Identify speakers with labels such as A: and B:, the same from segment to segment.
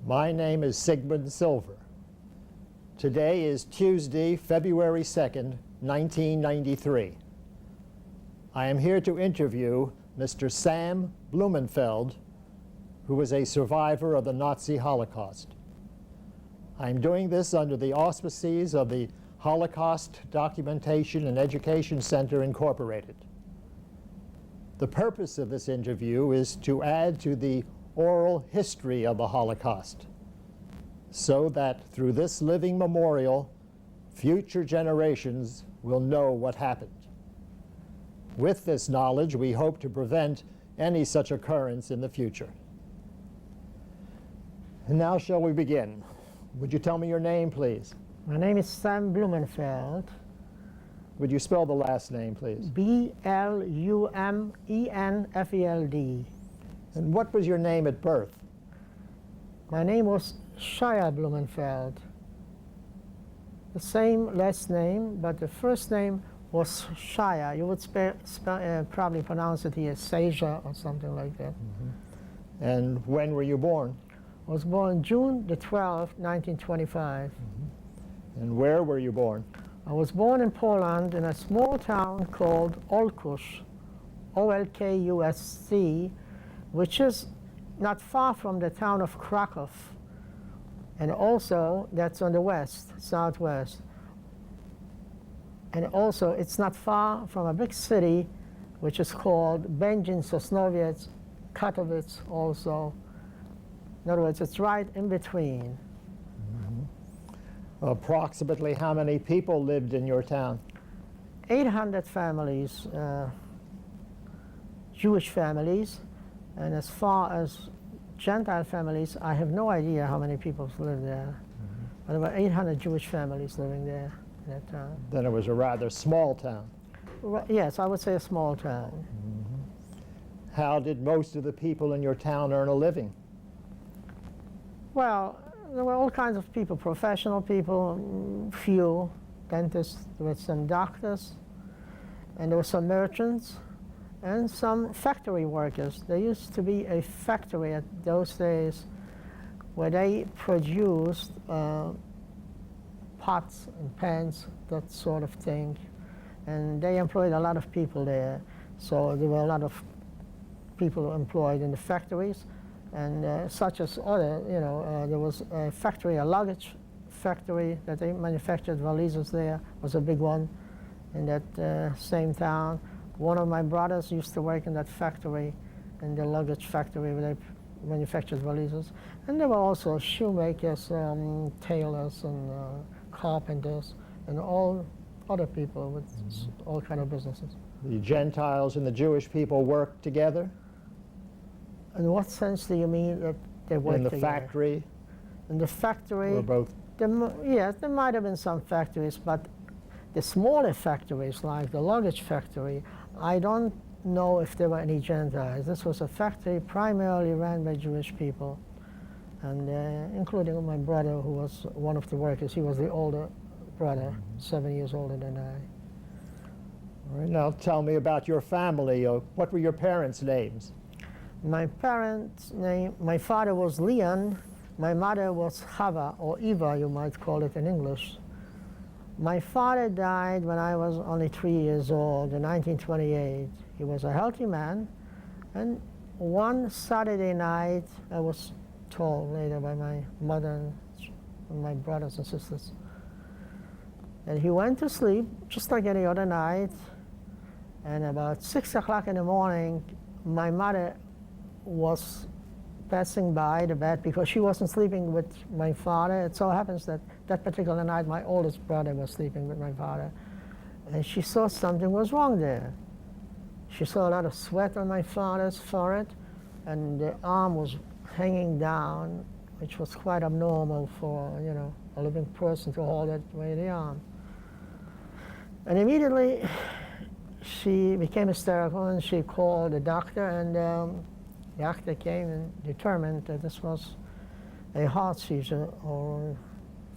A: My name is Sigmund Silver. Today is Tuesday, February 2nd, 1993. I am here to interview Mr. Sam Blumenfeld, who was a survivor of the Nazi Holocaust. I am doing this under the auspices of the Holocaust Documentation and Education Center, Incorporated. The purpose of this interview is to add to the oral history of the Holocaust, so that through this living memorial, future generations will know what happened. With this knowledge, we hope to prevent any such occurrence in the future. And now shall we begin? Would you tell me your name, please?
B: My name is Sam Blumenfeld.
A: Would you spell the last name, please?
B: B-L-U-M-E-N-F-E-L-D.
A: And what was your name at birth?
B: My name was Shia Blumenfeld. The same last name, but the first name was Shia. You would probably pronounce it here Seja or something like that.
A: Mm-hmm. And when were you born?
B: I was born June the 12th, 1925.
A: Mm-hmm. And where were you born?
B: I was born in Poland in a small town called Olkusz, O-L-K-U-S-C, which is not far from the town of Krakow. And also, that's on the west, southwest. And also, it's not far from a big city, which is called Będzin, Sosnowiec, Katowice also. In other words, it's right in between.
A: Approximately how many people lived in your town?
B: 800 families, Jewish families, and as far as Gentile families, I have no idea how many people live there. Mm-hmm. But there were 800 Jewish families living there in that town.
A: Then it was a rather small town.
B: Yes, I would say a small town.
A: Mm-hmm. How did most of the people in your town earn a living?
B: Well, there were all kinds of people, professional people, few dentists, there were some doctors, and there were some merchants, and some factory workers. There used to be a factory at those days where they produced pots and pans, that sort of thing, and they employed a lot of people there. So there were a lot of people employed in the factories. And such as other, there was a factory, a luggage factory that they manufactured valises there, was a big one in that same town. One of my brothers used to work in that factory, in the luggage factory where they manufactured valises. And there were also shoemakers, tailors, and carpenters, and all other people with all kind of businesses.
A: The Gentiles and the Jewish people worked together?
B: In what sense do you mean that they worked together?
A: In the factory?
B: In the factory?
A: Or both?
B: Yes, there might have been some factories, but the smaller factories, like the luggage factory, I don't know if there were any Gentiles. This was a factory primarily ran by Jewish people, and including my brother, who was one of the workers. He was the older brother, 7 years older than I.
A: All right, now tell me about your family. What were your parents' names?
B: My parents' name, my father was Leon, my mother was Chava, or Eva, you might call it in English. My father died when I was only 3 years old in 1928. He was a healthy man, and one Saturday night, I was told later by my mother and my brothers and sisters, that he went to sleep just like any other night, and about 6 o'clock in the morning, my mother was passing by the bed because she wasn't sleeping with my father. It so happens that that particular night my oldest brother was sleeping with my father, and she saw something was wrong there. She saw a lot of sweat on my father's forehead, and the arm was hanging down, which was quite abnormal for a living person to hold that way the arm. And immediately she became hysterical, and she called the doctor, and the doctor came and determined that this was a heart seizure or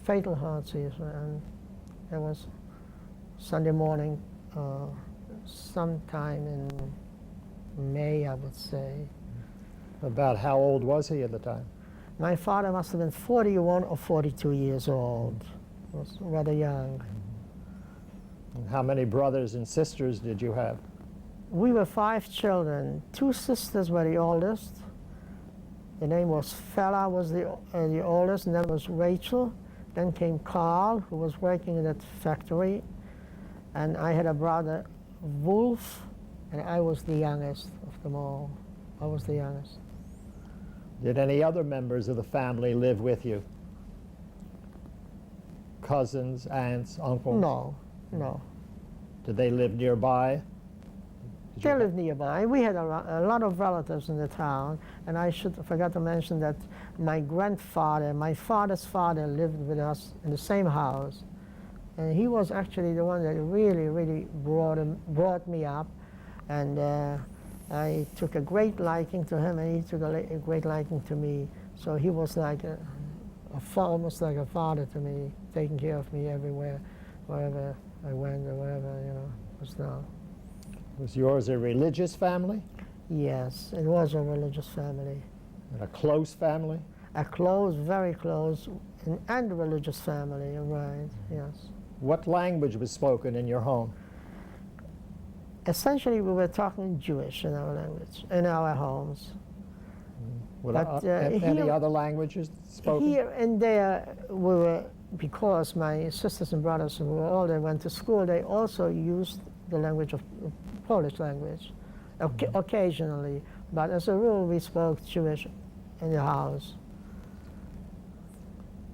B: fatal heart seizure. And it was Sunday morning, sometime in May, I would say.
A: About how old was he at the time?
B: My father must have been 41 or 42 years old. He was rather young.
A: And how many brothers and sisters did you have?
B: We were 5 children. 2 sisters were the oldest. The name was Fella, was the oldest, and then was Rachel. Then came Carl, who was working in that factory. And I had a brother, Wolf, and I was the youngest of them all. I was the youngest.
A: Did any other members of the family live with you? Cousins, aunts, uncles?
B: No, no.
A: Did they live nearby?
B: They lived nearby. We had a lot of relatives in the town, and I forgot to mention that my grandfather, my father's father, lived with us in the same house, and he was actually the one that really, really brought me up, and I took a great liking to him, and he took a great liking to me. So he was like almost like a father to me, taking care of me everywhere, wherever I went or wherever was now.
A: Was yours a religious family?
B: Yes, it was a religious family.
A: And a close family?
B: A close, very close, and religious family, right, yes.
A: What language was spoken in your home?
B: Essentially, we were talking Jewish in our language, in our homes.
A: Any other languages spoken?
B: Here and there, we were, because my sisters and brothers who were older went to school, they also used the language of Polish language, occasionally. But as a rule, we spoke Jewish in the house.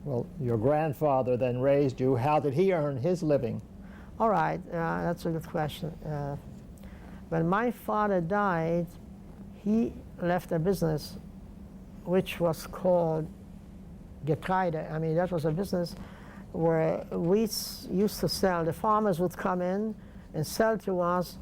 A: Well, your grandfather then raised you. How did he earn his living?
B: All right, that's a good question. When my father died, he left a business which was called Getreide. I mean, that was a business where we used to sell. The farmers would come in and sell to us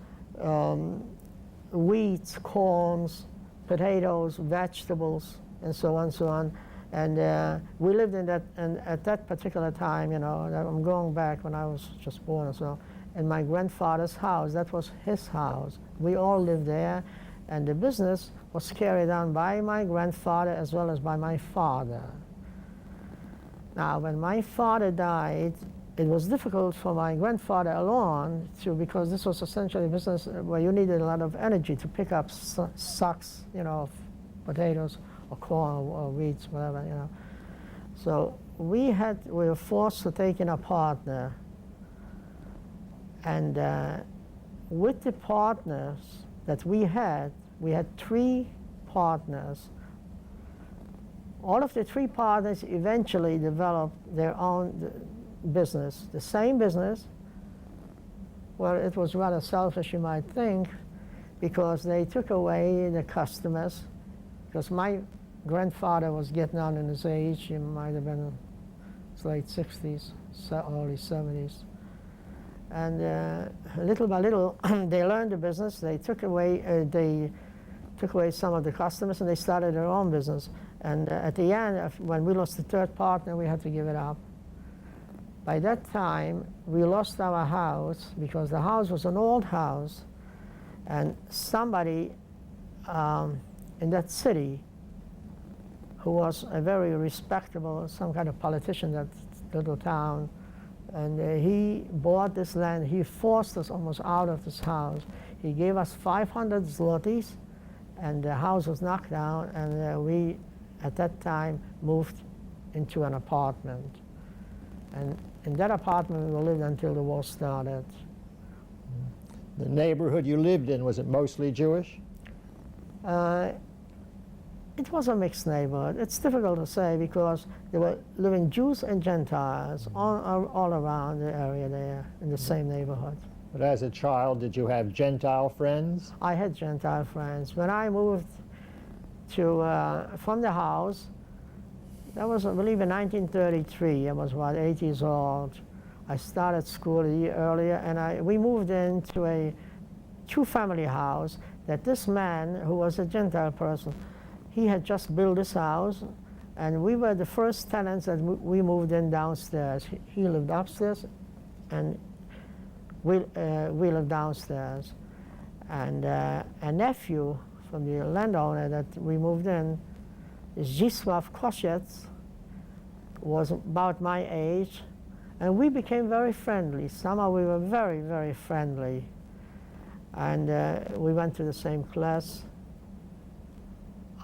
B: wheat, corns, potatoes, vegetables, and so on, so on. And we lived in that, and at that particular time, I'm going back when I was just born or so, in my grandfather's house. That was his house. We all lived there, and the business was carried on by my grandfather as well as by my father. Now, when my father died, it was difficult for my grandfather alone because this was essentially a business where you needed a lot of energy to pick up sacks, of potatoes or corn or wheat, whatever, So we were forced to take in a partner. And with the partners that we had 3 partners. All of the 3 partners eventually developed their own business, the same business. Well, it was rather selfish, you might think, because they took away the customers. Because my grandfather was getting on in his age. He might have been in his late 60s, early 70s. And little by little, they learned the business. They took away some of the customers, and they started their own business. And at the end, when we lost the 3rd partner, we had to give it up. By that time, we lost our house because the house was an old house, and somebody in that city who was a very respectable, some kind of politician, that little town, and he bought this land. He forced us almost out of this house. He gave us 500 zlotys, and the house was knocked down, and we, at that time, moved into an apartment. And in that apartment, we lived until the war started.
A: The neighborhood you lived in, was it mostly Jewish?
B: It was a mixed neighborhood. It's difficult to say because there were living Jews and Gentiles all around the area there in the same neighborhood.
A: But as a child, did you have Gentile friends?
B: I had Gentile friends. When I moved from the house, that was, I believe, in 1933. I was about 8 years old. I started school a year earlier, and we moved into a 2-family house that this man, who was a Gentile person, he had just built this house, and we were the first tenants that we moved in downstairs. He lived upstairs, and we lived downstairs. And a nephew from the landowner that we moved in, Zdzisław Kosiec was about my age, and we became very friendly. Somehow we were very, very friendly. And we went to the same class.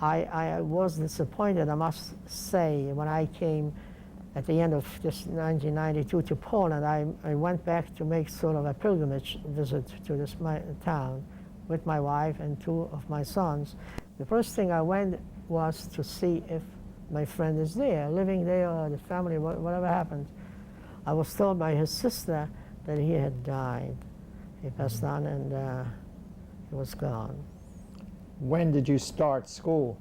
B: I was disappointed, I must say, when I came at the end of this 1992 to Poland. I went back to make sort of a pilgrimage visit to this town with my wife and two of my sons. The first thing I went was to see if my friend is there, living there, or the family, whatever happened. I was told by his sister that he had died. He passed on, and he was gone.
A: When did you start school?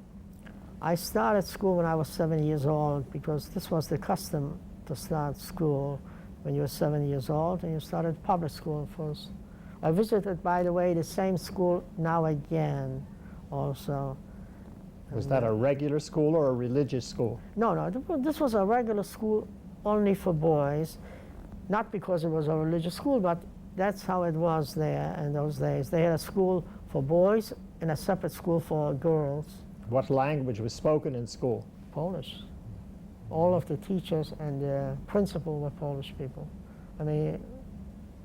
B: I started school when I was 7 years old, because this was the custom to start school when you were 7 years old, and you started public school first. I visited, by the way, the same school now again also.
A: Was that a regular school or a religious school?
B: No, this was a regular school only for boys, not because it was a religious school, but that's how it was there in those days. They had a school for boys and a separate school for girls.
A: What language was spoken in school?
B: Polish. All of the teachers and the principal were Polish people. I mean,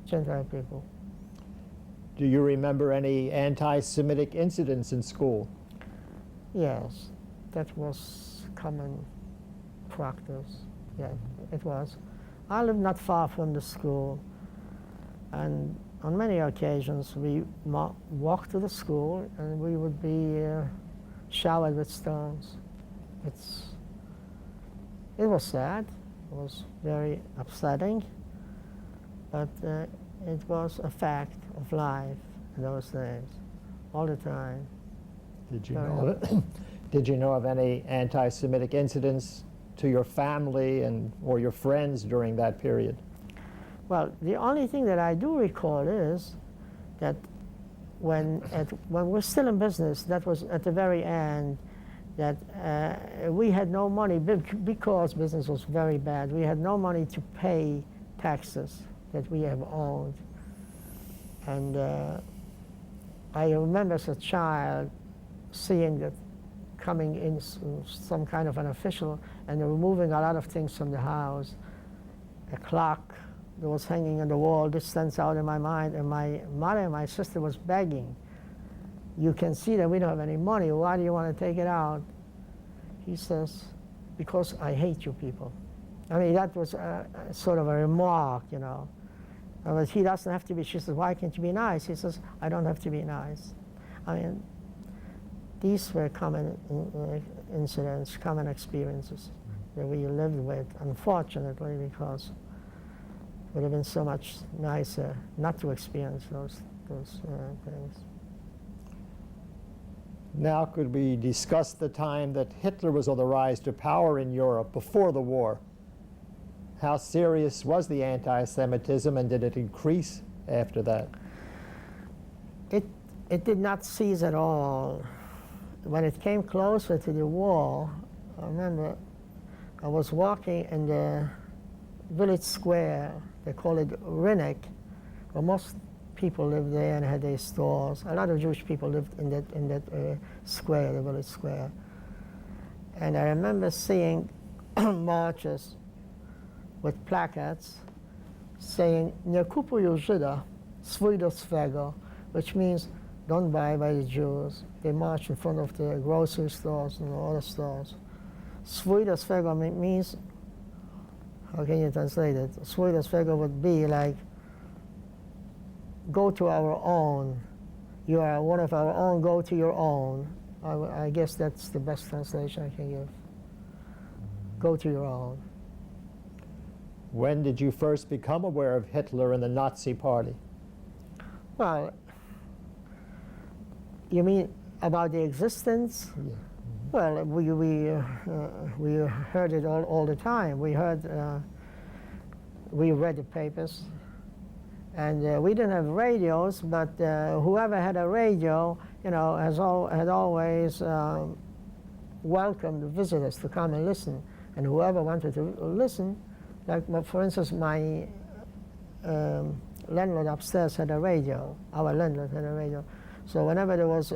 B: Gentile people.
A: Do you remember any anti-Semitic incidents in school?
B: Yes, that was common practice. Yeah, it was. I lived not far from the school, and on many occasions we walked to the school and we would be showered with stones. It was sad, it was very upsetting, but it was a fact of life in those days, all the time.
A: Did you know of any anti-Semitic incidents to your family or your friends during that period?
B: Well, the only thing that I do recall is that when we're still in business, that was at the very end, that we had no money because business was very bad. We had no money to pay taxes that we have owed. And I remember as a child seeing that coming in some kind of an official and removing a lot of things from the house. A clock that was hanging on the wall, this stands out in my mind, and my mother and my sister was begging. You can see that we don't have any money. Why do you want to take it out? He says, because I hate you people. I mean, that was sort of a remark, you know. But he doesn't have to be, she says, why can't you be nice? He says, I don't have to be nice. I mean, these were common incidents, common experiences that we lived with, unfortunately, because it would have been so much nicer not to experience those things.
A: Now, could we discuss the time that Hitler was on the rise to power in Europe before the war? How serious was the anti-Semitism, and did it increase after that?
B: It did not cease at all. When it came closer to the war, I remember I was walking in the village square. They call it Rinnek, where most people lived there and had their stores. A lot of Jewish people lived in that square, the village square. And I remember seeing marches with placards saying, "Nie kupuj Żyda, swój do swego," which means don't buy by the Jews. They marched in front of the grocery stores and other stores. Swój do swego means, how can you translate it? Swój do swego would be like, go to our own. You are one of our own, go to your own. I guess that's the best translation I can give. Go to your own.
A: When did you first become aware of Hitler and the Nazi Party?
B: Well, you mean about the existence?
A: Yeah.
B: Well, we heard it all the time. We read the papers, and we didn't have radios, but whoever had a radio, you know, had always welcomed the visitors to come and listen. And whoever wanted to listen, like for instance, my landlord upstairs had a radio. Our landlord had a radio. So whenever there was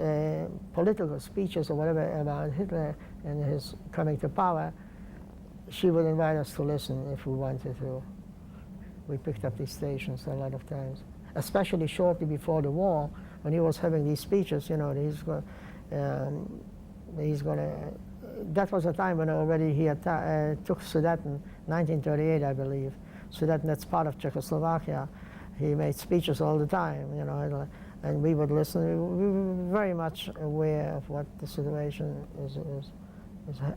B: political speeches or whatever about Hitler, and his coming to power, she would invite us to listen if we wanted to. We picked up these stations a lot of times, especially shortly before the war, when he was having these speeches. You know, he's going to. That was a time when already he took Sudeten, 1938, I believe. Sudeten, that's part of Czechoslovakia. He made speeches all the time, you know, and we would listen. We were very much aware of what the situation is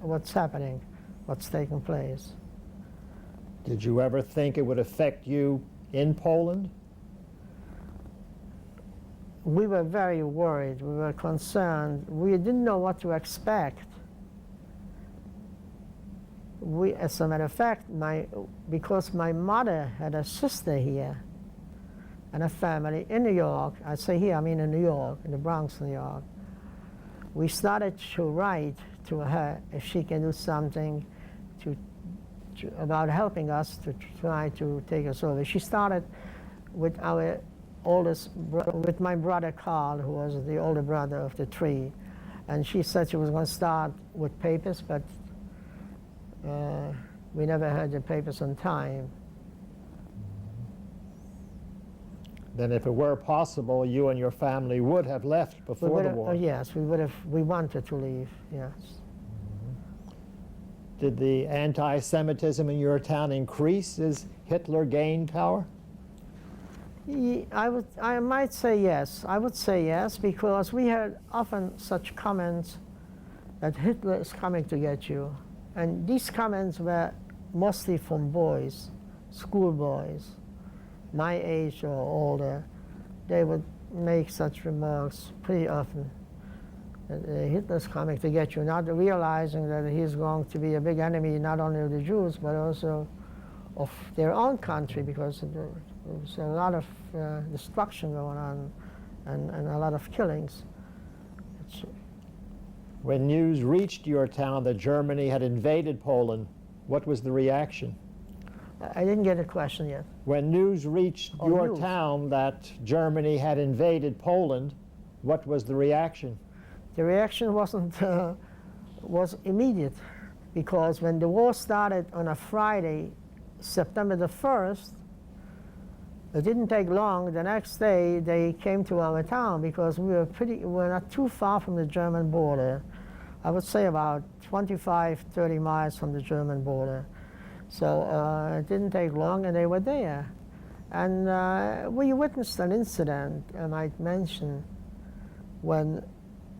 B: what's happening, what's taking place.
A: Did you ever think it would affect you in Poland?
B: We were very worried. We were concerned. We didn't know what to expect. As a matter of fact, because my mother had a sister here and a family in New York, I say here, I mean in New York, in the Bronx, New York, we started to write to her if she can do something about helping us to try to take us over. She started with our with my brother Carl, who was the older brother of the three, and she said she was going to start with papers, but we never had the papers on time.
A: Then if it were possible, you and your family would have left before the war.
B: Yes, we would have. We wanted to leave, yes.
A: Did the anti-Semitism in your town increase as Hitler gained power?
B: I might say yes. I would say yes, because we heard often such comments that Hitler is coming to get you. And these comments were mostly from boys, schoolboys, my age or older. They would make such remarks pretty often. Hitler's coming to get you, not realizing that he's going to be a big enemy not only of the Jews, but also of their own country, because there was a lot of destruction going on and a lot of killings.
A: When news reached your town that Germany had invaded Poland, what was the reaction?
B: I didn't get a question yet.
A: When news reached your town that Germany had invaded Poland, what was the reaction?
B: The reaction was immediate, because when the war started on a Friday, September the 1st, it didn't take long. The next day, they came to our town, because we were not too far from the German border. I would say about 25, 30 miles from the German border. So it didn't take long, and they were there. And we witnessed an incident, I might mention, when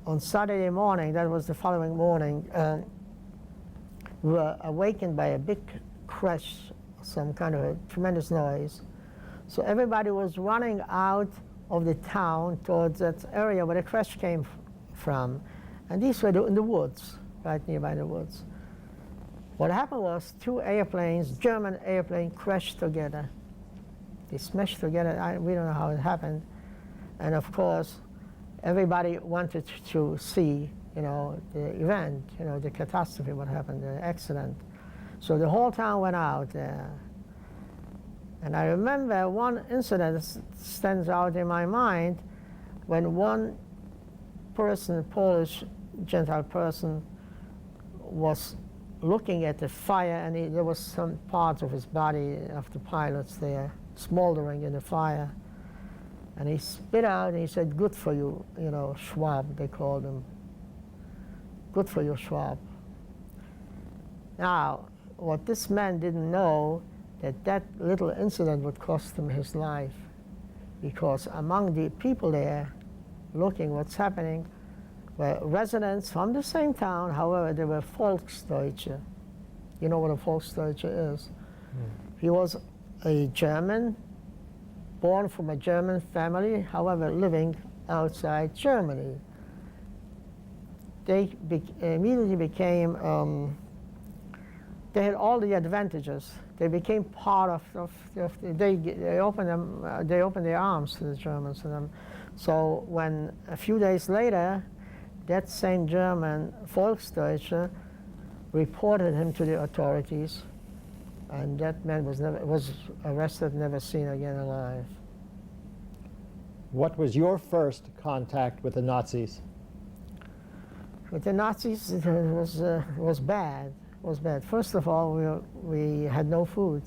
B: on Saturday morning, that was the following morning, we were awakened by a big crash, some kind of a tremendous noise. So everybody was running out of the town towards that area where the crash came from. And these were in the woods, right nearby the woods. What happened was two airplanes, German airplane, crashed together. They smashed together. We don't know how it happened. And of course, everybody wanted to see, you know, the event, you know, the catastrophe, what happened, the accident. So the whole town went out there. And I remember one incident that stands out in my mind, when one person, a Polish Gentile person, was looking at the fire, and there was some parts of his body, of the pilots there, smoldering in the fire. And he spit out and he said, "Good for you," you know, Schwab, they called him. "Good for you, Schwab." Now, what this man didn't know, that little incident would cost him his life, because among the people there looking what's happening were residents from the same town. However, they were Volksdeutsche. You know what a Volksdeutsche is? He was a German, born from a German family, however, living outside Germany. They immediately became, they had all the advantages. They became part they opened their arms to the Germans. To them. So when a few days later, that same German Volksdeutsche reported him to the authorities, and that man was arrested, never seen again alive.
A: What was your first contact with the Nazis?
B: With the Nazis, it was bad. It was bad. First of all, we had no food.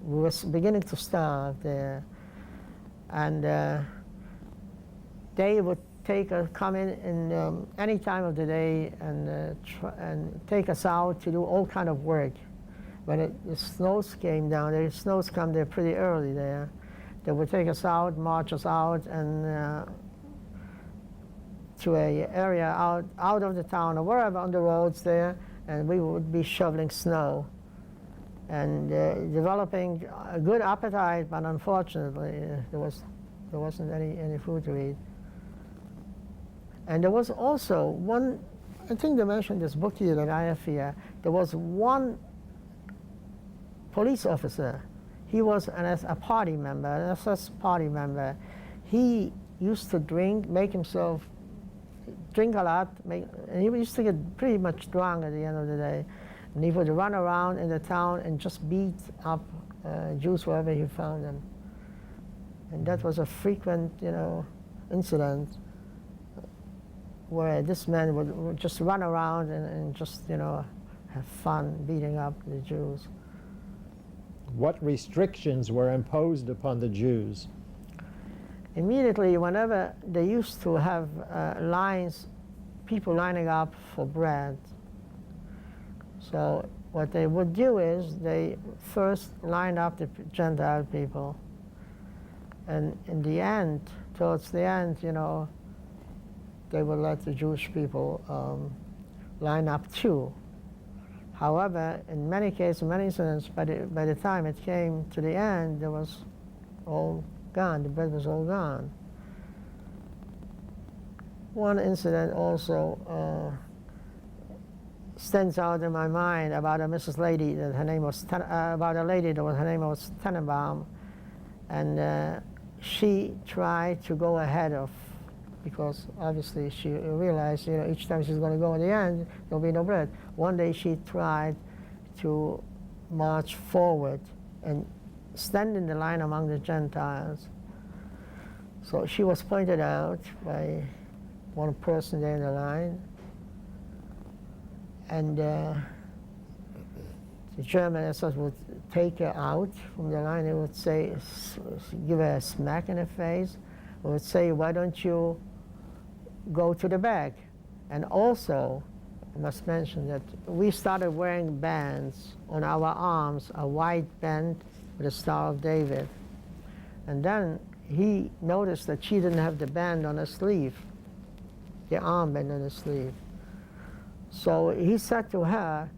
B: We were beginning to starve there, and they would come in any time of the day and take us out to do all kind of work. When the snows came down, the snows come there pretty early there. They would take us out, march us out, and to a area out of the town or wherever on the roads there, and we would be shoveling snow and developing a good appetite, but unfortunately there wasn't any food to eat. And there was also one, I think they mentioned this book here that I have here, there was one police officer. He was a party member, an SS party member. He used to drink a lot, and he used to get pretty much drunk at the end of the day. And he would run around in the town and just beat up Jews wherever he found them. And that was a frequent, incident where this man would just run around and just, have fun beating up the Jews.
A: What restrictions were imposed upon the Jews?
B: Immediately, whenever they used to have people lining up for bread. So what they would do is they first line up the Gentile people, and in the end, towards the end, they would let the Jewish people line up too. However, in many cases, many incidents, by the time it came to the end, it was all gone. The bread was all gone. One incident also stands out in my mind about a Mrs. Lady that her name was about a lady that her name was Tenenbaum, and she tried to go ahead of, because obviously she realized, each time she's going to go in the end, there'll be no bread. One day she tried to march forward and stand in the line among the Gentiles. So she was pointed out by one person there in the line, and the German SS would take her out from the line. They would say, give her a smack in the face. They would say, why don't you go to the back? And also, I must mention that we started wearing bands on our arms, a white band with a Star of David. And then he noticed that she didn't have the band on her sleeve, the armband on her sleeve. So he said to her,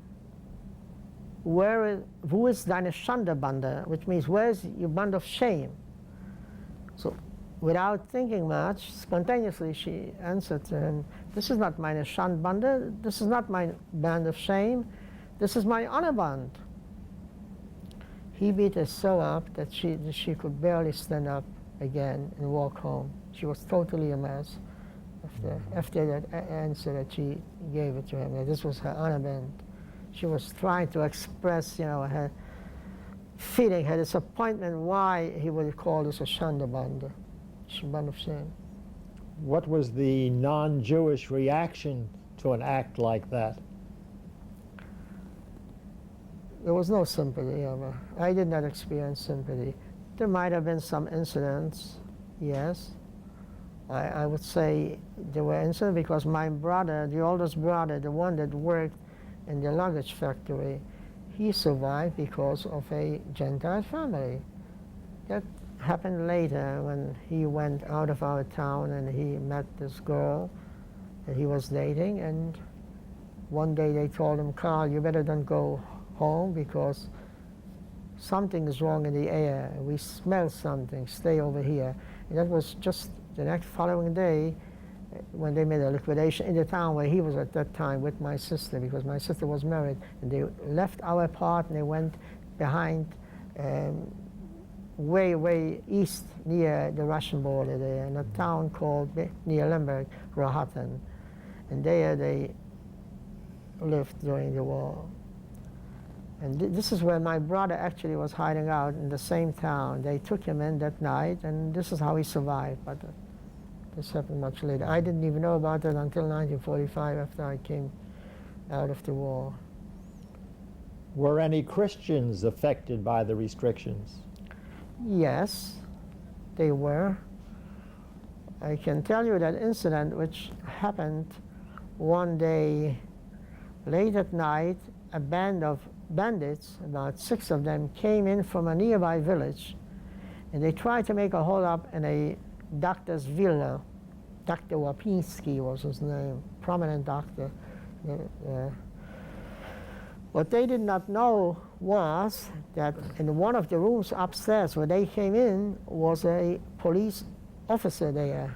B: wo ist deine Schandebande? Which means, where's your band of shame? So without thinking much, spontaneously she answered to him, this is not meine Schandbande, this is not my band of shame, this is my honor band. He beat her so up that she could barely stand up again and walk home. She was totally a mess after that answer that she gave it to him. That this was her honor band. She was trying to express, her feeling, her disappointment why he would call this a Schandebande, band of shame.
A: What was the non-Jewish reaction to an act like that?
B: There was no sympathy ever. I did not experience sympathy. There might have been some incidents, yes. I would say there were incidents because my brother, the oldest brother, the one that worked in the luggage factory, he survived because of a Gentile family. That happened later when he went out of our town and he met this girl that he was dating, and one day they told him, Carl, you better don't go home because something is wrong in the air. We smell something, stay over here. And that was just the next following day when they made a liquidation in the town where he was at that time with my sister, because my sister was married, and they left our part and they went behind way east near the Russian border there, in a town called, near Lemberg, Rohatyn. And there they lived during the war. And this is where my brother actually was hiding out, in the same town. They took him in that night, and this is how he survived. But This happened much later. I didn't even know about it until 1945 after I came out of the war.
A: Were any Christians affected by the restrictions?
B: Yes, they were. I can tell you that incident which happened one day late at night. A band of bandits, about 6 of them, came in from a nearby village, and they tried to make a hold up in a doctor's villa. Dr. Wapinski was his name, prominent doctor. What they did not know was that in one of the rooms upstairs where they came in was a police officer there.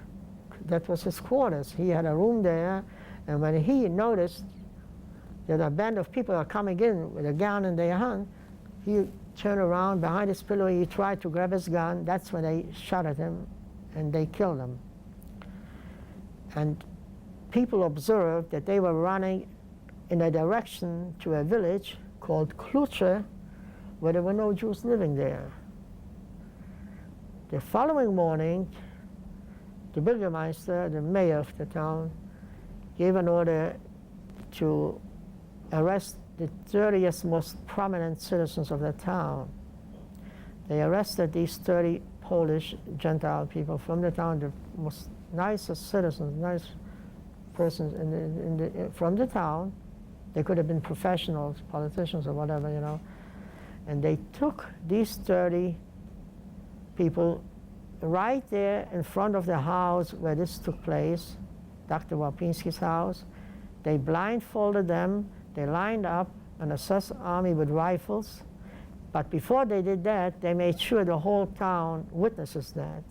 B: That was his quarters. He had a room there, and when he noticed that a band of people are coming in with a gun in their hand, he turned around behind his pillow, he tried to grab his gun. That's when they shot at him and they killed him. And people observed that they were running in a direction to a village called Kluche, where there were no Jews living there. The following morning, the Bürgermeister, the mayor of the town, gave an order to arrest the 30th most prominent citizens of the town. They arrested these 30 Polish Gentile people from the town, the most nicest citizens, nice persons from the town. They could have been professionals, politicians or whatever, you know. And they took these 30 people right there in front of the house where this took place, Dr. Wapinski's house. They blindfolded them. They lined up an SS army with rifles. But before they did that, they made sure the whole town witnesses that.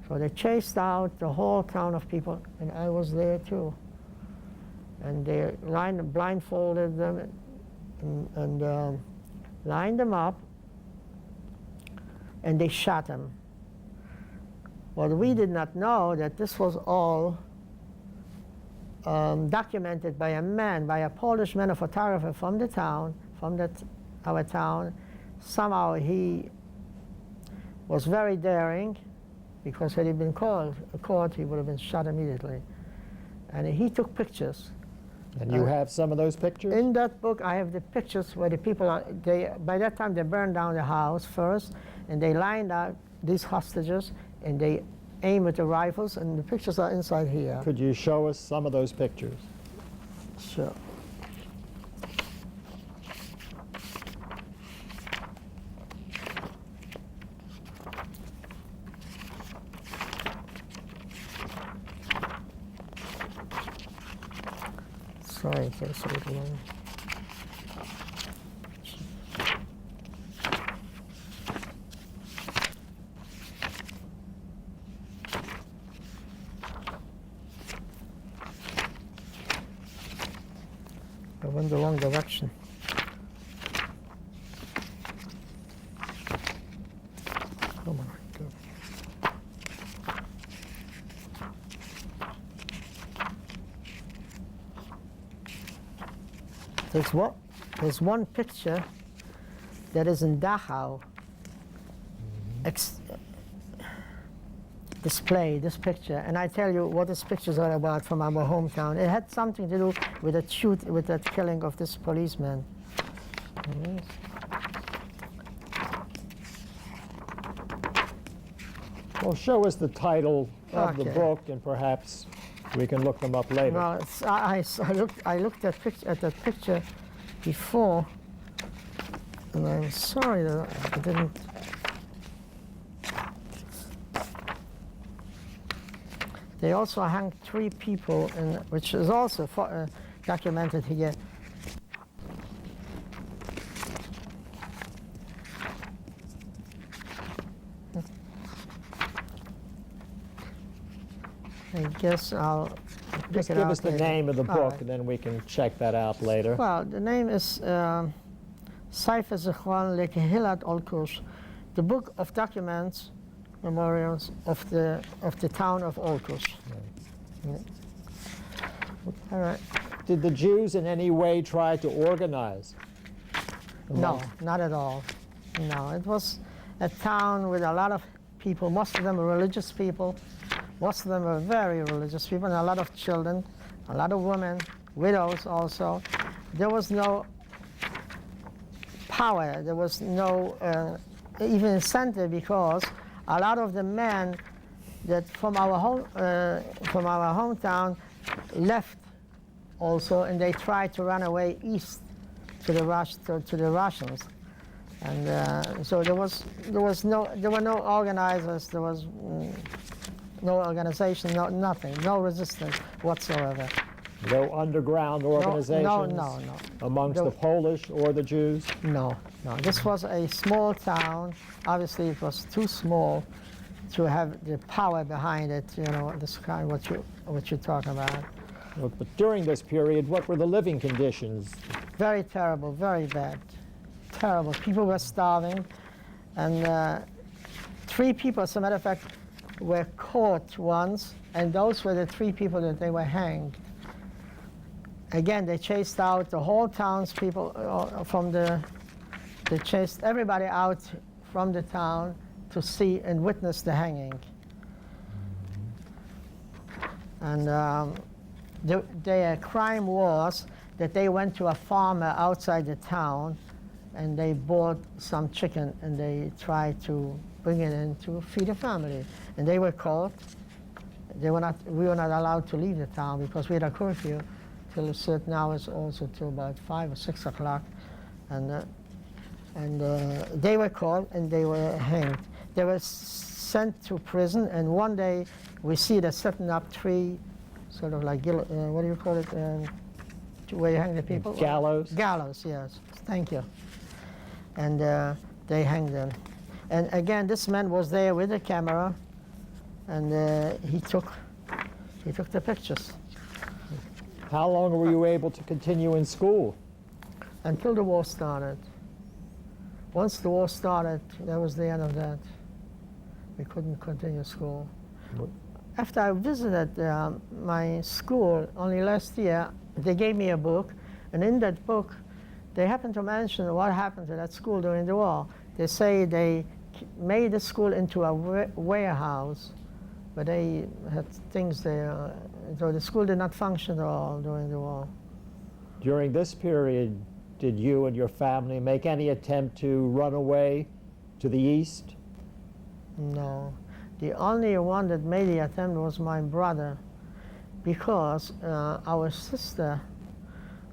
B: So they chased out the whole town of people, and I was there too. And they blindfolded them and lined them up, and they shot them. Well, we did not know that this was all documented by a man, by a Polish man, a photographer from the town, from our town. Somehow he was very daring, because had he been called a court, he would have been shot immediately. And he took pictures.
A: And you have some of those pictures?
B: In that book, I have the pictures where the people are, by that time they burned down the house first, and they lined out these hostages, and they aimed with the rifles, and the pictures are inside here.
A: Could you show us some of those pictures?
B: Sure. Sorry, it takes a little long. I went the wrong direction. Come on, go. There's one picture that is in Dachau. Display this picture, and I tell you what this pictures are about from our hometown. It had something to do with that killing of this policeman. Yes.
A: Well, show us the title of the
B: Okay.
A: book, and perhaps we can look them up later.
B: Well, I looked at that picture before, and I'm sorry that I didn't. They also hung 3 people, which is also documented here. I guess I'll pick
A: Just
B: it
A: give
B: out
A: us the
B: later.
A: name of the
B: All
A: book,
B: right.
A: and then we can check that out later.
B: Well, the name is Sefer Zichron LeKehilat Olkush, the book of documents, memorials of the town of Olkush. Yeah. All right.
A: Did the Jews in any way try to organize?
B: No, not at all. No, it was a town with a lot of people, most of them were religious people, Most of them were very religious people, and a lot of children, a lot of women, widows also. There was no power, there was no even incentive, because a lot of the men that from our hometown left also, and they tried to run away east to the Russians. And so there were no organizers, there was no organization, nothing, no resistance whatsoever.
A: No underground organizations
B: No.
A: amongst the Polish or the Jews?
B: No. This was a small town. Obviously, it was too small to have the power behind it, this kind of what you talk about.
A: But during this period, what were the living conditions?
B: Very terrible, very bad. Terrible. People were starving, and 3 people, as a matter of fact, were caught once, and those were the 3 people that they were hanged. Again, they chased out the whole townspeople they chased everybody out from the town to see and witness the hanging. And their crime was that they went to a farmer outside the town, and they bought some chicken, and they tried to bring it in to feed a family. And they were caught. We were not allowed to leave the town because we had a curfew till a certain hours, also till about 5 or 6 o'clock. And they were caught, and they were hanged. They were sent to prison, and one day we see them setting up 3 sort of like, what do you call it, where you hang the people?
A: Gallows?
B: Gallows, yes. Thank you. And they hanged them. And again, this man was there with a camera, and he took the pictures.
A: How long were you able to continue in school?
B: Until the war started. Once the war started, that was the end of that. We couldn't continue school. After I visited my school only last year, they gave me a book, and in that book, they happened to mention what happened to that school during the war. They say they made the school into a warehouse, but they had things there. So the school did not function at all during the war.
A: During this period, did you and your family make any attempt to run away to the east?
B: No. The only one that made the attempt was my brother, because our sister,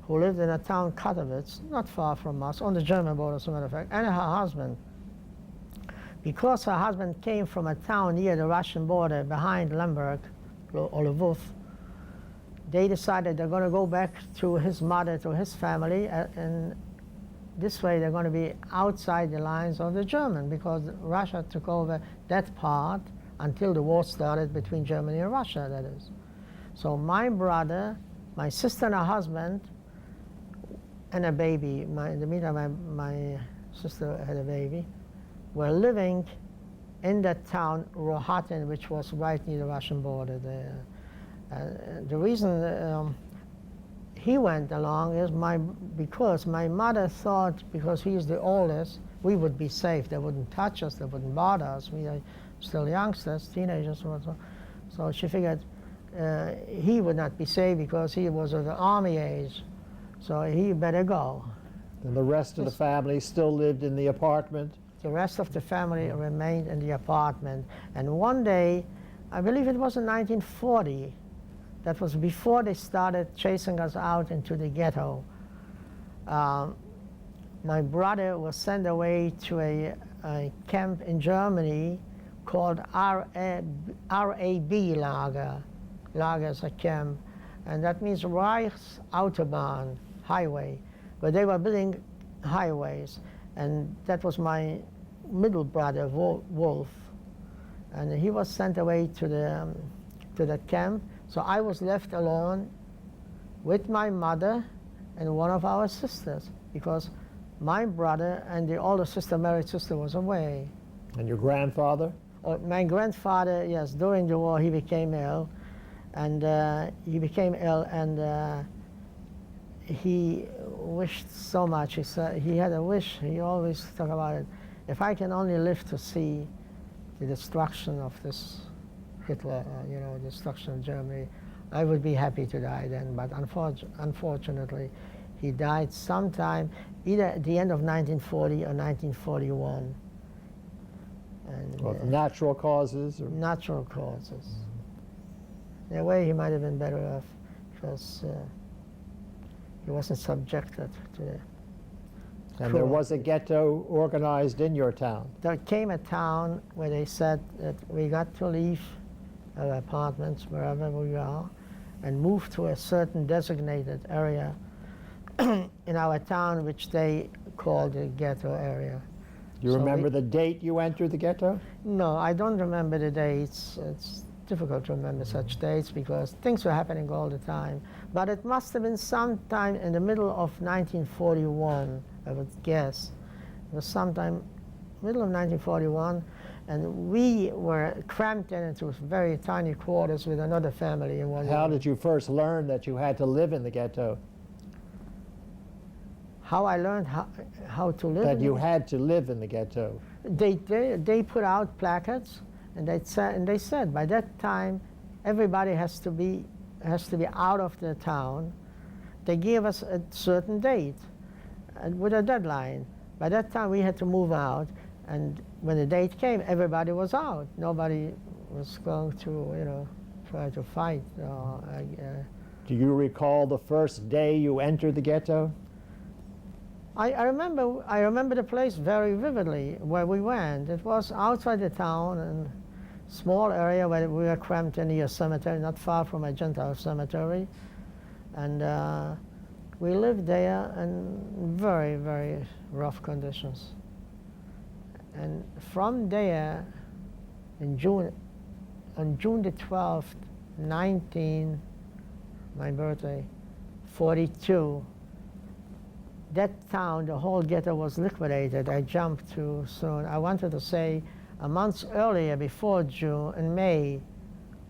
B: who lived in a town, Katowice, not far from us, on the German border, as a matter of fact, and her husband, because her husband came from a town near the Russian border behind Lemberg or Lvov, they decided they're going to go back to his mother, to his family, and this way they're going to be outside the lines of the German, because Russia took over that part until the war started between Germany and Russia, that is. So my brother, my sister and her husband, and a baby, in the meantime my sister had a baby, were living in that town, Rohatin, which was right near the Russian border there. The reason he went along is because my mother thought, because he's the oldest, we would be safe. They wouldn't touch us, they wouldn't bother us. We are still youngsters, teenagers or so. So she figured he would not be safe because he was of the army age. So he better go.
A: And the rest of the family still lived in the apartment?
B: The rest of the family remained in the apartment. And one day, I believe it was in 1940, that was before they started chasing us out into the ghetto, my brother was sent away to a camp in Germany called RAB Lager. Lager is a camp, and that means Reichsautobahn, highway, where they were building highways. And that was my middle brother, Wolf. And he was sent away to that camp. So I was left alone with my mother and one of our sisters, because my brother and the older sister, married sister, was away.
A: And your grandfather?
B: My grandfather, yes, during the war he became ill, and he wished so much. He said he had a wish. He always talked about it. If I can only live to see the destruction of this Hitler, destruction of Germany, I would be happy to die then. But unfortunately, he died sometime either at the end of 1940 or 1941. And,
A: Well, natural causes? Or?
B: Natural causes. In a way, he might have been better off because he wasn't subjected to the
A: And there was a ghetto organized in your town?
B: There came a town where they said that we got to leave our apartments, wherever we are, and move to a certain designated area in our town, which they called the ghetto area.
A: You remember the date you entered the ghetto?
B: No, I don't remember the dates. It's difficult to remember such dates because things were happening all the time. But it must have been sometime in the middle of 1941, I would guess. It was sometime middle of 1941, and we were cramped into very tiny quarters with another family in one.
A: How did you first learn that you had to live in the ghetto?
B: How I learned how to live.
A: That you had to live in the ghetto.
B: They put out placards, and they said by that time everybody has to be out of the town. They gave us a certain date with a deadline. By that time we had to move out, and when the date came, everybody was out. Nobody was going to try to fight.
A: Do you recall the first day you entered the ghetto?
B: I remember the place very vividly where we went. It was outside the town, and small area where we were cramped in a cemetery, not far from a Gentile cemetery. And we lived there in very, very rough conditions. And from there, on June the 12th, my birthday, 42, that town, the whole ghetto was liquidated. I jumped too soon. I wanted to say a month earlier, before June, in May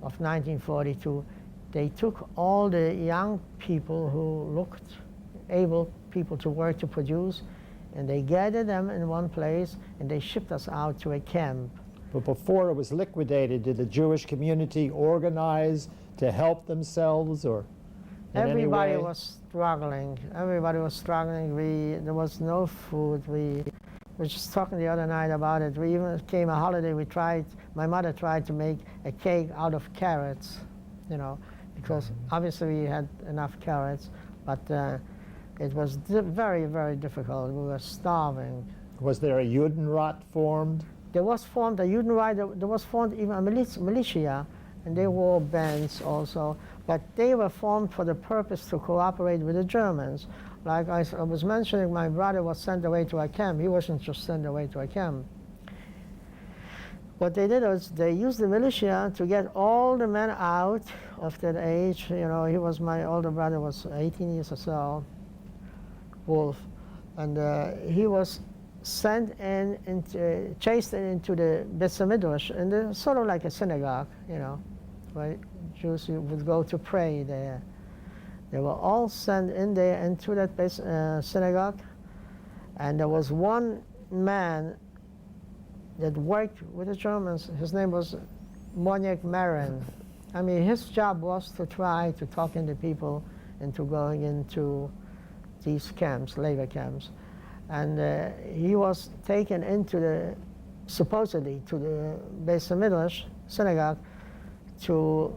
B: of 1942, they took all the young people who looked able people to work, to produce, and they gathered them in one place, and they shipped us out to a camp.
A: But before it was liquidated, did the Jewish community organize to help themselves, or in any way?
B: Everybody was struggling. Everybody was struggling. There was no food. We were just talking the other night about it. We even came a holiday. My mother tried to make a cake out of carrots, because obviously we had enough carrots, but it was very, very difficult. We were starving.
A: Was there a Judenrat formed?
B: There was formed a Judenrat. There was formed even a militia, and they wore bands also. But they were formed for the purpose to cooperate with the Germans. Like I was mentioning, my brother was sent away to a camp. He wasn't just sent away to a camp. What they did was they used the militia to get all the men out of that age. My older brother was 18 years or so, Wolf, and he was sent chased into the Beth Midrash, and sort of like a synagogue, where Jews would go to pray there. They were all sent in there into that synagogue, and there was one man that worked with the Germans. His name was Moniek Marin. I mean, his job was to try to talk into people into going into these camps, labor camps. And he was taken supposedly to the Beth Midrash synagogue to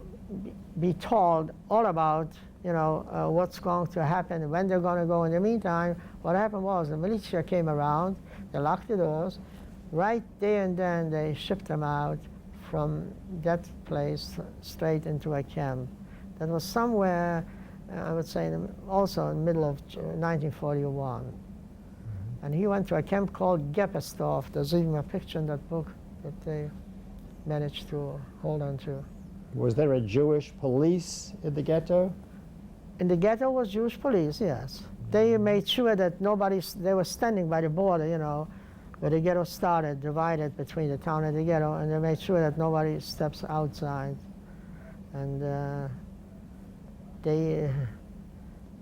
B: be told all about, what's going to happen, when they're going to go. In the meantime, what happened was the militia came around, they locked the doors. Right there and then, they shipped them out from that place straight into a camp. That was somewhere, I would say, also in the middle of 1941. Mm-hmm. And he went to a camp called Geppersdorf. There's even a picture in that book that they managed to hold on to.
A: Was there a Jewish police in the ghetto?
B: In the ghetto was Jewish police, yes. They made sure that they were standing by the border, where the ghetto started, divided between the town and the ghetto, and they made sure that nobody steps outside. And they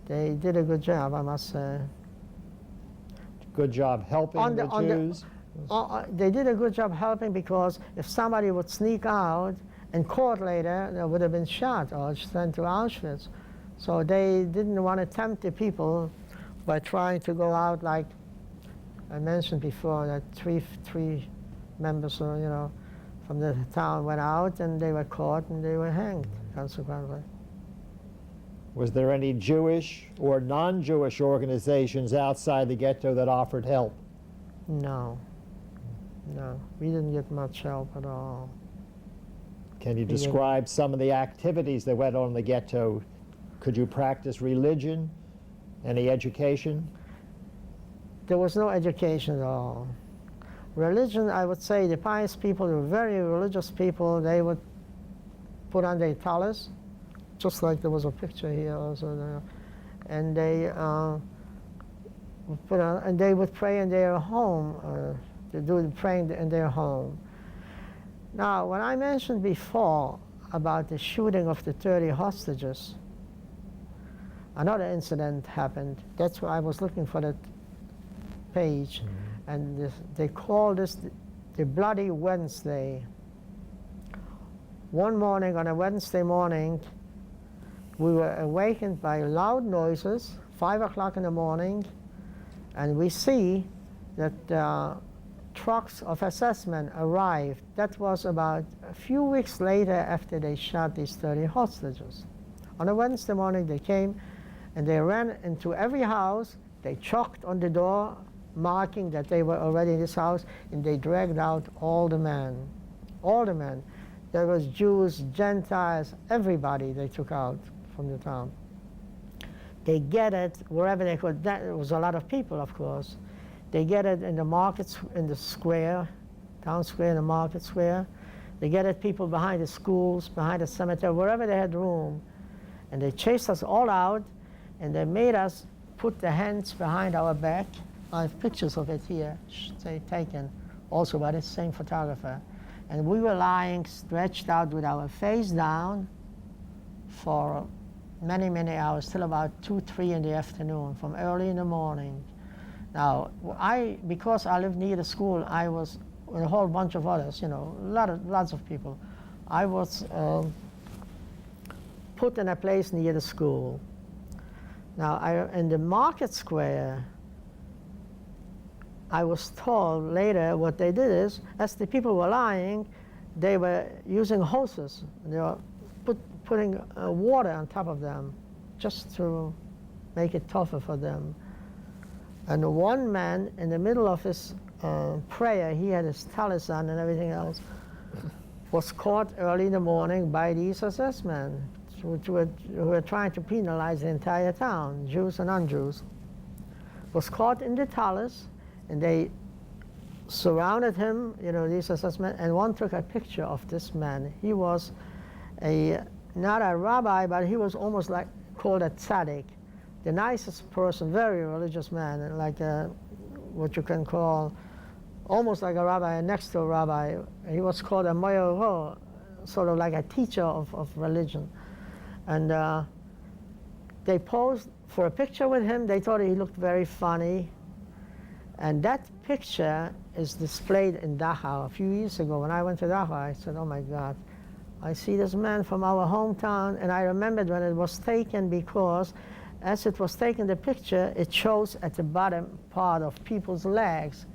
B: did a good job, I must say.
A: Good job helping the Jews?
B: They did a good job helping, because if somebody would sneak out and caught later, they would have been shot or sent to Auschwitz. So they didn't want to tempt the people by trying to go out like I mentioned before, that three members, from the town went out and they were caught and they were hanged, consequently.
A: Was there any Jewish or non-Jewish organizations outside the ghetto that offered help?
B: No, we didn't get much help at all.
A: Can you describe some of the activities that went on in the ghetto? Could you practice religion? Any education?
B: There was no education at all. Religion, I would say, the pious people, the very religious people, they would put on their tallis, just like there was a picture here also there, and they would put on, and they would pray in their home, to do the praying in their home. Now, when I mentioned before about the shooting of the 30 hostages, another incident happened. That's why I was looking for that page. And they called this the Bloody Wednesday. One morning, on a Wednesday morning, we were awakened by loud noises, 5 o'clock in the morning, and we see that trucks of assessment arrived. That was about a few weeks later after they shot these 30 hostages. On a Wednesday morning, they came and they ran into every house. They chalked on the door, marking that they were already in this house, and they dragged out all the men. All the men. There was Jews, Gentiles, everybody they took out from the town. They gathered wherever they could. There was a lot of people, of course. They gathered in the markets, in the square, town square, the market square. They gathered people behind the schools, behind the cemetery, wherever they had room. And they chased us all out, and they made us put the hands behind our back. I have pictures of it here, taken also by the same photographer. And we were lying stretched out with our face down for many, many hours, till about 2, 3 in the afternoon, from early in the morning. Now, because I lived near the school, I was with a whole bunch of others, lots of people. I was put in a place near the school. Now, in the market square, I was told later what they did is, as the people were lying, they were using hoses. They were putting water on top of them just to make it tougher for them. And one man, in the middle of his prayer, he had his tallis on and everything else, was caught early in the morning by these assessmen who were trying to penalize the entire town, Jews and non-Jews. Was caught in the tallis, and they surrounded him, these assessmen, and one took a picture of this man. He was not a rabbi, but he was almost like called a tzaddik, the nicest person, very religious man, like what you can call almost like a rabbi, next to a rabbi. He was called a moyoro, sort of like a teacher of religion. And they posed for a picture with him. They thought he looked very funny. And that picture is displayed in Dachau. A few years ago, when I went to Dachau, I said, oh my God, I see this man from our hometown. And I remembered when it was taken, because as it was taken, the picture, it shows at the bottom part of people's legs.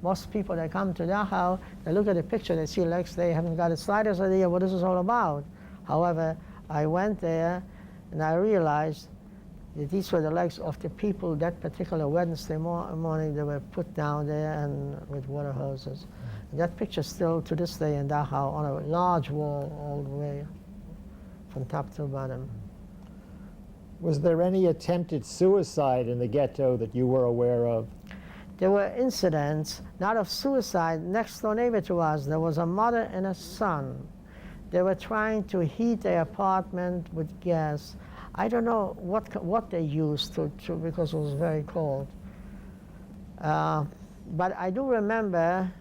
B: Most people that come to Dachau, they look at the picture, they see legs, they haven't got the slightest idea what this is all about. However, I went there and I realized that these were the legs of the people that particular Wednesday morning. They were put down there and with water hoses. And that picture still to this day in Dachau on a large wall all the way from top to bottom.
A: Was there any attempted suicide in the ghetto that you were aware of?
B: There were incidents, not of suicide. Next door neighbor to us, there was a mother and a son. They were trying to heat their apartment with gas. I don't know what they used to because it was very cold. But I do remember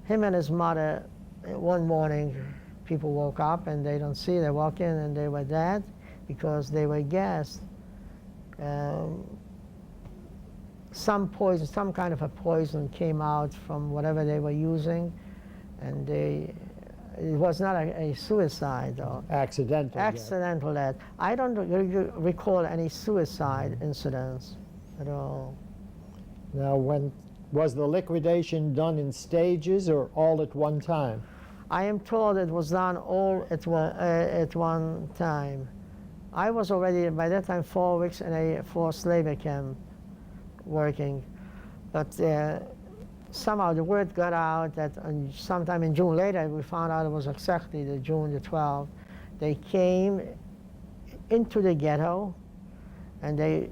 B: him and his mother. One morning, people woke up and they don't see. They walk in and they were dead because they were gassed. Some poison, some kind of a poison came out from whatever they were using, and It was not a suicide, though.
A: Accidental. yeah.
B: Accidental death. I don't recall any suicide incidents at all.
A: Now, when was the liquidation done in stages or all at one time?
B: I am told it was done all at one time. I was already, by that time, 4 weeks in a forced labor camp working. But somehow the word got out that sometime in June later, we found out it was exactly the June the 12th. They came into the ghetto and they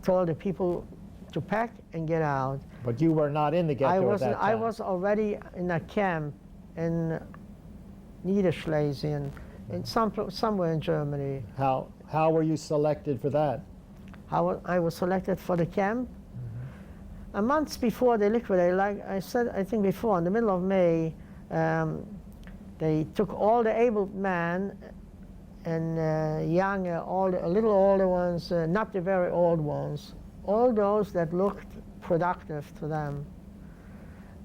B: told the people to pack and get out.
A: But you were not in the ghetto at that time.
B: I was already in a camp in Niederschlesien, in somewhere in Germany.
A: How were you selected for that?
B: I was selected for the camp. A month before they liquidated, like I said, I think before, in the middle of May, they took all the able men and young, a little older ones, not the very old ones, all those that looked productive to them.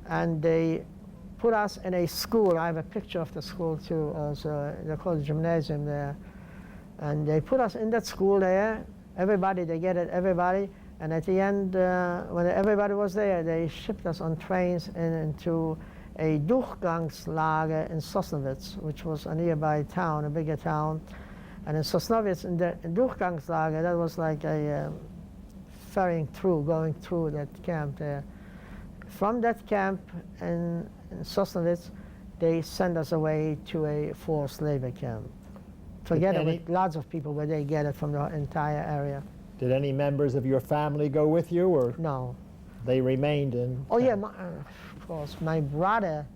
B: And they put us in a school. I have a picture of the school too, also. They call it gymnasium there. And they put us in that school there. Everybody, they get it, everybody. And at the end, when everybody was there, they shipped us on trains into a Durchgangslager in Sosnowitz, which was a nearby town, a bigger town. And in Sosnowitz, in the Durchgangslager, that was like a ferrying through, going through that camp there. From that camp in Sosnowitz, they sent us away to a forced labor camp, together with lots of people where they get it from the entire area.
A: Did any members of your family go with you, or
B: No.
A: they remained in?
B: Oh yeah, of course. My brother,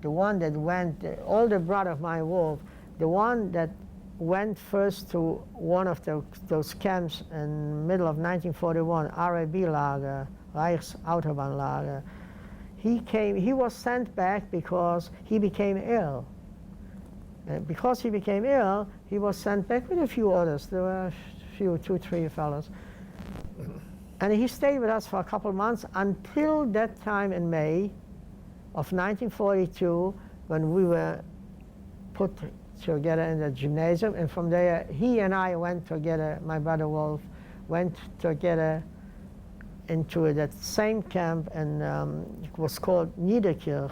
B: the one that went, the older brother of my wolf, the one that went first to one of those camps in the middle of 1941, RAB Lager, Reichsautobahnlager. He was sent back because he became ill. Because he became ill, he was sent back with a few others. There were two, three fellows. And he stayed with us for a couple of months until that time in May of 1942, when we were put together in the gymnasium. And from there, he and I went together, my brother Wolf, went together into that same camp, and it was called Niederkirch.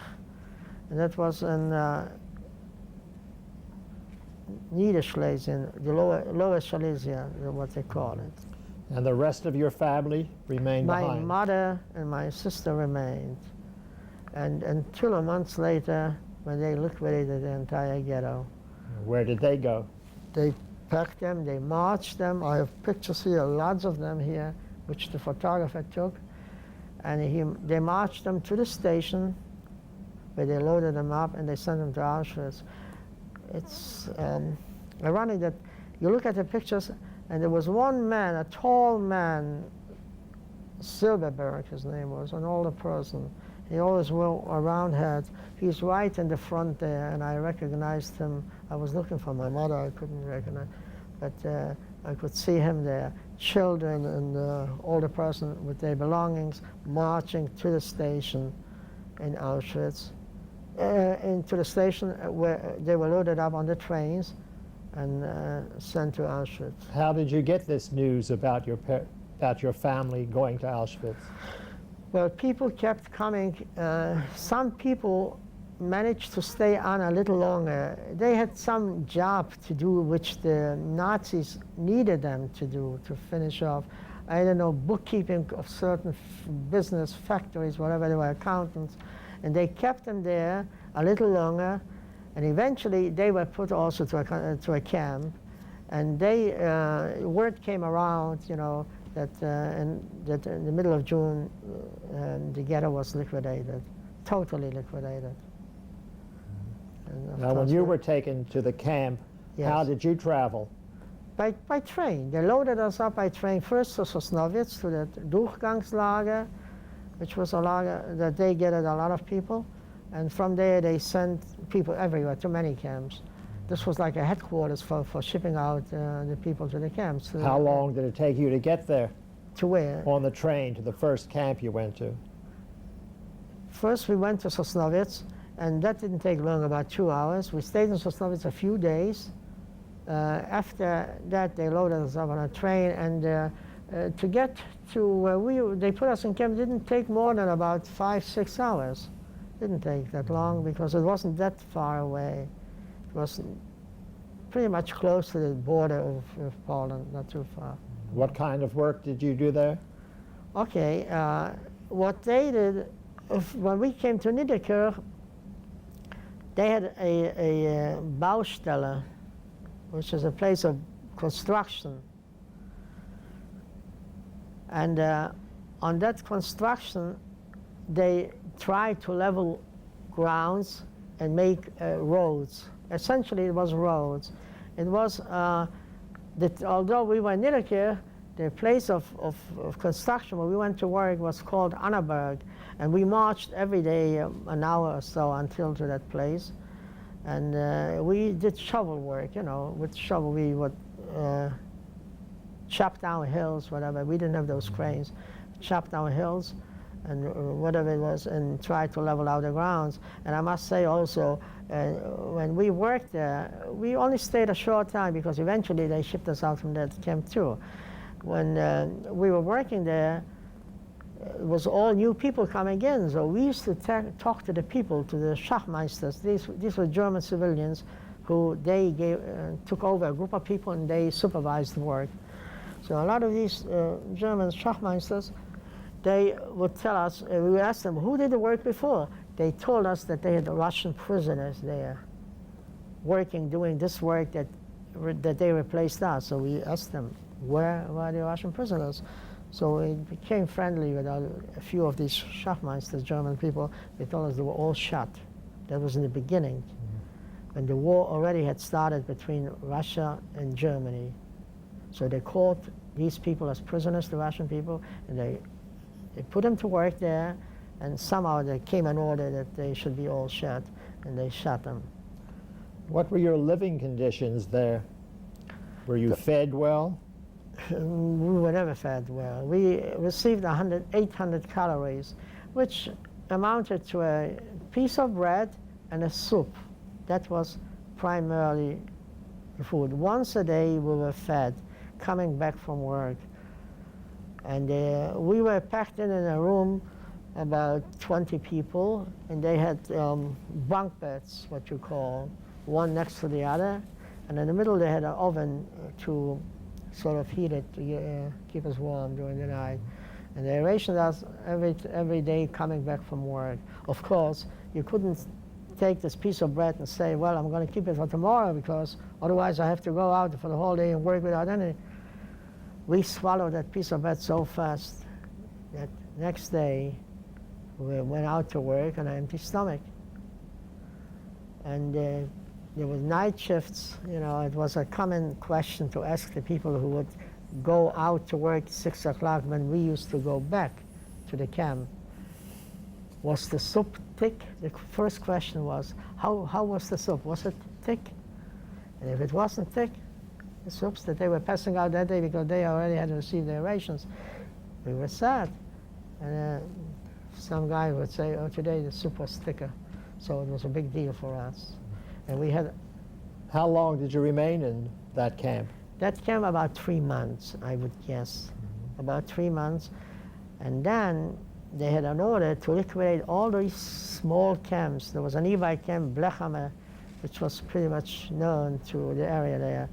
B: And that was in Niederschlesien, the lower Silesia, what they call it.
A: And the rest of your family remained behind?
B: My mother and my sister remained. And until a month later, when they liquidated the entire ghetto.
A: Where did they go?
B: They packed them, they marched them. I have pictures here, lots of them here, which the photographer took. And they marched them to the station, where they loaded them up, and they sent them to Auschwitz. It's ironic that you look at the pictures, and there was one man, a tall man, Silberberg his name was, an older person. He always wore a round hat. He's right in the front there, and I recognized him. I was looking for my mother, I couldn't recognize, but I could see him there. Children and older person with their belongings marching to the station in Auschwitz. Into the station where they were loaded up on the trains and sent to Auschwitz.
A: How did you get this news about your family going to Auschwitz?
B: Well, people kept coming. Some people managed to stay on a little longer. They had some job to do which the Nazis needed them to do to finish off. I don't know, bookkeeping of certain business factories, whatever, they were accountants. And they kept them there a little longer, and eventually they were put also to a camp. And word came around, you know, that in the middle of June, the ghetto was liquidated, totally liquidated.
A: Now, when you were taken to the camp,
B: yes.
A: How did you travel?
B: By train. They loaded us up by train, first to Sosnowitz, to the Durchgangslager, which was a lager that they gathered a lot of people. And from there, they sent people everywhere to many camps. This was like a headquarters for shipping out the people to the camps.
A: How long did it take you to get there?
B: To where?
A: On the train to the first camp you went to.
B: First, we went to Sosnowitz. and that didn't take long, about 2 hours. We stayed in Sosnovitz a few days. After that, they loaded us up on a train, and to get to where they put us in camp, it didn't take more than about 5-6 hours. Didn't take that long because it wasn't that far away. It was pretty much close to the border of Poland, not too far.
A: What kind of work did you do there?
B: Okay, what they did, when we came to Niederkirch, they had a Baustelle, which is a place of construction. And on that construction, they tried to level grounds and make roads. Essentially, it was roads. It was that although we were in Niederkirch, the place of construction where we went to work was called Annaberg, and we marched every day an hour or so until to that place. And we did shovel work, you know. With shovel, we would chop down hills, whatever. We didn't have those cranes. Chop down hills and whatever it was, and try to level out the grounds. And I must say also, when we worked there, we only stayed a short time because eventually they shipped us out from that camp too. When we were working there, it was all new people coming in, so we used to talk to the people, to the Schachmeisters. These were German civilians who they took over a group of people and they supervised the work. So a lot of these German Schachmeisters, they would tell us, we would ask them, who did the work before? They told us that they had Russian prisoners there working, doing this work that they replaced us. So we asked them, where were the Russian prisoners? So we became friendly with a few of these Schachmeisters, German people. They told us they were all shot. That was in the beginning, when the war already had started between Russia and Germany. So they caught these people as prisoners, the Russian people, and they put them to work there, and somehow there came an order that they should be all shot, and they shot them.
A: What were your living conditions there? Were you fed well?
B: We were never fed well. We received 800 calories, which amounted to a piece of bread and a soup. That was primarily the food. Once a day we were fed, coming back from work. And we were packed in a room, about 20 people, and they had bunk beds, what you call, one next to the other. And in the middle they had an oven to sort of heat it to keep us warm during the night. And they rationed us every day coming back from work. Of course, you couldn't take this piece of bread and say, well, I'm going to keep it for tomorrow because otherwise I have to go out for the whole day and work without any. We swallowed that piece of bread so fast that next day we went out to work on an empty stomach. And there was night shifts. You know, it was a common question to ask the people who would go out to work at 6 o'clock when we used to go back to the camp. Was the soup thick? The first question was, how was the soup? Was it thick? And if it wasn't thick, the soups that they were passing out that day because they already had received their rations, we were sad. And some guy would say, oh, today the soup was thicker. So it was a big deal for us. And we had...
A: How long did you remain in that camp?
B: That camp about 3 months, I would guess. About 3 months. And then they had an order to liquidate all these small camps. There was an Evi camp, Blechhammer, which was pretty much known to the area there,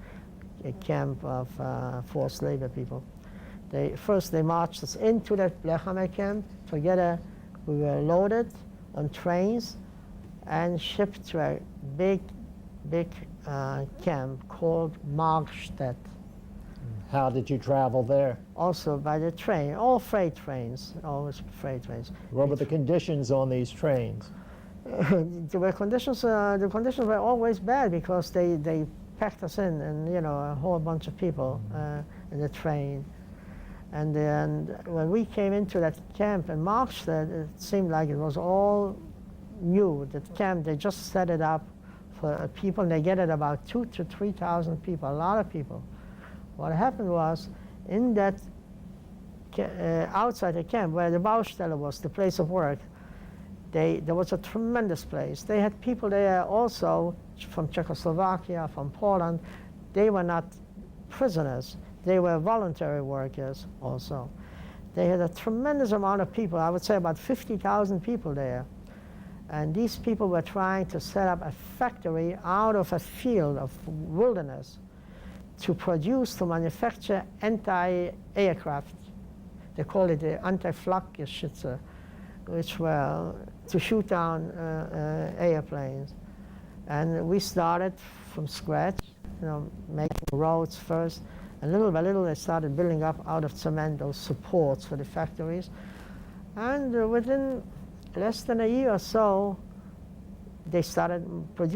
B: a camp of forced labor people. First they marched us into that Blechhammer camp. Together we were loaded on trains and shipped to a big camp called Markstedt.
A: How did you travel there?
B: Also by the train, all freight trains, always freight trains.
A: What were the conditions on these trains?
B: The conditions were always bad because they packed us in, and you know, a whole bunch of people in the train. And then when we came into that camp in Markstedt, it seemed like it was all new. That camp, they just set it up for people, and they get it about 2,000 to 3,000 people, a lot of people. What happened was, in that outside the camp, where the Baustelle was, the place of work, There was a tremendous place. They had people there also from Czechoslovakia, from Poland. They were not prisoners. They were voluntary workers also. They had a tremendous amount of people, I would say about 50,000 people there. And these people were trying to set up a factory out of a field of wilderness to produce, to manufacture anti-aircraft. They called it the Anti-Flakgeschütze, which were to shoot down airplanes. And we started from scratch, making roads first. And little by little, they started building up out of cement those supports for the factories. And within less than a year or so, they started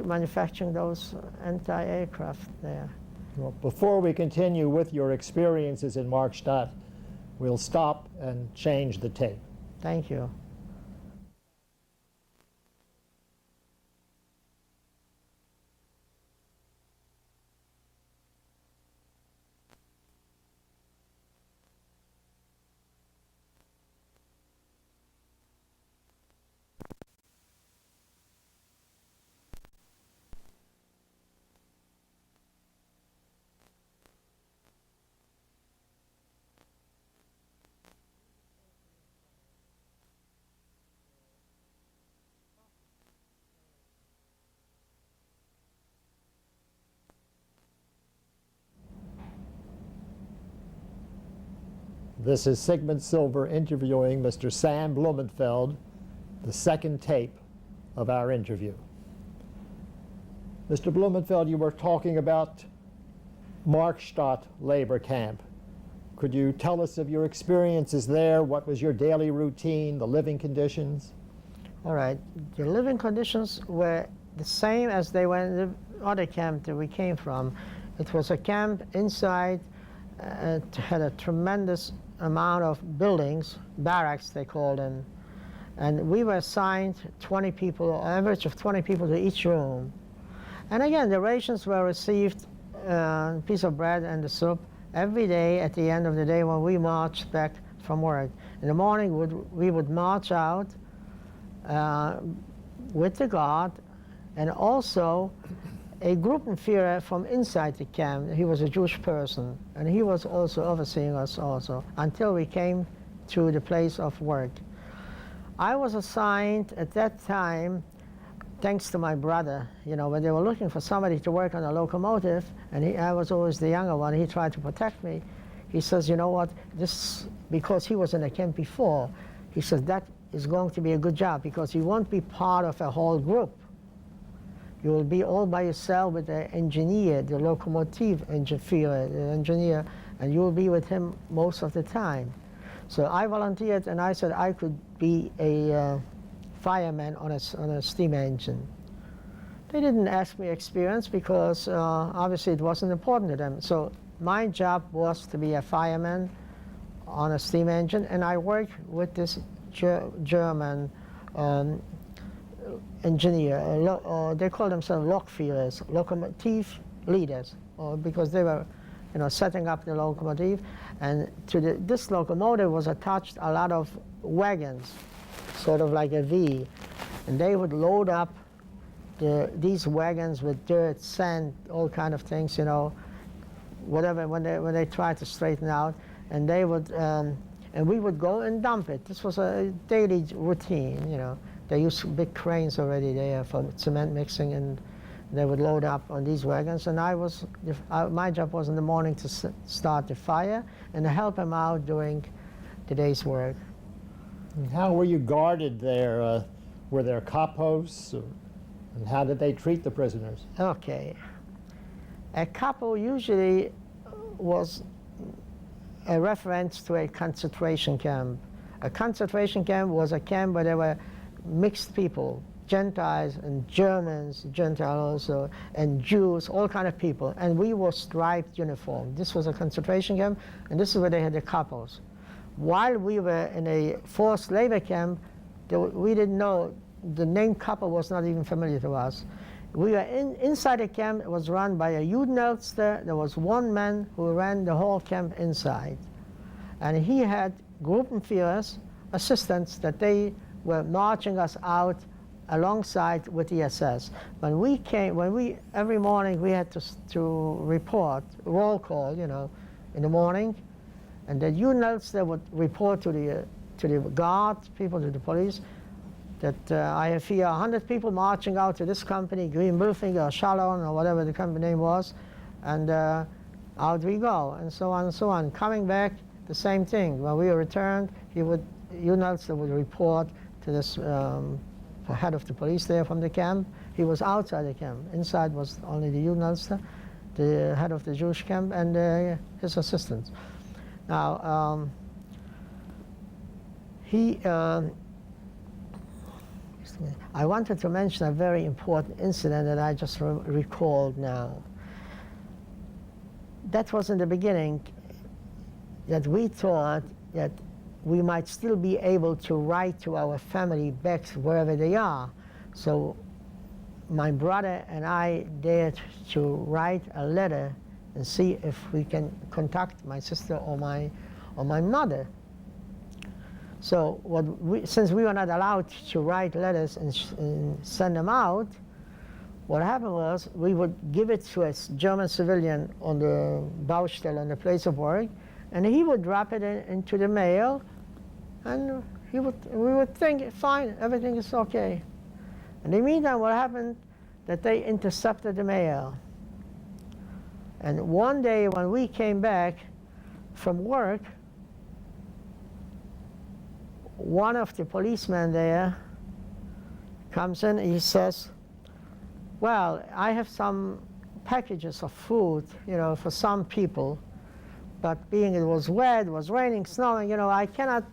B: manufacturing those anti-aircraft there.
A: Well, before we continue with your experiences in Markstadt, we'll stop and change the tape.
B: Thank you.
A: This is Sigmund Silver interviewing Mr. Sam Blumenfeld, the second tape of our interview. Mr. Blumenfeld, you were talking about Markstadt labor camp. Could you tell us of your experiences there? What was your daily routine, the living conditions?
B: All right. The living conditions were the same as they were in the other camp that we came from. It was a camp inside. It had a tremendous amount of buildings, barracks they called them. And we were assigned 20 people, an average of 20 people to each room. And again, the rations were received, a piece of bread and the soup, every day at the end of the day when we marched back from work. In the morning, we would march out with the guard, and also a Gruppenführer from inside the camp. He was a Jewish person, and he was also overseeing us also, until we came to the place of work. I was assigned at that time, thanks to my brother, when they were looking for somebody to work on a locomotive, and I was always the younger one, he tried to protect me. He says, you know what, because he was in the camp before, he says that is going to be a good job, because you won't be part of a whole group. You will be all by yourself with the engineer, the locomotive engineer, and you will be with him most of the time. So I volunteered, and I said I could be a fireman on a steam engine. They didn't ask me experience because obviously it wasn't important to them. So my job was to be a fireman on a steam engine, and I worked with this German engineer. They call themselves Lokführers, locomotive leaders, because they were setting up the locomotive. And to this locomotive was attached a lot of wagons, sort of like a V. And they would load up these wagons with dirt, sand, all kind of things, whatever, when they tried to straighten out. And they would, and we would go and dump it. This was a daily routine, They used big cranes already there for cement mixing, and they would load up on these wagons. And my job was in the morning to start the fire and to help them out during the day's work.
A: And how were you guarded there? Were there capos? And how did they treat the prisoners?
B: Okay. A capo usually was a reference to a concentration camp. A concentration camp was a camp where there were mixed people, Gentiles and Germans, Gentiles also, and Jews, all kind of people. And we wore striped uniform. This was a concentration camp, and this is where they had the capos. While we were in a forced labor camp, we didn't know, the name capo was not even familiar to us. We were inside the camp. It was run by a Judenelster. There was one man who ran the whole camp inside. And he had Gruppenführers, assistants, that they were marching us out alongside with the SS. Every morning we had to report, roll call, you know, in the morning, and the units that would report to the guard, people, to the police, that I have here 100 people marching out to this company, Green Blumenfeld or Chalon or whatever the company name was, and out we go, and so on and so on. Coming back, the same thing. When we returned, units that would report to this the head of the police there from the camp. He was outside the camp. Inside was only the units, the head of the Jewish camp, and his assistants. Now, I wanted to mention a very important incident that I just recalled now. That was in the beginning that we thought that we might still be able to write to our family back wherever they are. So my brother and I dared to write a letter and see if we can contact my sister or my mother. So since we were not allowed to write letters and send them out, what happened was we would give it to a German civilian on the Baustelle, on the place of work, and he would drop it into the mail, and we would think, fine, everything is okay. In the meantime, what happened, that they intercepted the mail. And one day when we came back from work, one of the policemen there comes in, he says, well, I have some packages of food, you know, for some people, but being it was wet, it was raining, snowing, you know, I cannot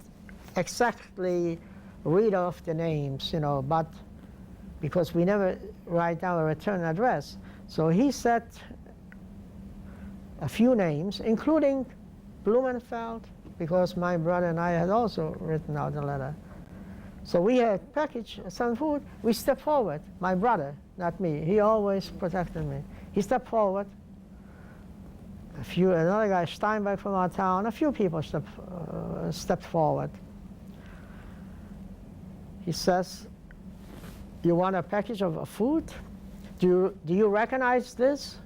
B: exactly read off the names, you know, but because we never write down a return address. So he said a few names, including Blumenfeld, because my brother and I had also written out a letter. So we had packaged some food. We stepped forward, my brother, not me. He always protected me. He stepped forward. Another guy, Steinberg from our town, a few people stepped forward. He says, you want a package of food? Do you recognize this?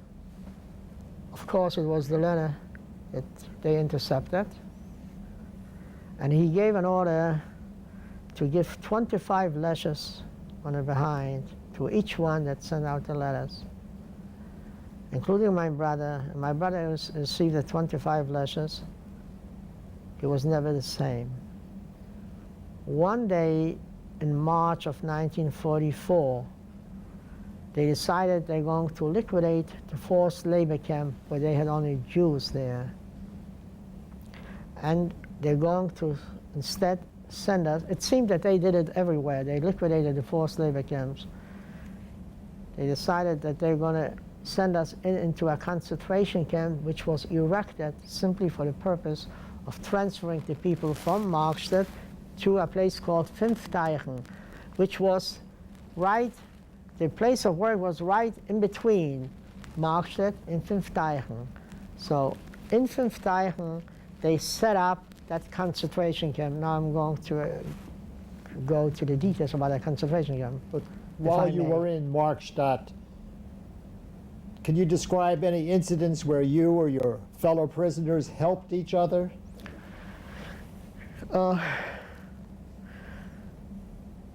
B: Of course, it was the letter that they intercepted. And he gave an order to give 25 lashes on the behind to each one that sent out the letters, including my brother. My brother received the 25 lashes. It was never the same. One day in March of 1944, they decided they're going to liquidate the forced labor camp where they had only Jews there. And they're going to instead send us, it seemed that they did it everywhere. They liquidated the forced labor camps. They decided that they're going to send us into a concentration camp which was erected simply for the purpose of transferring the people from Markstedt to a place called Pfimpfteichen, which was the place of work was right in between Markstedt and Pfimpfteichen. So in Pfimpfteichen, they set up that concentration camp. Now I'm going to go to the details about that concentration camp.
A: But while you were in Markstadt, can you describe any incidents where you or your fellow prisoners helped each other?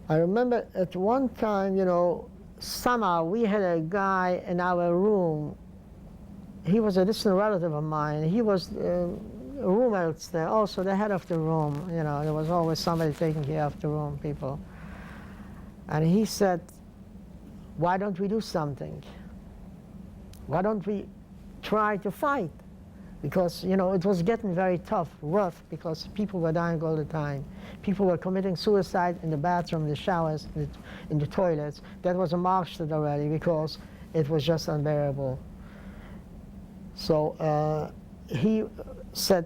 B: I remember at one time, you know, somehow we had a guy in our room. He was a distant relative of mine. He was roommates there, also the head of the room. You know, there was always somebody taking care of the room, people. And he said, why don't we do something? Why don't we try to fight? Because, you know, it was getting very tough, rough, because people were dying all the time. People were committing suicide in the bathroom, the showers, in the toilets. That was a Markstedt already, because it was just unbearable. So he said,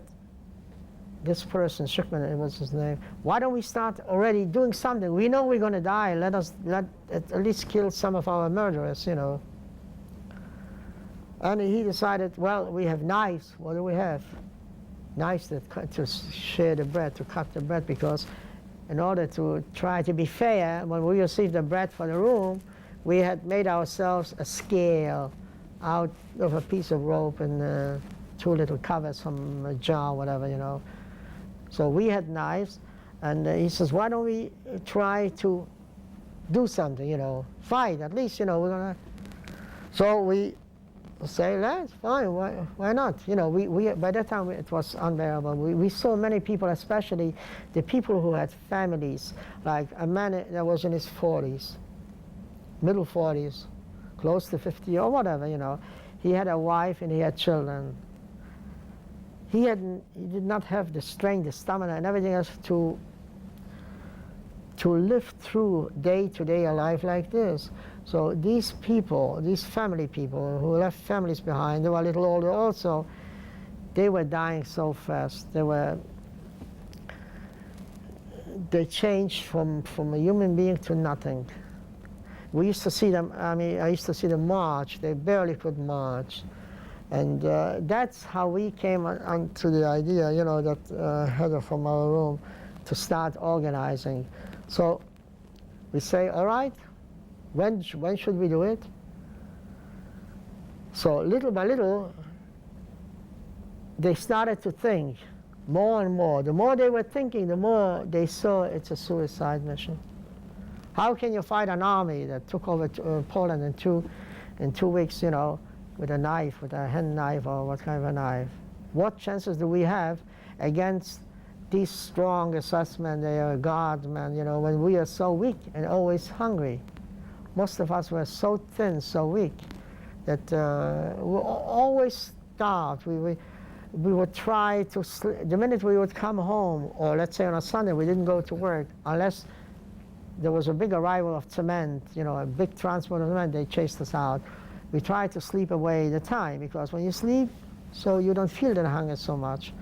B: this person, Schickman, it was his name, why don't we start already doing something? We know we're going to die. Let at least kill some of our murderers, you know. And he decided, well, we have knives. What do we have? Knives to share the bread, to cut the bread, because in order to try to be fair, when we received the bread for the room, we had made ourselves a scale out of a piece of rope and 2 little covers from a jar, whatever, you know. So we had knives, and he says, why don't we try to do something, you know, fight, at least, you know, we're gonna. So we say, that's fine, why not? You know, we by that time it was unbearable. We saw many people, especially the people who had families, like a man that was in his 40s, middle 40s, close to 50 or whatever, you know. He had a wife and he had children. He did not have the strength, the stamina, and everything else to live through day-to-day a life like this. So these people, these family people who left families behind, they were a little older also, they were dying so fast. They changed from a human being to nothing. We used to see them, I used to see them march. They barely could march. And that's how we came onto the idea, you know, that Heather from our room, to start organizing. So we say, all right, when should we do it? So little by little, they started to think more and more. The more they were thinking, the more they saw it's a suicide mission. How can you fight an army that took over Poland in two weeks, you know, with a knife, with a hand knife or what kind of a knife? What chances do we have against these strong assessment, they are guardsmen, you know, when we are so weak and always hungry? Most of us were so thin, so weak, that we were always starved. We would try to sleep. The minute we would come home, or let's say on a Sunday, we didn't go to work, unless there was a big arrival of cement, you know, a big transport of cement, they chased us out. We tried to sleep away the time, because when you sleep, so you don't feel the hunger so much.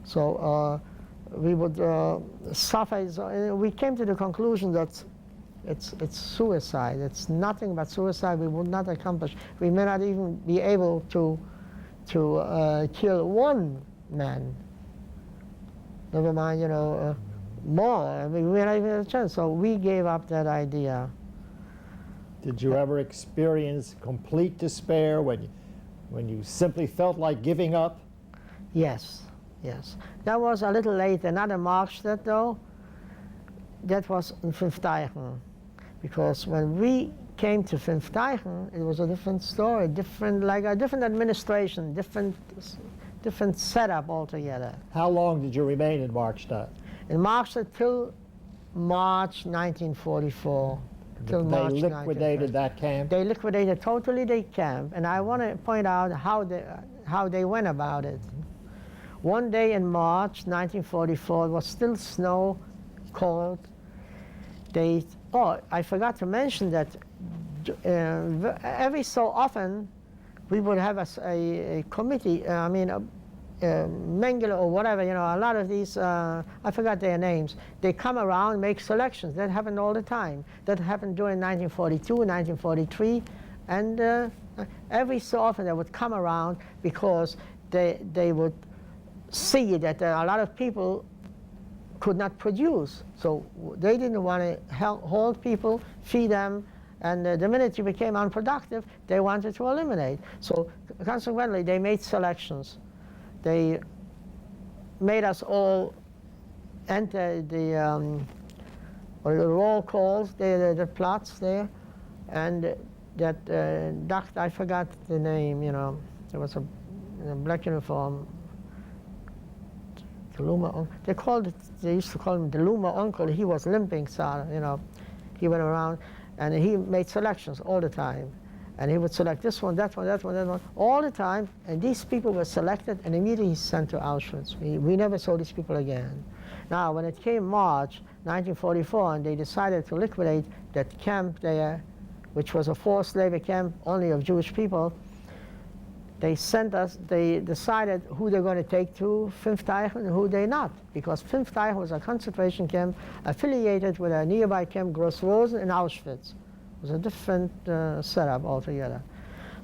B: So we would suffer. We came to the conclusion that it's suicide. It's nothing but suicide. We would not accomplish. We may not even be able to kill one man. Never mind, you know, more. I mean, we not even have a chance. So we gave up that idea.
A: Did you ever experience complete despair when you simply felt like giving up?
B: Yes, yes. That was a little late. Another Markstedt, though, that was in Pfiffdeichen. Because when we came to Pfiffdeichen, it was a different story, like a different administration, different setup altogether.
A: How long did you remain in Markstedt?
B: In Markstedt till March 1944. Till
A: They
B: March
A: liquidated
B: 1944.
A: that camp?
B: They liquidated totally the camp, and I want to point out how they went about it. One day in March 1944, it was still snow, cold. I forgot to mention that every so often we would have a committee, Mengele or whatever, you know, a lot of these, I forgot their names, they come around, make selections. That happened all the time. That happened during 1942, 1943, and every so often they would come around because they would see that a lot of people could not produce. So they didn't want to hold people, feed them, and the minute you became unproductive, they wanted to eliminate. So consequently, they made selections. They made us all enter the roll calls, the plots there, and that doctor, I forgot the name, you know, there was a black uniform, the Luma, they used to call him the Luma uncle. He was limping, so, you know, he went around and he made selections all the time. And he would select this one, that one, that one, that one, all the time. And these people were selected and immediately sent to Auschwitz. We never saw these people again. Now, when it came March 1944, and they decided to liquidate that camp there, which was a forced labor camp only of Jewish people, they decided who they're going to take to Pfiffdeichen and who they not. Because Pfiffdeichen was a concentration camp affiliated with a nearby camp, Gross-Rosen, in Auschwitz. It was a different setup altogether.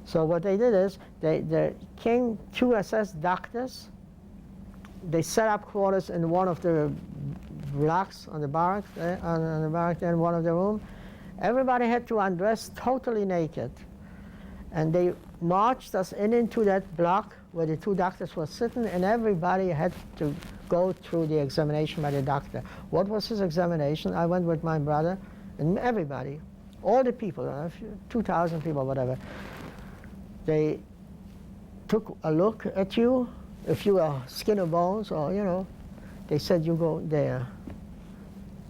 B: So what they did is, there came 2 SS doctors. They set up quarters in one of the blocks on the barrack, on the barrack in one of the rooms. Everybody had to undress totally naked. And they marched us into that block where the two doctors were sitting, and everybody had to go through the examination by the doctor. What was his examination? I went with my brother and everybody, all the people, 2,000 people, whatever. They took a look at you, if you are skin or bones, or, you know, they said you go there.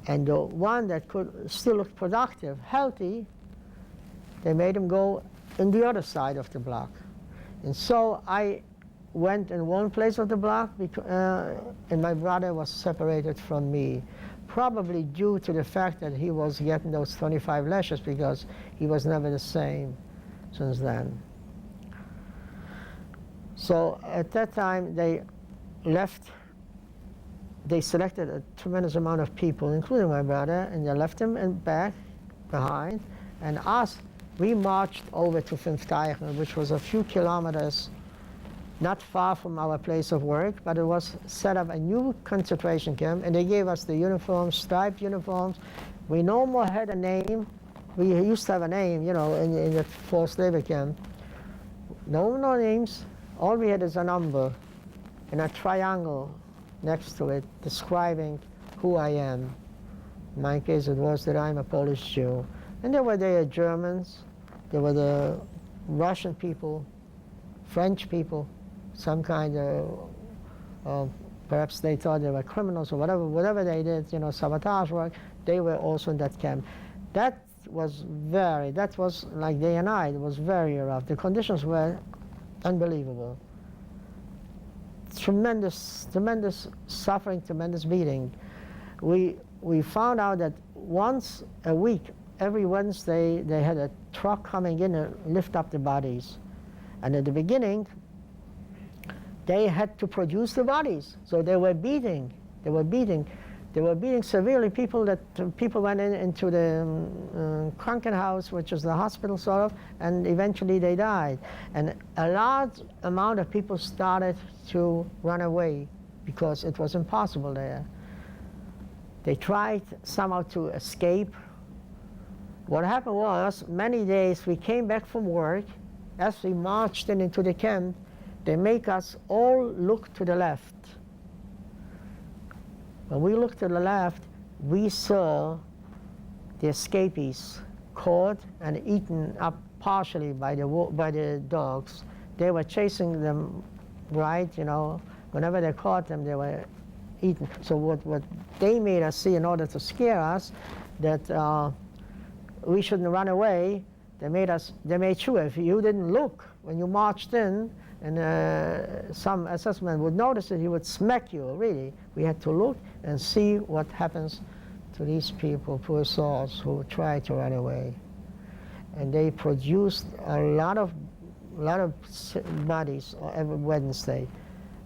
B: And the one that could still look productive, healthy, they made him go in the other side of the block. And so I went in one place of the block, and my brother was separated from me, probably due to the fact that he was getting those 25 lashes, because he was never the same since then. So at that time, they selected a tremendous amount of people, including my brother, and they left him behind, and us, we marched over to Blumenfeld, which was a few kilometers not far from our place of work, but it was set up a new concentration camp, and they gave us the uniforms, striped uniforms. We no more had a name. We used to have a name, you know, in the forced labor camp. No names. All we had is a number and a triangle next to it describing who I am. In my case, it was that I'm a Polish Jew. And there were the Germans, there were the Russian people, French people, some kind of, perhaps they thought they were criminals or whatever they did, you know, sabotage work, they were also in that camp. That was like day and night, it was very rough. The conditions were unbelievable. Tremendous suffering, tremendous beating. We found out that once a week, every Wednesday, they had a truck coming in and lift up the bodies. And at the beginning, they had to produce the bodies. So they were beating severely people went into the Krankenhaus, which is the hospital sort of, and eventually they died. And a large amount of people started to run away because it was impossible there. They tried somehow to escape. What happened was, many days we came back from work, as we marched into the camp, they make us all look to the left. When we looked to the left, we saw the escapees caught and eaten up partially by the dogs. They were chasing them right, you know. Whenever they caught them, they were eaten. So what they made us see in order to scare us, that we shouldn't run away, they made sure if you didn't look when you marched in, and some assessment would notice it, he would smack you, really. We had to look and see what happens to these people, poor souls, who try to run away. And they produced a lot of bodies every Wednesday.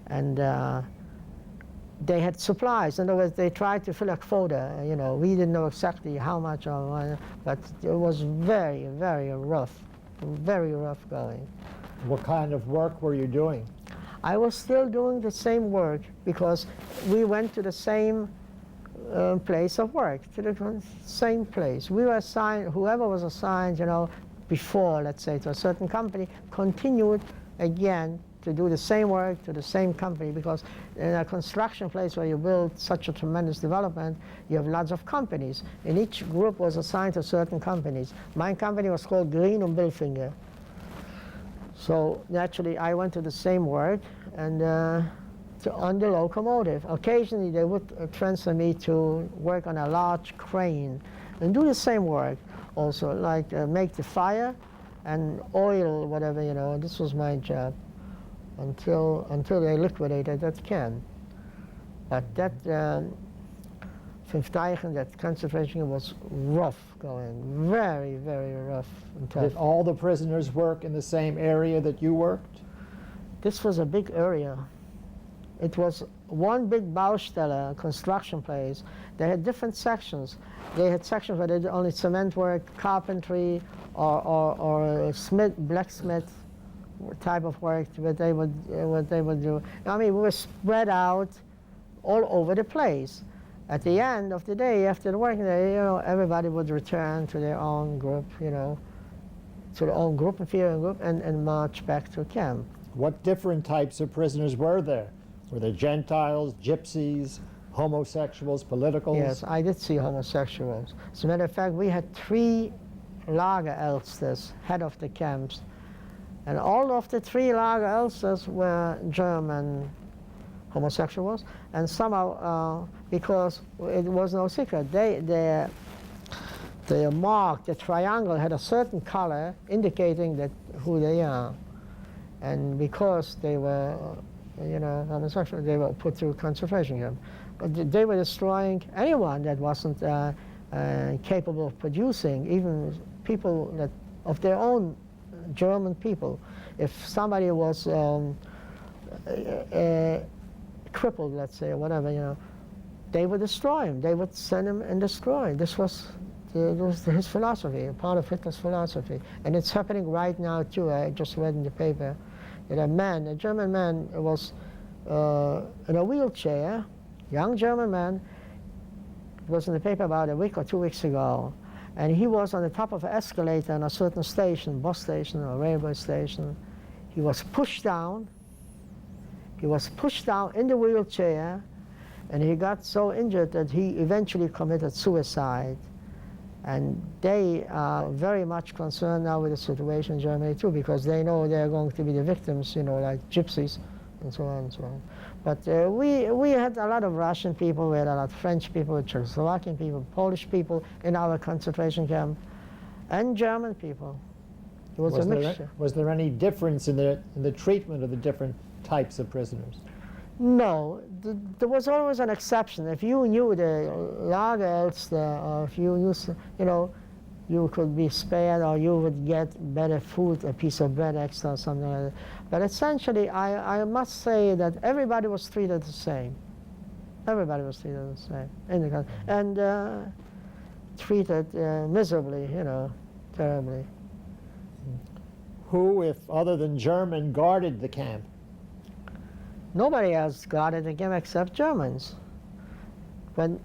B: And they had supplies. In other words, they tried to fill a quota. You know, we didn't know exactly how much, but it was very, very rough going.
A: What kind of work were you doing?
B: I was still doing the same work because we went to the same place of work, to the same place. We were assigned, whoever was assigned, you know, before, let's say, to a certain company, continued again to do the same work to the same company, because in a construction place where you build such a tremendous development, you have lots of companies, and each group was assigned to certain companies. My company was called Green and Billfinger. So naturally, I went to the same work and on the locomotive. Occasionally, they would transfer me to work on a large crane and do the same work also, like make the fire and oil, whatever, you know. This was my job until they liquidated that camp. But that Blumenfeld, that concentration was rough going, very, very rough and tough.
A: Did all the prisoners work in the same area that you worked?
B: This was a big area. It was one big Baustelle, construction place. They had different sections. They had sections where they did only cement work, carpentry, or smith, blacksmith type of work, what they would do. I mean, we were spread out all over the place. At the end of the day, after the working day, everybody would return to their own group, to their own group, inferior group, and march back to camp.
A: What different types of prisoners were there? Were there Gentiles, gypsies, homosexuals, politicals?
B: Yes, I did see homosexuals. As a matter of fact, we had 3 Lagerältestes, head of the camps, and all of the 3 Lagerältestes were German homosexuals, and somehow, because it was no secret, they marked, the triangle had a certain color indicating that who they are. And because they were, homosexual, they were put through concentration camp. But they were destroying anyone that wasn't capable of producing, even people that of their own German people. If somebody was crippled, let's say, or whatever, they would destroy him. They would send him and destroy him. This was his philosophy, part of Hitler's philosophy. And it's happening right now, too. I just read in the paper that a German man, was in a wheelchair, young German man. It was in the paper about a week or 2 weeks ago. And he was on the top of an escalator in a certain station, bus station or railway station. He was pushed down. He was pushed down in the wheelchair, and he got so injured that he eventually committed suicide. And they are very much concerned now with the situation in Germany too, because they know they're going to be the victims, like gypsies and so on and so on. But we had a lot of Russian people, we had a lot of French people, Czechoslovakian people, Polish people in our concentration camp, and German people. It was a mixture.
A: Was there any difference in the treatment of the different types of prisoners?
B: No, there was always an exception. If you knew the Lagerälteste, or if you knew, you could be spared, or you would get better food, a piece of bread extra or something like that. But essentially, I must say that everybody was treated the same. Everybody was treated the same in the country, and treated miserably, terribly.
A: Who, if other than German, guarded the camp?
B: Nobody else guarded the camp except Germans. When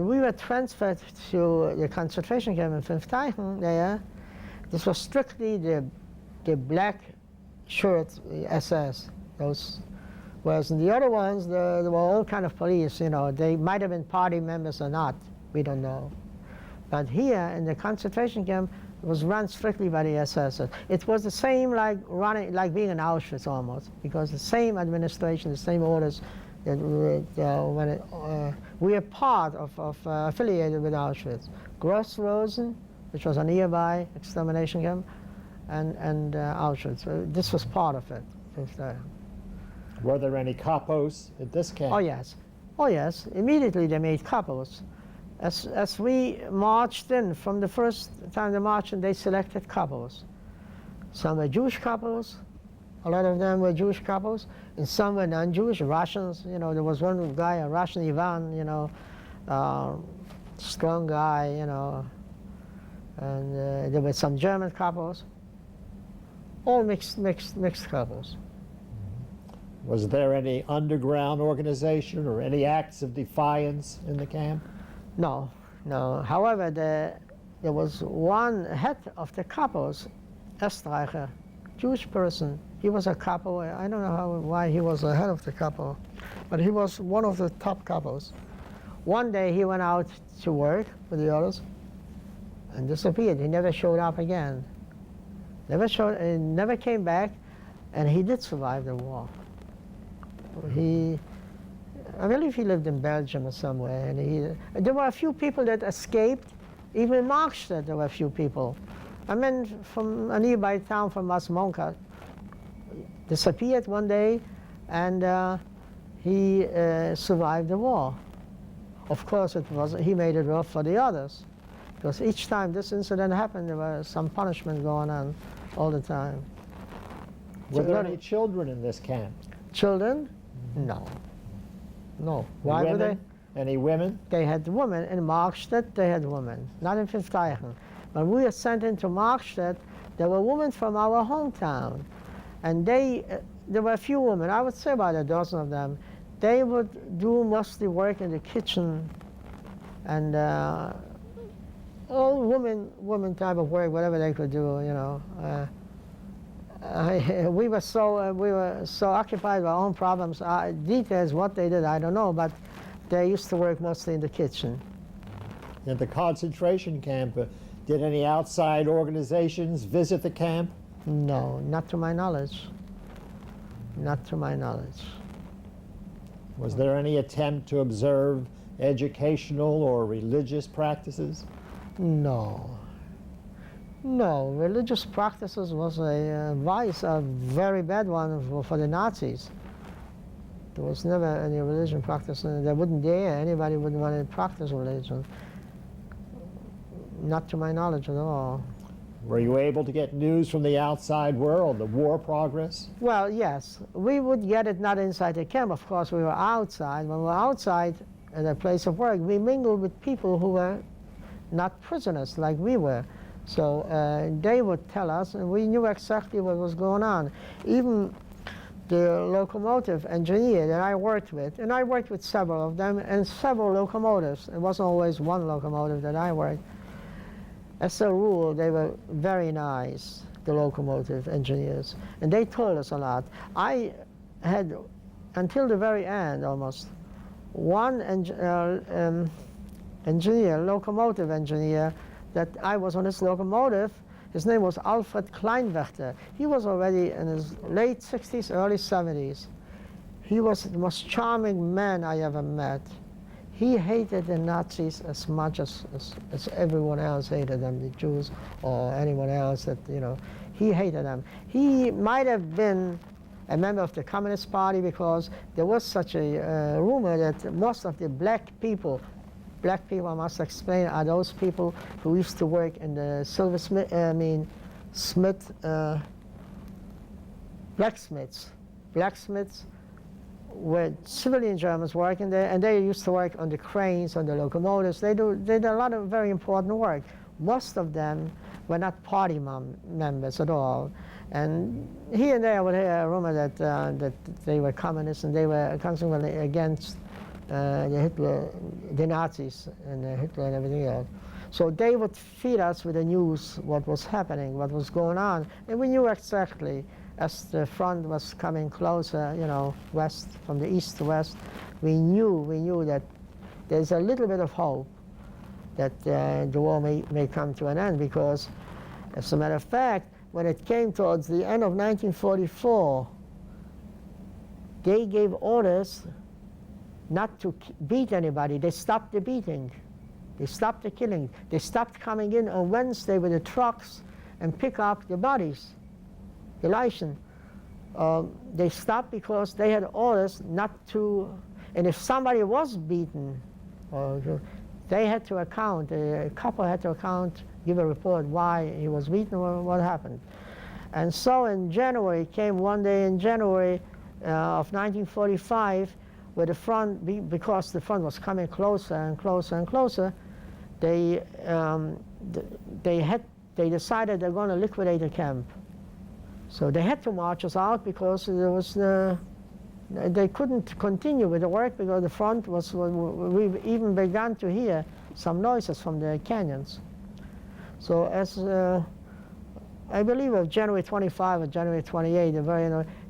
B: we were transferred to the concentration camp in Pfingsteichen there, this was strictly the black shirt SS. Whereas in the other ones, there were all kind of police. They might have been party members or not. We don't know. But here in the concentration camp, it was run strictly by the SS. It was the same like being in Auschwitz almost, because the same administration, the same orders. That we are part of affiliated with Auschwitz. Gross-Rosen, which was a nearby extermination camp, and Auschwitz. This was part of it.
A: Were there any kapos at this camp?
B: Oh yes, oh yes. Immediately they made kapos. As we marched in, from the first time they marched in, they selected kapos. Some were Jewish kapos, a lot of them were Jewish kapos, and some were non-Jewish, Russians. There was one guy, a Russian Ivan, strong guy, and there were some German kapos, all mixed kapos.
A: Was there any underground organization or any acts of defiance in the camp?
B: No. However, there was one head of the kapos, Estreicher, Jewish person. He was a capo. I don't know why he was the head of the capo, but he was one of the top capos. One day he went out to work with the others and disappeared. He never showed up again. Never came back, and he did survive the war. I believe he lived in Belgium or somewhere, and there were a few people that escaped. Even in Markstedt, there were a few people. A man from a nearby town from Masmonka disappeared one day, and he survived the war. Of course, he made it rough for the others, because each time this incident happened, there was some punishment going on all the time.
A: Were there any children in this camp?
B: Children? No. Why were they?
A: Any women?
B: They had women. In Markstedt, they had women. Not in Pfingsteichen. When we were sent into Markstedt, there were women from our hometown. And there were a few women, I would say about a dozen of them. They would do mostly work in the kitchen and all women type of work, whatever they could do, you know. We were so occupied with our own problems. Details what they did, I don't know, but they used to work mostly in the kitchen.
A: At the concentration camp, did any outside organizations visit the camp?
B: No, not to my knowledge. Not to my knowledge.
A: Was there any attempt to observe educational or religious practices?
B: No. No, religious practices was a vice, a very bad one for the Nazis. There was never any religion practice, and they wouldn't dare, anybody wouldn't want to practice religion. Not to my knowledge at all.
A: Were you able to get news from the outside world, the war progress?
B: Well, yes. We would get it not inside the camp, of course, we were outside. When we were outside at a place of work, we mingled with people who were not prisoners like we were. So they would tell us, and we knew exactly what was going on. Even the locomotive engineer that I worked with, and I worked with several of them, and several locomotives. It wasn't always one locomotive that I worked. As a rule, they were very nice, the locomotive engineers, and they told us a lot. I had, until the very end almost, one engineer, locomotive engineer, that I was on his locomotive. His name was Alfred Kleinwächter. He was already in his late 60s, early 70s. He was the most charming man I ever met. He hated the Nazis as much as everyone else hated them, the Jews or anyone else that, you know. He hated them. He might have been a member of the Communist Party because there was such a rumor that most of the black people, I must explain, are those people who used to work in the blacksmiths were civilian Germans working there, and they used to work on the cranes, on the locomotives. They did a lot of very important work. Most of them were not party members at all. And here and there I would hear a rumor that they were communists and they were constantly against the Nazis and Hitler and everything else. So they would feed us with the news, what was happening, what was going on, and we knew exactly as the front was coming closer, you know, west, from the east to west, we knew that there's a little bit of hope that the war may come to an end, because as a matter of fact, when it came towards the end of 1944, they gave orders not to beat anybody. They stopped the beating. They stopped the killing. They stopped coming in on Wednesday with the trucks and pick up the bodies, the Leichen. They stopped because they had orders not to, and if somebody was beaten, they had to account, a couple had to account, give a report why he was beaten or what happened. And so in January, came one day in January of 1945, where the front, because the front was coming closer and closer and closer, they decided they're going to liquidate the camp. So they had to march us out because there was they couldn't continue with the work because the front was, we even began to hear some noises from the canyons. So as I believe of January 25 or January 28,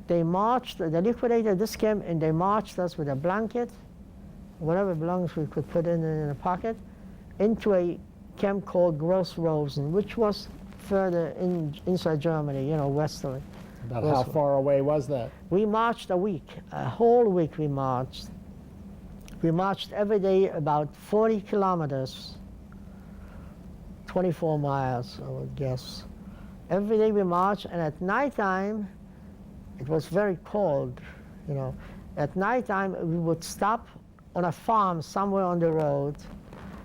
B: they marched, they liquidated this camp, and they marched us with a blanket, whatever belongings we could put in a pocket, into a camp called Gross-Rosen, which was further inside Germany, you know, westerly.
A: About how far away was that?
B: We marched a week, a whole week we marched. We marched every day about 40 kilometers, 24 miles, I would guess. Every day we marched, and at nighttime, it was very cold, you know. At nighttime, we would stop on a farm somewhere on the road,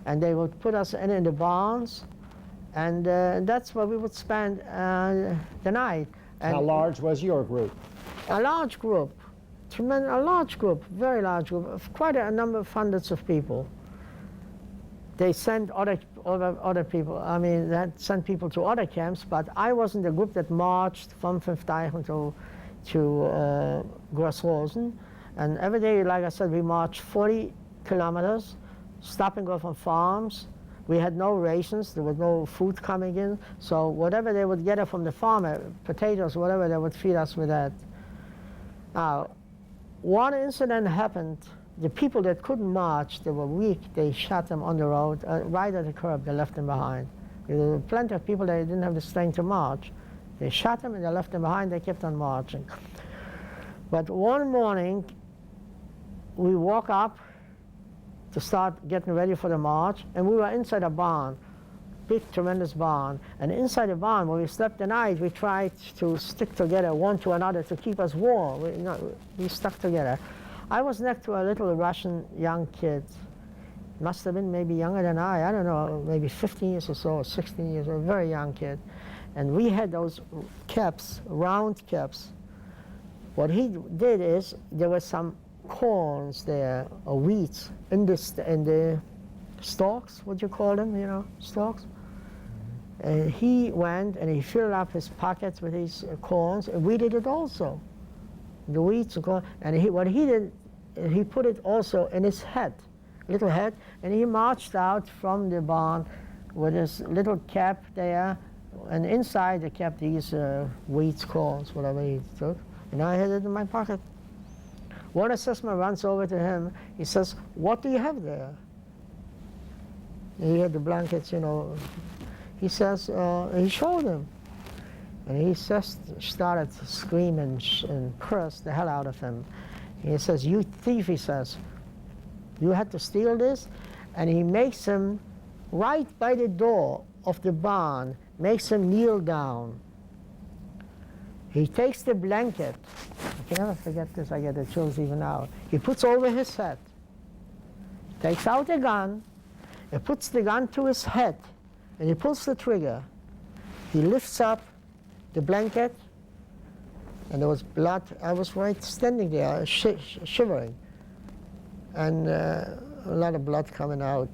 B: and they would put us in the barns, and that's where we would spend the night. And
A: how large was your group?
B: A large group, a large group, very large group, of quite a number of hundreds of people. They sent other people, I mean, that sent people to other camps, but I was in the group that marched from Pfenfteichen to Gross-Rosen. And every day, like I said, we marched 40 kilometers, stopping off on farms. We had no rations, there was no food coming in, so whatever they would get from the farmer, potatoes, whatever, they would feed us with that. Now, one incident happened. The people that couldn't march, they were weak, they shot them on the road, right at the curb, they left them behind. There were plenty of people that didn't have the strength to march. They shot them and they left them behind, they kept on marching. But one morning, we woke up to start getting ready for the march, and we were inside a barn, big, tremendous barn. And inside the barn, when we slept the night, we tried to stick together one to another to keep us warm. We stuck together. I was next to a little Russian young kid. Must have been maybe younger than I don't know, maybe 15 years or so, or 16 years, a very young kid. And we had those caps, round caps. What he did is, there were some corns there, or wheats, in the stalks, what you call them, stalks. And he went and he filled up his pockets with these corns, and we did it also. The wheats and corn, and what he did, he put it also in his hat, little hat, and he marched out from the barn with his little cap there, and inside he kept these wheats, corns, whatever he took, and I had it in my pocket. One assessment runs over to him. He says, "What do you have there?" And he had the blankets, He says, he showed him. And he started screaming and cursed the hell out of him. He says, "You thief," he says. "You had to steal this?" And he makes him, right by the door of the barn, makes him kneel down. He takes the blanket. I can never forget this, I get the chills even now. He puts over his head, takes out a gun, and puts the gun to his head, and he pulls the trigger. He lifts up the blanket, and there was blood. I was right standing there, shivering, and a lot of blood coming out.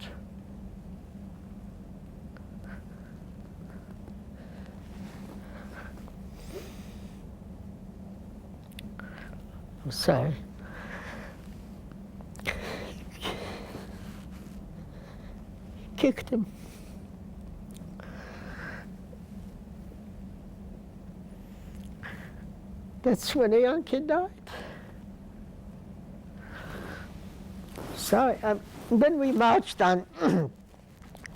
B: I'm sorry. Kicked him. That's when a young kid died. So then we marched on.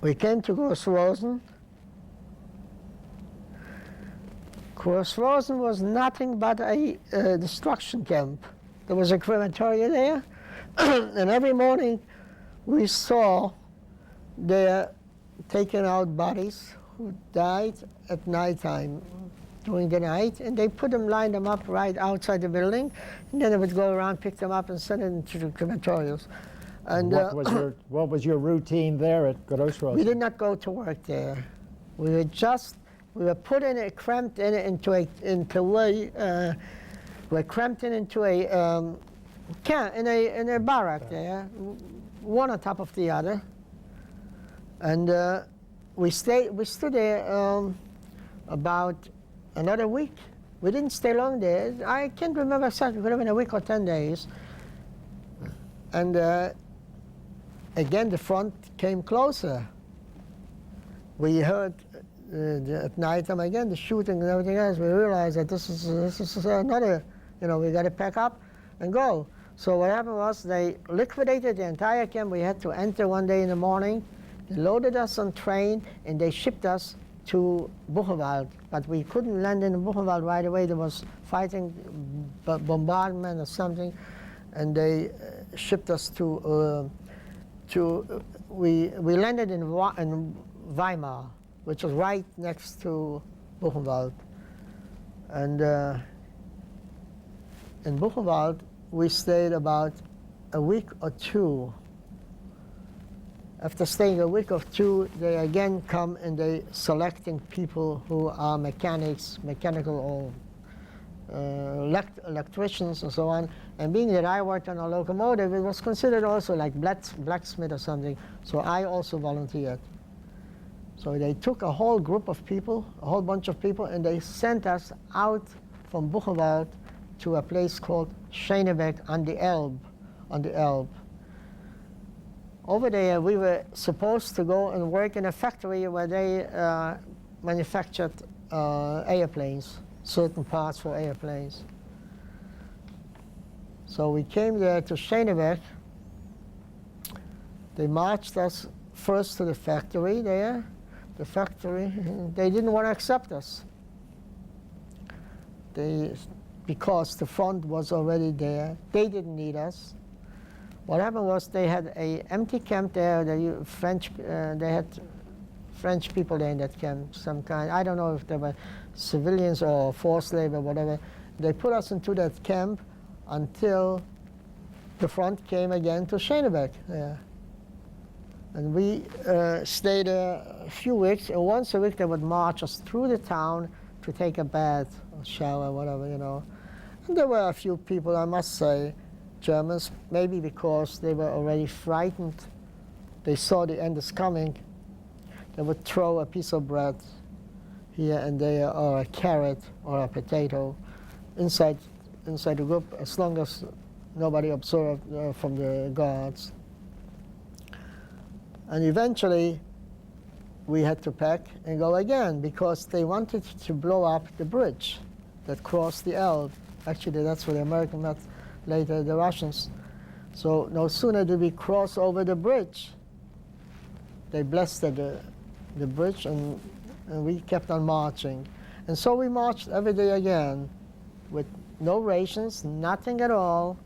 B: We came to Groß-Rosen. Groß-Rosen was nothing but a destruction camp. There was a crematoria there, and every morning we saw their taken out bodies who died at nighttime, during the night, and they lined them up right outside the building, and then they would go around, pick them up, and send it into the crematoriums. And
A: what was your routine there at Groß-Rosen?
B: We did not go to work there. We were put in a cramped into a barrack there, one on top of the other, and we stood there about another week. We didn't stay long there. I can't remember exactly. It could have been a week or 10 days. And again, the front came closer. We heard at night time again the shooting and everything else. We realized that this is another. We got to pack up and go. So what happened was they liquidated the entire camp. We had to enter one day in the morning. They loaded us on train and they shipped us to Buchenwald, but we couldn't land in Buchenwald right away. There was fighting, bombardment or something, and they shipped us we landed in Weimar, which was right next to Buchenwald. And in Buchenwald, we stayed about a week or two. After staying a week or two, they again come and they selecting people who are mechanical or electricians and so on. And being that I worked on a locomotive, it was considered also like blacksmith or something. So I also volunteered. So they took a whole group of people, a whole bunch of people, and they sent us out from Buchenwald to a place called Schönebeck on the Elbe. over there we were supposed to go and work in a factory where they manufactured airplanes, certain parts for airplanes. So we came there to Schöneberg. They marched us first to the factory there. The factory, they didn't want to accept us. Because the front was already there. They didn't need us. What happened was they had an empty camp there. They had French people there in that camp, some kind. I don't know if they were civilians or forced labor, whatever. They put us into that camp until the front came again to Schöneberg. Yeah. And we stayed there a few weeks, and once a week they would march us through the town to take a bath or shower, whatever, you know. And there were a few people, I must say, Germans, maybe because they were already frightened. They saw the end is coming. They would throw a piece of bread here and there, or a carrot or a potato inside the group, as long as nobody observed from the guards. And eventually, we had to pack and go again because they wanted to blow up the bridge that crossed the Elbe. Actually, that's what the Americans met later, the Russians. So no sooner did we cross over the bridge, they blasted the bridge, and we kept on marching. And so we marched every day again with no rations, nothing at all,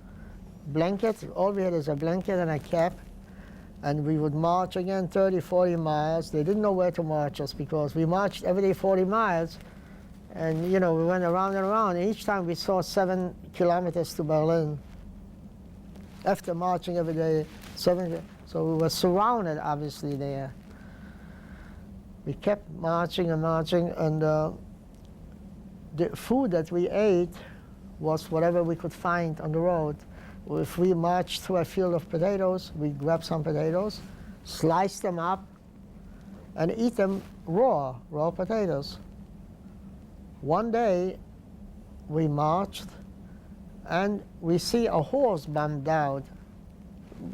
B: blankets. All we had is a blanket and a cap. And we would march again 30, 40 miles. They didn't know where to march us because we marched every day 40 miles. And, you know, we went around and around. And each time we saw 7 kilometers to Berlin. After marching every day, 7. So we were surrounded, obviously, there. We kept marching and marching. And the food that we ate was whatever we could find on the road. If we marched through a field of potatoes, we grabbed some potatoes, slice them up, and eat them raw potatoes. One day, we marched, and we see a horse bombed out.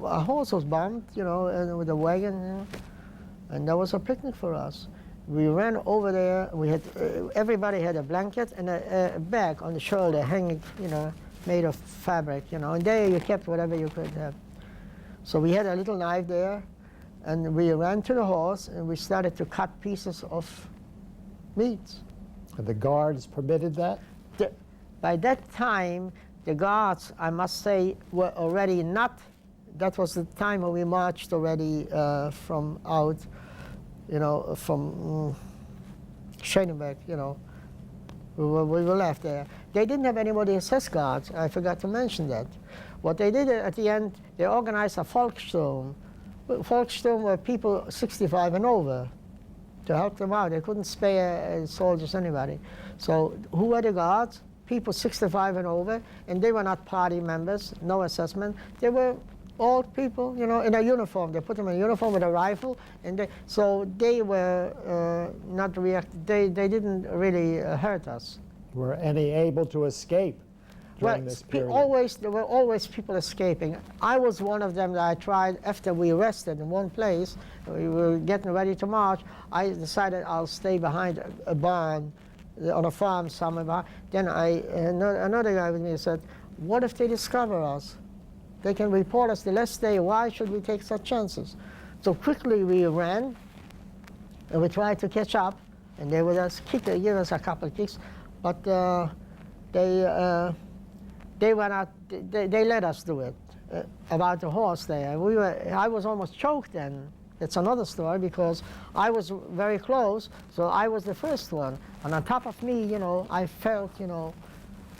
B: A horse was bombed, you know, and with a wagon, you know, and that was a picnic for us. We ran over there. We had everybody had a blanket and a bag on the shoulder hanging, you know, made of fabric, you know, and there you kept whatever you could have. So we had a little knife there, and we ran to the horse, and we started to cut pieces of meat.
A: And the guards permitted that?
B: By that time, the guards, I must say, were already not, that was the time when we marched already from out, you know, from Schöneberg, you know. We were left there. They didn't have anybody assess guards. I forgot to mention that. What they did at the end, they organized a Volkssturm. Volkssturm were people 65 and over to help them out. They couldn't spare soldiers, anybody. So who were the guards? People 65 and over, and they were not party members, no assessment. They were old people, you know, in a uniform. They put them in a uniform with a rifle, and so they were not react. They didn't really hurt us.
A: Were any able to escape during this period?
B: There were always people escaping. I was one of them that I tried after we rested in one place. We were getting ready to march. I decided I'll stay behind a barn on a farm somewhere. Then another guy with me said, "What if they discover us? They can report us the last day. Why should we take such chances?" So quickly we ran, and we tried to catch up, and they would just give us a couple of kicks, but they were not. They let us do it. About the horse there, I was almost choked then. That's another story because I was very close, so I was the first one, and on top of me, you know, I felt, you know,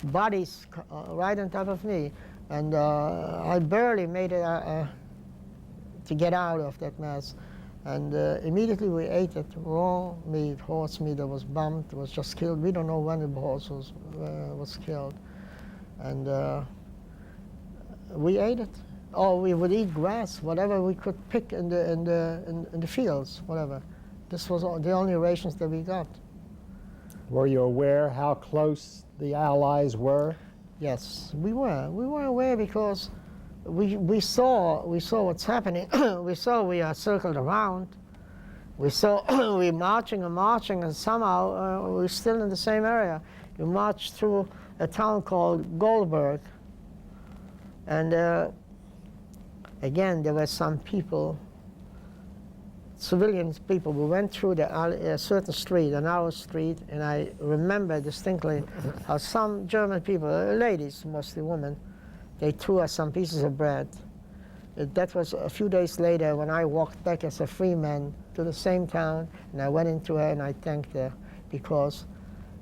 B: bodies right on top of me. And I barely made it to get out of that mess. And immediately we ate it, raw meat, horse meat that was bombed, was just killed. We don't know when the horse was killed. And we ate it. Or we would eat grass, whatever we could pick in the fields, whatever. This was the only rations that we got.
A: Were you aware how close the Allies were?
B: Yes, we were. We were aware because we saw what's happening. we are circled around. We saw we marching and marching, and somehow we're still in the same area. You march through a town called Goldberg, and again there were some people, civilian people. We went through a certain street, a narrow street, and I remember distinctly how some German people, ladies, mostly women, they threw us some pieces of bread. That was a few days later when I walked back as a free man to the same town, and I went into her and I thanked her, because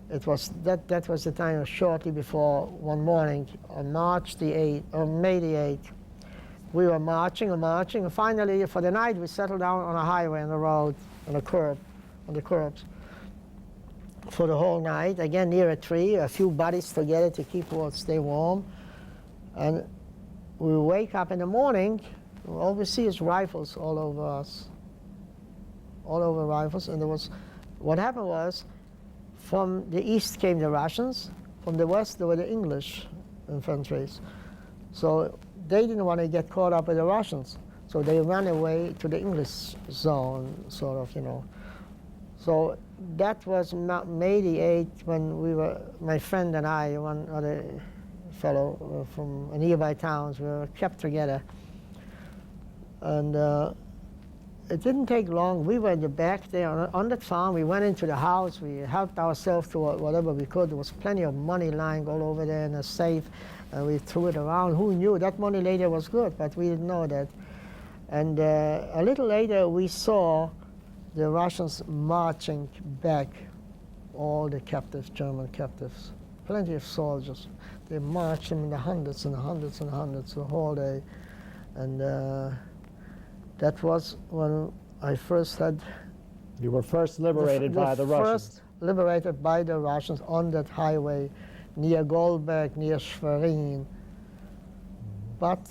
B: it was that was the time shortly before one morning on March the 8th, or May the 8th. We were marching and marching, and finally for the night we settled down on a highway, on the road, on the curbs. For the whole night, again near a tree, a few buddies together to keep stay warm. And we wake up in the morning, all we see is rifles all over us. All over rifles, and what happened was, from the east came the Russians, from the west there were the English infantries. So they didn't want to get caught up with the Russians, so they ran away to the English zone, sort of, you know. So that was May the 8th when we were, my friend and I, one other fellow from a nearby towns, we were kept together. And it didn't take long. We were in the back there on that farm. We went into the house. We helped ourselves to whatever we could. There was plenty of money lying all over there in a safe, and we threw it around. Who knew? That money later was good, but we didn't know that. And a little later, we saw the Russians marching back all the captives, German captives, plenty of soldiers. They marched them in the hundreds and hundreds and hundreds the whole day. And that was when I first had...
A: You were first liberated by the Russians.
B: First liberated by the Russians on that highway near Goldberg, near Schwerin. But...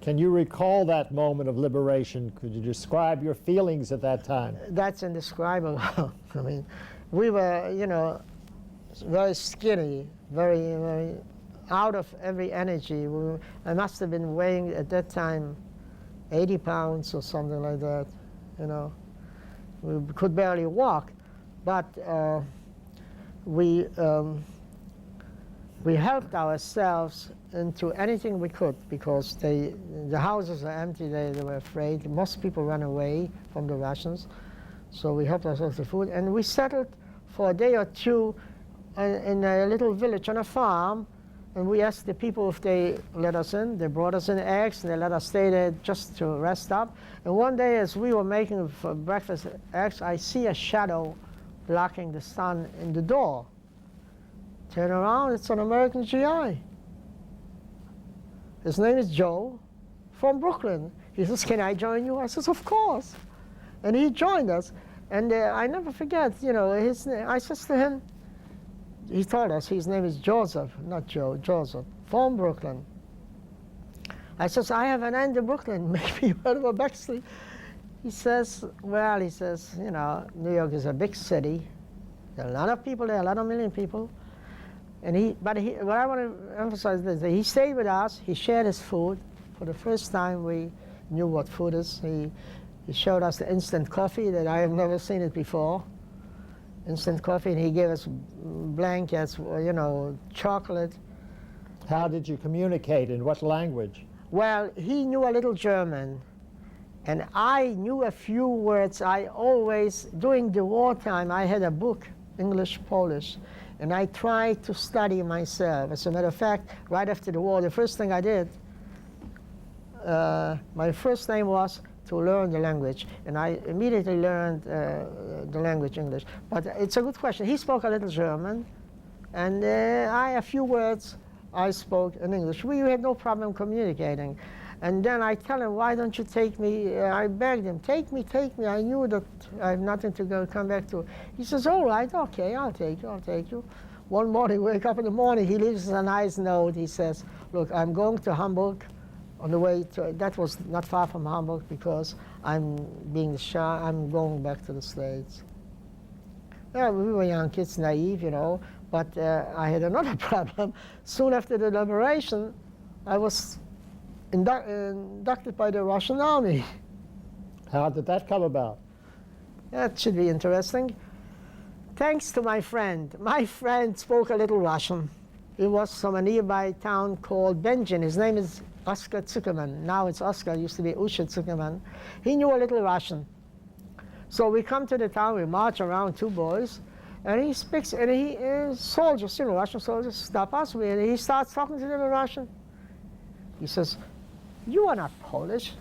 A: can you recall that moment of liberation? Could you describe your feelings at that time?
B: That's indescribable. I mean, we were, you know, very skinny, very, very out of every energy. I must have been weighing at that time 80 pounds or something like that, you know. We could barely walk, but we helped ourselves into anything we could, because the houses are empty, they were afraid. Most people ran away from the Russians, so we helped ourselves to food. And we settled for a day or two in a little village on a farm, and we asked the people if they let us in. They brought us in eggs, and they let us stay there just to rest up. And one day, as we were making for breakfast eggs, I see a shadow blocking the sun in the door. Turn around, it's an American GI. His name is Joe, from Brooklyn. He says, "Can I join you?" I says, "Of course." And he joined us. And I never forget, you know, I says to him, he told us his name is Joseph, not Joe, Joseph, from Brooklyn. I says, "I have an aunt in Brooklyn, maybe you heard of a Bexley." He says, "Well," he says, "you know, New York is a big city. There are a lot of people there, a lot of million people." And what I want to emphasize is that he stayed with us, he shared his food. For the first time we knew what food is. He showed us the instant coffee that I have never seen it before. Instant coffee, and he gave us blankets, you know, chocolate.
A: How did you communicate? In what language?
B: Well, he knew a little German, and I knew a few words. I always, during the wartime, I had a book, English, Polish, and I tried to study myself. As a matter of fact, right after the war, the first thing I did, my first aim was to learn the language, and I immediately learned the language English. But it's a good question. He spoke a little German, and a few words I spoke in English. We had no problem communicating. And then I tell him, "Why don't you take me?" I begged him, take me. I knew that I have nothing to come back to. He says, "All right, okay, I'll take you. One morning, wake up in the morning, he leaves us a nice note. He says, "Look, I'm going to Hamburg. On the way to, that was not far from Hamburg, because I'm being shy, I'm going back to the States." Yeah, we were young kids, naive, you know, but I had another problem. Soon after the liberation, I was inducted by the Russian army.
A: How did that come about?
B: That should be interesting. Thanks to my friend. My friend spoke a little Russian. He was from a nearby town called Benjin. His name is Oskar Zuckerman. Now it's Oskar, it used to be Usha Zuckerman. He knew a little Russian. So we come to the town, we march around, two boys, and he speaks, and soldiers, you know, Russian soldiers stop us, and he starts talking to them in Russian. He says, "You are not Polish,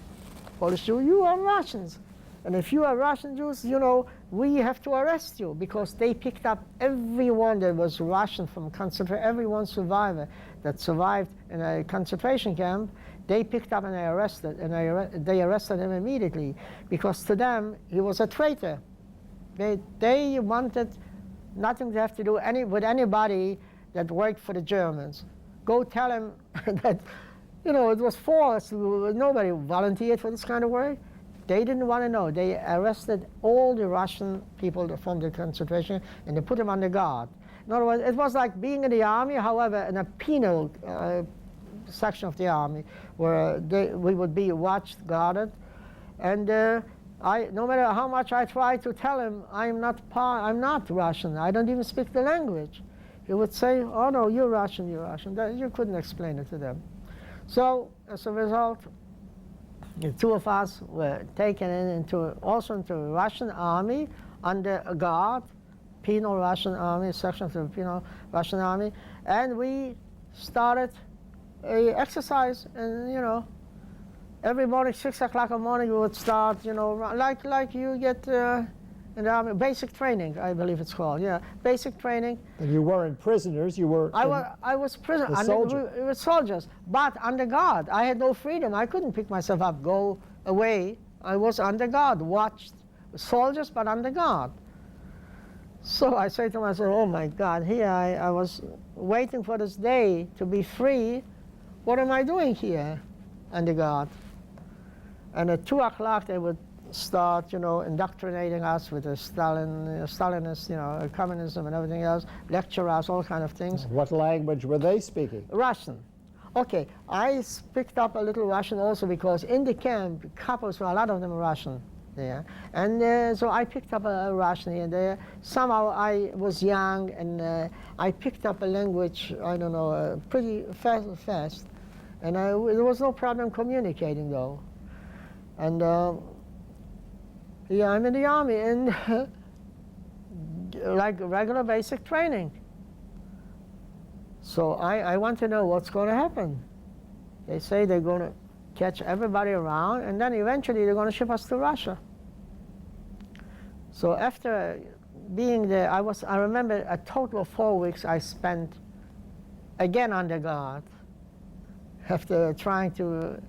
B: Jew, you are Russians. And if you are Russian Jews, you know, we have to arrest you," because they picked up everyone that was Russian from concentration, everyone survivor that survived in a concentration camp, they picked up and they arrested, and they arrested him immediately, because to them, he was a traitor. They wanted nothing to have to do with anybody that worked for the Germans. Go tell him that, you know, it was forced, nobody volunteered for this kind of work. They didn't want to know. They arrested all the Russian people from the concentration, and they put them under guard. In other words, it was like being in the army, however, in a penal section of the army, where we would be watched, guarded. And no matter how much I tried to tell him, I'm not Russian, I don't even speak the language, he would say, "Oh no, you're Russian, you're Russian." You couldn't explain it to them. So as a result, the two of us were taken also into the Russian army under a guard, penal Russian army, section of the penal Russian army, and we started a exercise. And you know, every morning, 6 o'clock in the morning, we would start. You know, like you get in the army, basic training, I believe it's called. Yeah, basic training.
A: And you weren't prisoners. You were.
B: I was prisoner. We were soldiers, but under guard. I had no freedom. I couldn't pick myself up, go away. I was under guard, watched. Soldiers, but under guard. So I say to myself, "Oh my God, here I was waiting for this day to be free. What am I doing here under guard?" And at 2 o'clock they would start, you know, indoctrinating us with the Stalinist, you know, communism and everything else, lecture us, all kind of things.
A: What language were they speaking?
B: Russian. Okay, I picked up a little Russian also, because in the camp, couples, a lot of them are Russian there. And so I picked up a Russian here and there. Somehow I was young, and I picked up a language, I don't know, pretty fast. And there was no problem communicating though. And yeah, I'm in the army, and like regular basic training. So I want to know what's going to happen. They say they're going to catch everybody around, and then eventually they're going to ship us to Russia. So after being there, I remember a total of 4 weeks I spent again under guard, after trying to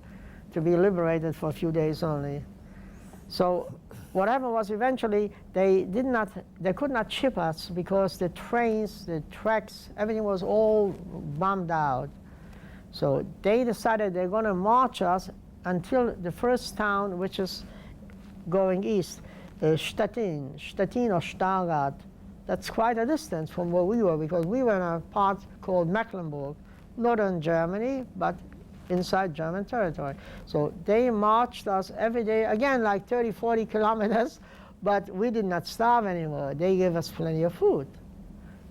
B: be liberated for a few days only. So what happened was, eventually they could not ship us, because the trains, the tracks, everything was all bombed out. So they decided they're going to march us until the first town, which is going east, Stettin or Stargard. That's quite a distance from where we were, because we were in a part called Mecklenburg, northern Germany, but inside German territory. So they marched us every day, again like 30, 40 kilometers, but we did not starve anymore. They gave us plenty of food.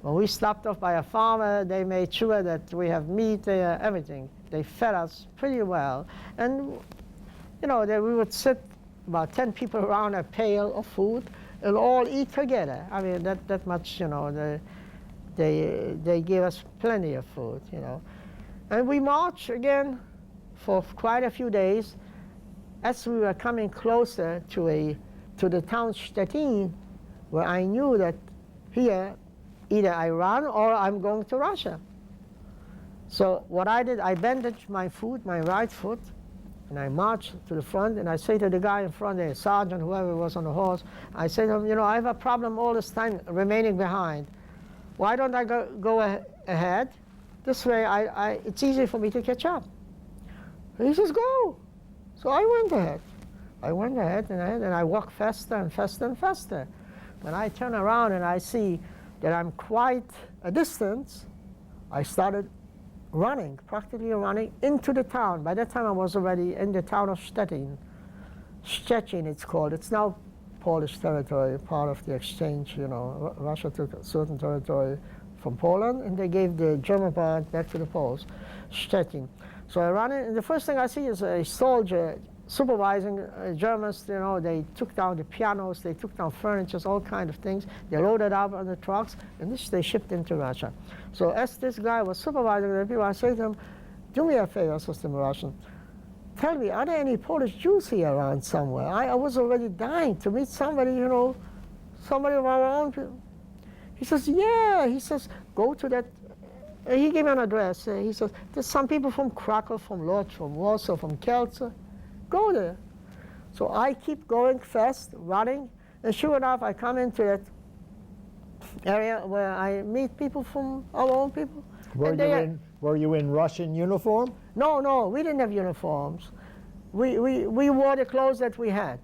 B: When we stopped off by a farmer, they made sure that we have meat, everything. They fed us pretty well. And you know, we would sit about 10 people around a pail of food and all eat together. I mean, that much, you know, they gave us plenty of food, you know. And we marched again for quite a few days. As we were coming closer to the town Stettin, where I knew that here, either I run or I'm going to Russia. So what I did, I bandaged my foot, my right foot, and I marched to the front, and I say to the guy in front, the sergeant, whoever was on the horse, I say to him, you know, I have a problem all this time remaining behind. Why don't I go ahead? This way, it's easy for me to catch up. And he says, go. So I went ahead. And I walked faster and faster and faster. When I turn around and I see that I'm quite a distance, I started running, practically running into the town. By that time I was already in the town of Stettin. Szczecin it's called. It's now Polish territory, part of the exchange, you know. Russia took a certain territory from Poland and they gave the German part back to the Poles, Stettin. So I run in and the first thing I see is a soldier supervising Germans, you know, they took down the pianos, they took down furniture, all kind of things. They loaded up on the trucks, and this they shipped into Russia. So as this guy was supervising the people, I said to him, do me a favor, says in Russian, tell me, are there any Polish Jews here around somewhere? I was already dying to meet somebody, you know, somebody of our own people. He says, yeah. He says, go to that. He gave me an address. He says, there's some people from Krakow, from Lodz, from Warsaw, from Kielce. Go there. So I keep going fast, running, and sure enough, I come into that area where I meet people from our own people.
A: Were you in Russian uniform?
B: No, we didn't have uniforms. We wore the clothes that we had.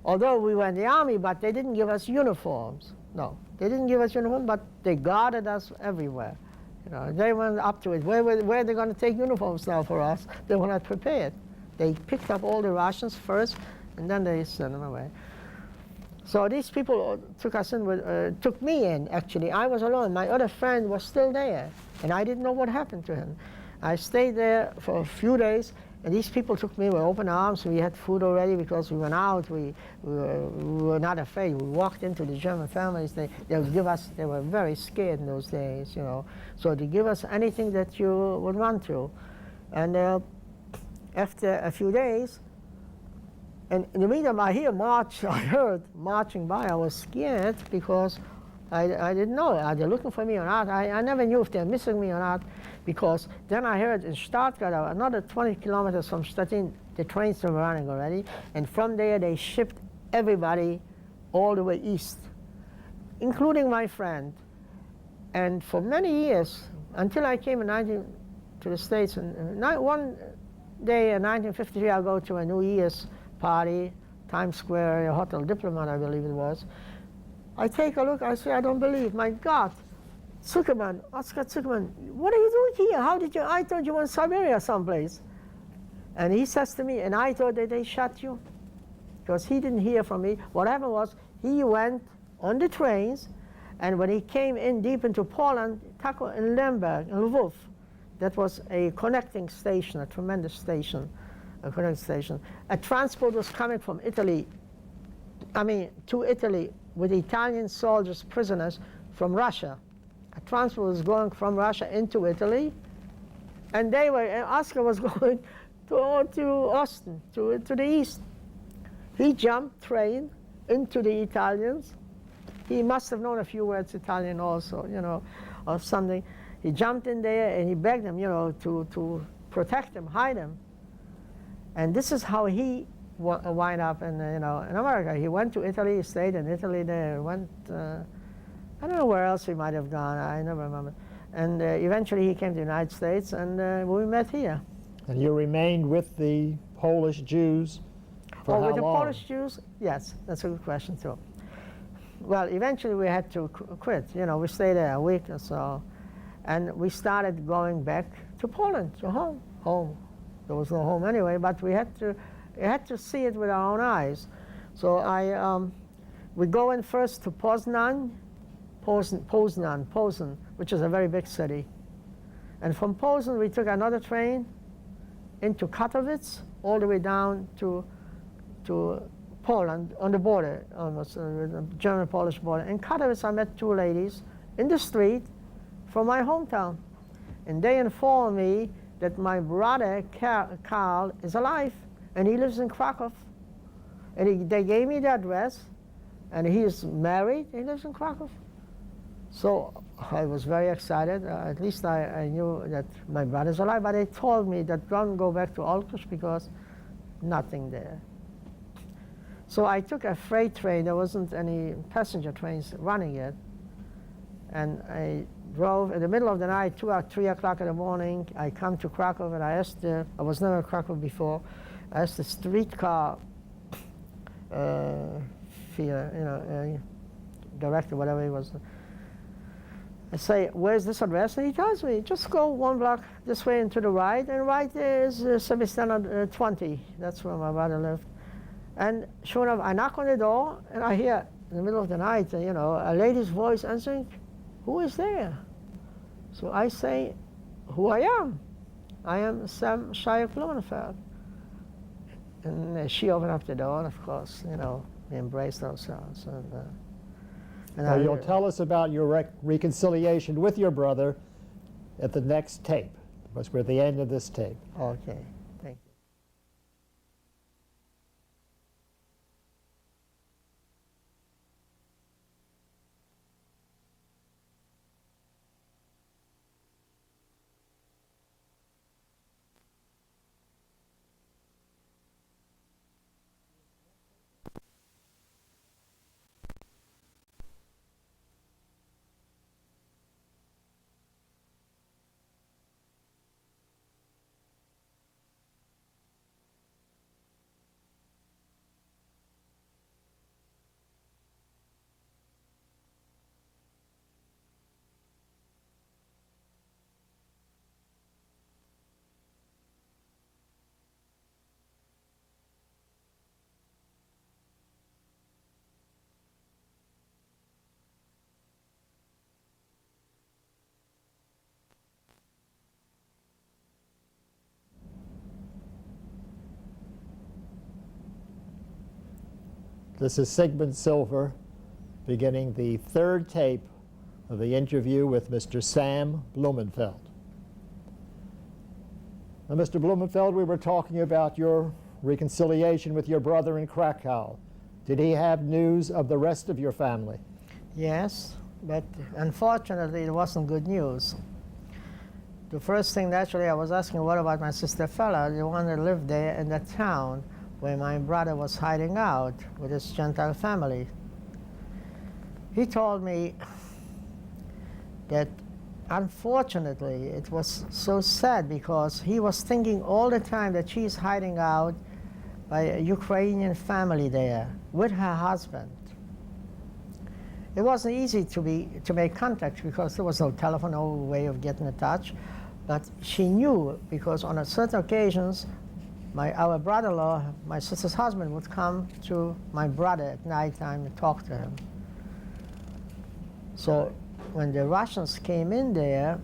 B: Although we were in the army, but they didn't give us uniforms. No, they didn't give us uniforms, but they guarded us everywhere. You know, they went up to it. Where are they going to take uniforms now for us? They were not prepared. They picked up all the Russians first, and then they sent them away. So these people took us in, took me in, actually. I was alone. My other friend was still there, and I didn't know what happened to him. I stayed there for a few days, and these people took me with open arms. We had food already because we went out. We were not afraid. We walked into the German families. They would give us, they were very scared in those days, you know. So they give us anything that you would want to. And after a few days, and in the meantime, I heard marching by. I was scared because I didn't know, are they looking for me or not? I never knew if they're missing me or not, because then I heard in Stuttgart, another 20 kilometers from Stettin, the trains were running already, and from there they shipped everybody all the way east, including my friend. And for many years, until I came to the States, and one day in 1953, I go to a New Year's party, Times Square, Hotel Diplomat, I believe it was. I take a look, I say, I don't believe, my God, Zuckerman, Oscar Zuckerman, what are you doing here? How did you, I thought you were in Siberia someplace. And he says to me, and I thought that they shot you, because he didn't hear from me. What happened was, he went on the trains, and when he came in deep into Poland, Taco in Lemberg, in Lvov, that was a connecting station, a tremendous station, a connecting station. A transport was coming from Italy, to Italy, with Italian soldiers, prisoners from Russia. A transport was going from Russia into Italy, and Oscar was going to Austin, to the east. He jumped train into the Italians. He must have known a few words Italian also, you know, or something. He jumped in there and he begged them, you know, to protect him, hide him. And this is how he wind up in America. He went to Italy, he stayed in Italy there, went, I don't know where else he might have gone, I never remember. And eventually he came to the United States, and we met here.
A: And you remained with the Polish Jews for how long?
B: With the Polish Jews? Yes, that's a good question too. Well, eventually we had to quit. You know, we stayed there a week or so. And we started going back to Poland, to home. There was no home anyway, but we had to see it with our own eyes. So we go in first to Poznan, which is a very big city. And from Poznan, we took another train into Katowice, all the way down to Poland, on the border, almost, the German-Polish border. In Katowice, I met two ladies in the street from my hometown. And they informed me that my brother, Karl, is alive, and he lives in Krakow. And they gave me the address, and he is married, he lives in Krakow. So I was very excited. At least I knew that my brother's alive, but they told me that don't go back to Olkusz because nothing there. So I took a freight train. There wasn't any passenger trains running yet. And I drove in the middle of the night, 2 or 3 o'clock in the morning. I come to Krakow, and I asked, I was never in Krakow before, I asked the streetcar director, whatever he was. I say, where's this address? And he tells me, just go 1 block this way and to the right, and right there is Service Center 20. That's where my brother lived. And sure enough, I knock on the door, and I hear in the middle of the night, you know, a lady's voice answering, who is there? So I say, who I am. I am Sam Shire Blumenfeld. And she opened up the door, and of course, you know, we embraced ourselves. And
A: Now, you'll tell us about your reconciliation with your brother at the next tape, because we're at the end of this tape.
B: Okay, thank you.
A: This is Sigmund Silver beginning the third tape of the interview with Mr. Sam Blumenfeld. Now, Mr. Blumenfeld, we were talking about your reconciliation with your brother in Krakow. Did he have news of the rest of your family?
B: Yes, but unfortunately it wasn't good news. The first thing, naturally, I was asking, what about my sister Fella, the one that lived there in that town where my brother was hiding out with his Gentile family? He told me that unfortunately it was so sad because he was thinking all the time that she's hiding out by a Ukrainian family there with her husband. It wasn't easy to make contact because there was no telephone, no way of getting in touch. But she knew because on certain occasions, our brother-in-law, my sister's husband, would come to my brother at nighttime and talk to him. So when the Russians came in there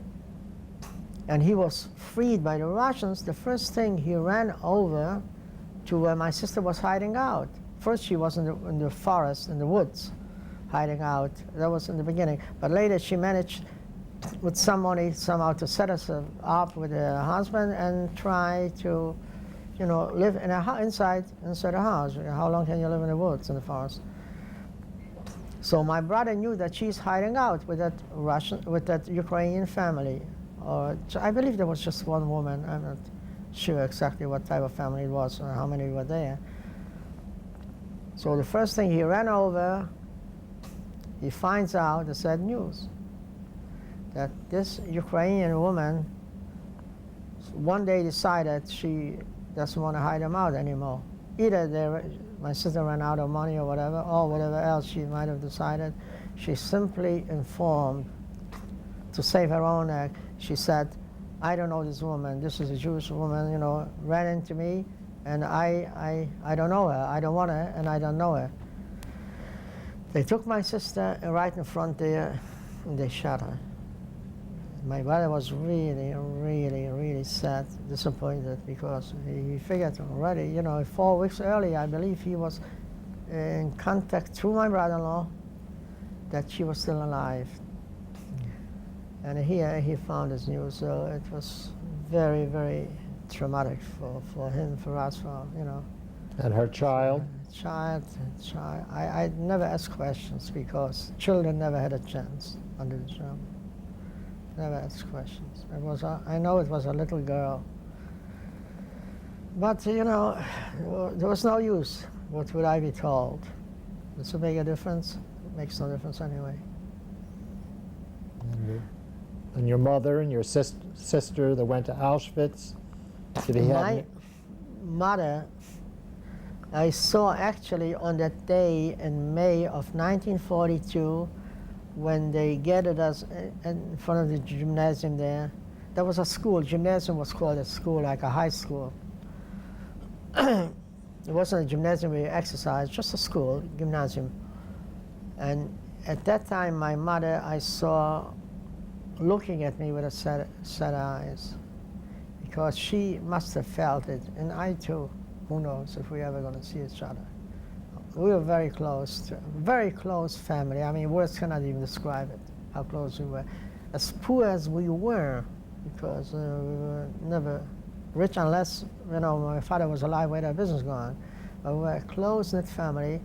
B: and he was freed by the Russians, the first thing he ran over to where my sister was hiding out. First she was in the forest, in the woods, hiding out. That was in the beginning. But later she managed with some money somehow to set us up with her husband and try to, you know, live in inside the house. How long can you live in the woods, in the forest? So my brother knew that she's hiding out with that Ukrainian family. Or I believe there was just one woman. I'm not sure exactly what type of family it was or how many were there. So the first thing he ran over, he finds out the sad news that this Ukrainian woman one day decided she doesn't want to hide him out anymore. Either my sister ran out of money or whatever else she might have decided. She simply informed, to save her own neck, she said, I don't know this woman. This is a Jewish woman, you know, ran into me, and I don't know her. I don't want her, and I don't know her. They took my sister right in front there, and they shot her. My brother was really, really, really sad, disappointed, because he figured already, you know, 4 weeks earlier, I believe he was in contact through my brother-in-law that she was still alive. And here he found this news, so it was very, very traumatic for him, for us, you know.
A: And her child?
B: Child. I never asked questions because children never had a chance under the German. Never asked questions. I know it was a little girl. But, you know, there was no use. What would I be told? Does it make a difference? It makes no difference anyway.
A: And your mother and your sister that went to Auschwitz? Did he have
B: My mother, I saw actually on that day in May of 1942, when they gathered us in front of the gymnasium there. There was a school. Gymnasium was called a school, like a high school. It wasn't a gymnasium where you exercise, just a school, gymnasium. And at that time, my mother, I saw looking at me with a sad eyes, because she must have felt it, and I too. Who knows if we're ever going to see each other. We were very close family. I mean, words cannot even describe it, how close we were. As poor as we were, because we were never rich unless, you know, my father was alive, we had our business going. But we were a close-knit family,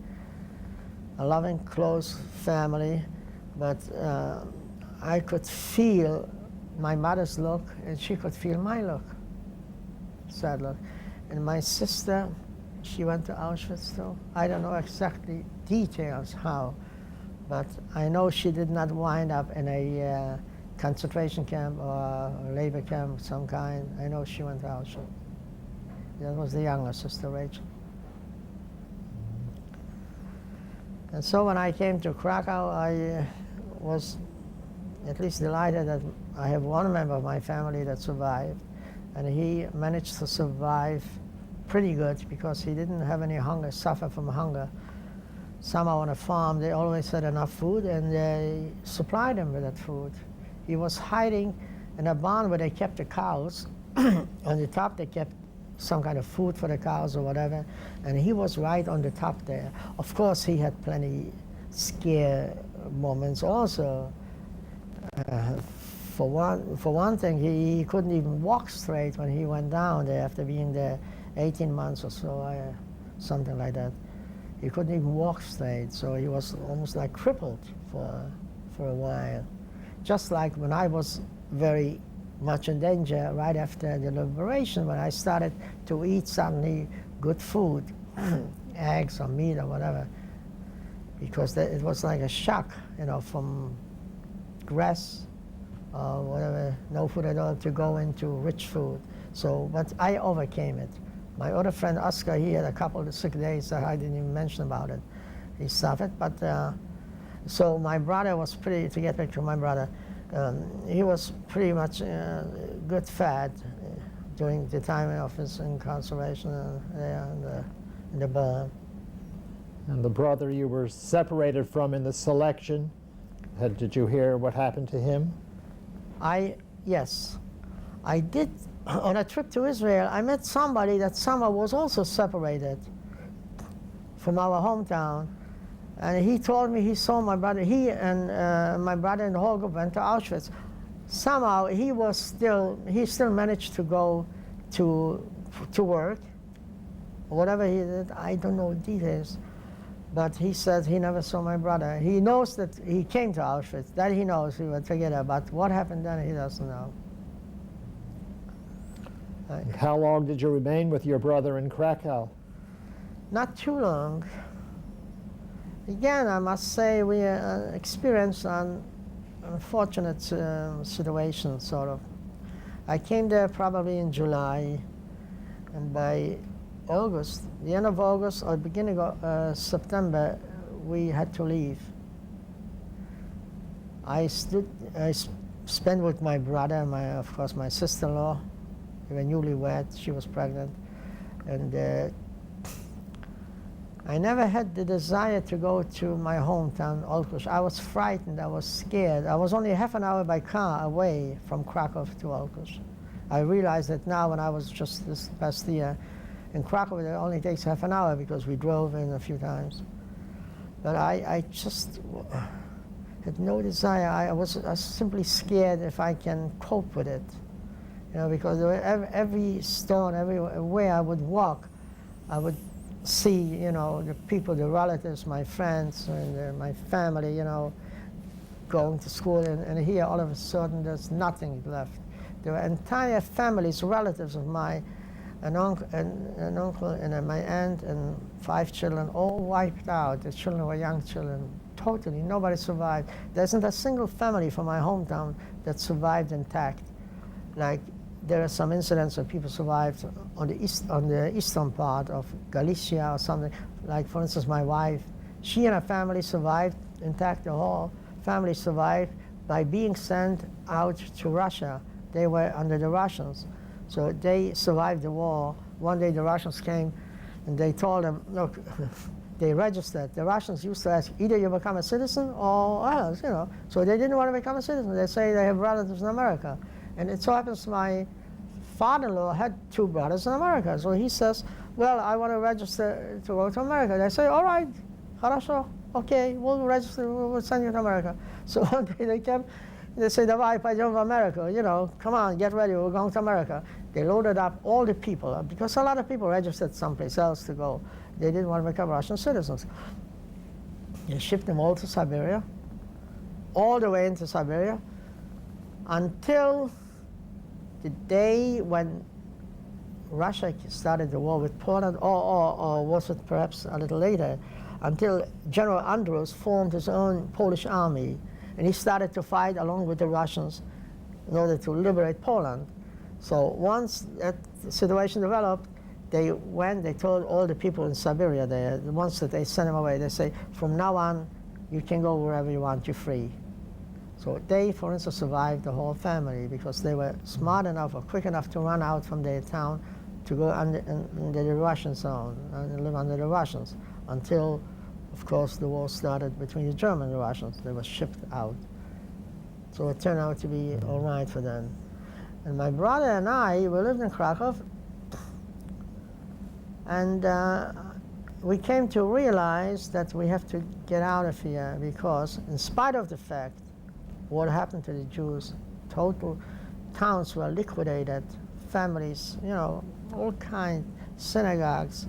B: a loving, close family. But I could feel my mother's look, and she could feel my look, sad look. And my sister, she went to Auschwitz too. I don't know exactly details how, but I know she did not wind up in a concentration camp or a labor camp of some kind. I know she went to Auschwitz. That was the younger sister, Rachel. And so when I came to Krakow, I was at least delighted that I have one member of my family that survived, and he managed to survive pretty good because he didn't have any hunger, suffer from hunger. Somehow on a farm, they always had enough food, and they supplied him with that food. He was hiding in a barn where they kept the cows. On the top, they kept some kind of food for the cows or whatever, and he was right on the top there. Of course, he had plenty scare moments also. For one thing, he couldn't even walk straight when he went down there after being there 18 months or so, something like that. He couldn't even walk straight, so he was almost like crippled for a while. Just like when I was very much in danger right after the liberation, when I started to eat suddenly good food, eggs or meat or whatever, because it was like a shock, you know, from grass or whatever, no food at all, to go into rich food. So, but I overcame it. My other friend Oscar, he had a couple of sick days that I didn't even mention about it. He suffered, but so my brother was pretty, to get back to my brother, he was pretty much good fat during the time of his incarceration there in the barn.
A: And the brother you were separated from in the selection, did you hear what happened to him?
B: Yes, I did. On a trip to Israel, I met somebody that somehow was also separated from our hometown. And he told me he saw my brother. He and my brother and the whole group went to Auschwitz. Somehow he still managed to go to work. Whatever he did, I don't know details. But he said he never saw my brother. He knows that he came to Auschwitz. That he knows, we were together. But what happened then, he doesn't know.
A: How long did you remain with your brother in Krakow?
B: Not too long. Again, I must say we experienced an unfortunate situation, sort of. I came there probably in July, and by August, the end of August or beginning of September, we had to leave. I spent with my brother and of course my sister-in-law. We were newlywed, she was pregnant, and I never had the desire to go to my hometown, Olkusz. I was frightened, I was scared. I was only half an hour by car away from Krakow to Olkusz. I realized that now when I was just this past year in Krakow, it only takes half an hour because we drove in a few times. But I just had no desire. I was simply scared if I can cope with it. You know, because every stone, everywhere I would walk, I would see, you know, the people, the relatives, my friends, and my family, you know, going to school, and here all of a sudden there's nothing left. There were entire families, relatives of mine, an uncle and my aunt and 5 children, all wiped out. The children were young children, totally, nobody survived. There isn't a single family from my hometown that survived intact. Like, there are some incidents where people survived on the eastern part of Galicia or something. Like, for instance, my wife, she and her family survived intact the whole family survived by being sent out to Russia. They were under the Russians. So they survived the war. One day the Russians came and they told them, look, they registered. The Russians used to ask, either you become a citizen or else, you know. So they didn't want to become a citizen. They say they have relatives in America. And it so happens my father-in-law had 2 brothers in America. So he says, well, I want to register to go to America. They say, all right, хорошо, okay, we'll register, we'll send you to America. So one day they came, they say, давай пойдем в America, you know, come on, get ready, we're going to America. They loaded up all the people, because a lot of people registered someplace else to go. They didn't want to become Russian citizens. They shipped them all to Siberia, all the way into Siberia, until the day when Russia started the war with Poland, or was it perhaps a little later, until General Andros formed his own Polish army, and he started to fight along with the Russians in order to liberate Poland. So once that situation developed, they told all the people in Siberia there, the ones that they sent them away, they say, from now on, you can go wherever you want, you're free. So they, for instance, survived the whole family because they were smart enough or quick enough to run out from their town to go under the Russian zone and live under the Russians until, of course, the war started between the Germans and the Russians. They were shipped out. So it turned out to be all right for them. And my brother and I, we lived in Krakow, and we came to realize that we have to get out of here because, in spite of the fact what happened to the Jews, total towns were liquidated, families, you know, all kinds, synagogues,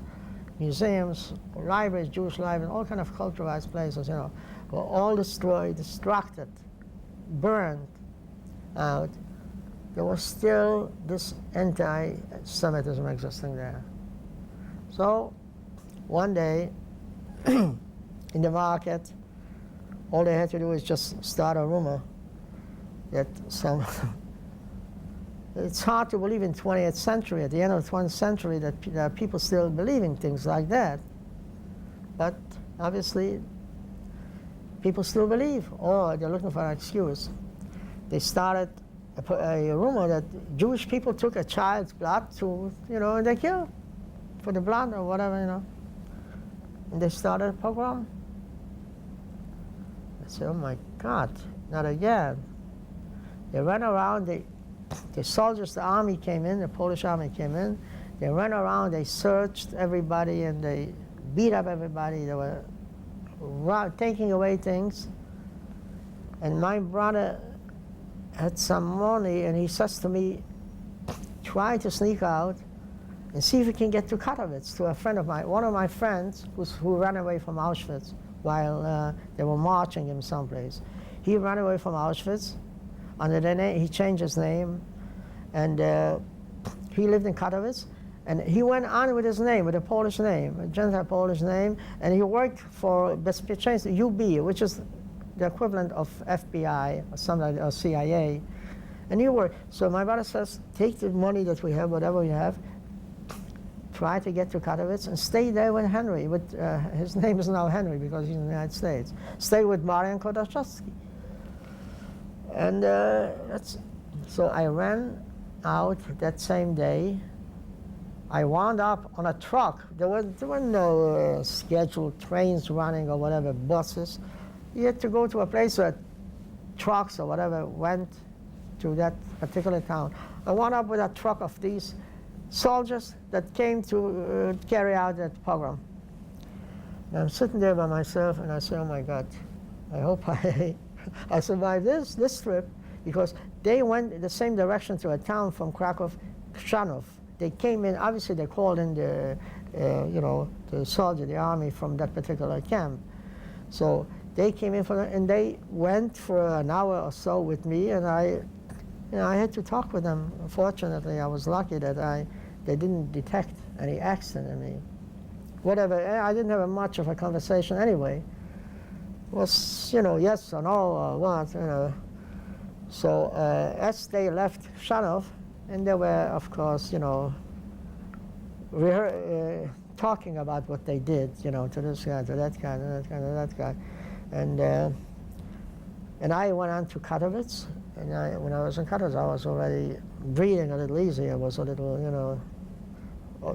B: museums, libraries, Jewish libraries, all kind of culturalized places, you know, were all destroyed, destructed, burned out. There was still this anti-Semitism existing there. So one day in the market, all they had to do is just start a rumor that some it's hard to believe in 20th century, at the end of the 20th century, that there are people still believing things like that. But obviously, people still believe, or they're looking for an excuse. They started a rumor that Jewish people took a child's blood to, you know, and they killed for the blood or whatever, you know. And they started a pogrom. I said, oh my God, not again. They ran around, the soldiers, the army came in, the Polish army came in. They ran around, they searched everybody, and they beat up everybody. They were taking away things. And my brother had some money, and he says to me, try to sneak out and see if we can get to Katowice, to a friend of mine, one of my friends who ran away from Auschwitz while they were marching him someplace. He ran away from Auschwitz under the name, he changed his name, and he lived in Katowice, and he went on with his name, with a Polish name, a Gentile Polish name, and he worked for UB, which is the equivalent of FBI or something like, or CIA, and he worked. So my brother says, take the money that we have, whatever we have, try to get to Katowice and stay there with Henry. His name is now Henry because he's in the United States. Stay with Marian Kodaszewski. And so I ran out that same day. I wound up on a truck. There were no scheduled trains running or whatever, buses. You had to go to a place where trucks or whatever went to that particular town. I wound up with a truck of these soldiers that came to carry out that pogrom. And I'm sitting there by myself, and I say, oh my God, I hope I survived this trip, because they went the same direction to a town from Krakow, Krzanów. They came in, obviously they called in the soldier, the army from that particular camp. So they came in and they went for an hour or so with me, and I had to talk with them. Fortunately, I was lucky that they didn't detect any accent in me. Whatever, I didn't have much of a conversation anyway. It was, yes or no or what, So as they left Krzanów, and they were, of course, talking about what they did, to this guy, to that guy, to that guy, to that guy. And And I went on to Katowice, and when I was in Katowice, I was already breathing a little easier. I was a little, you know,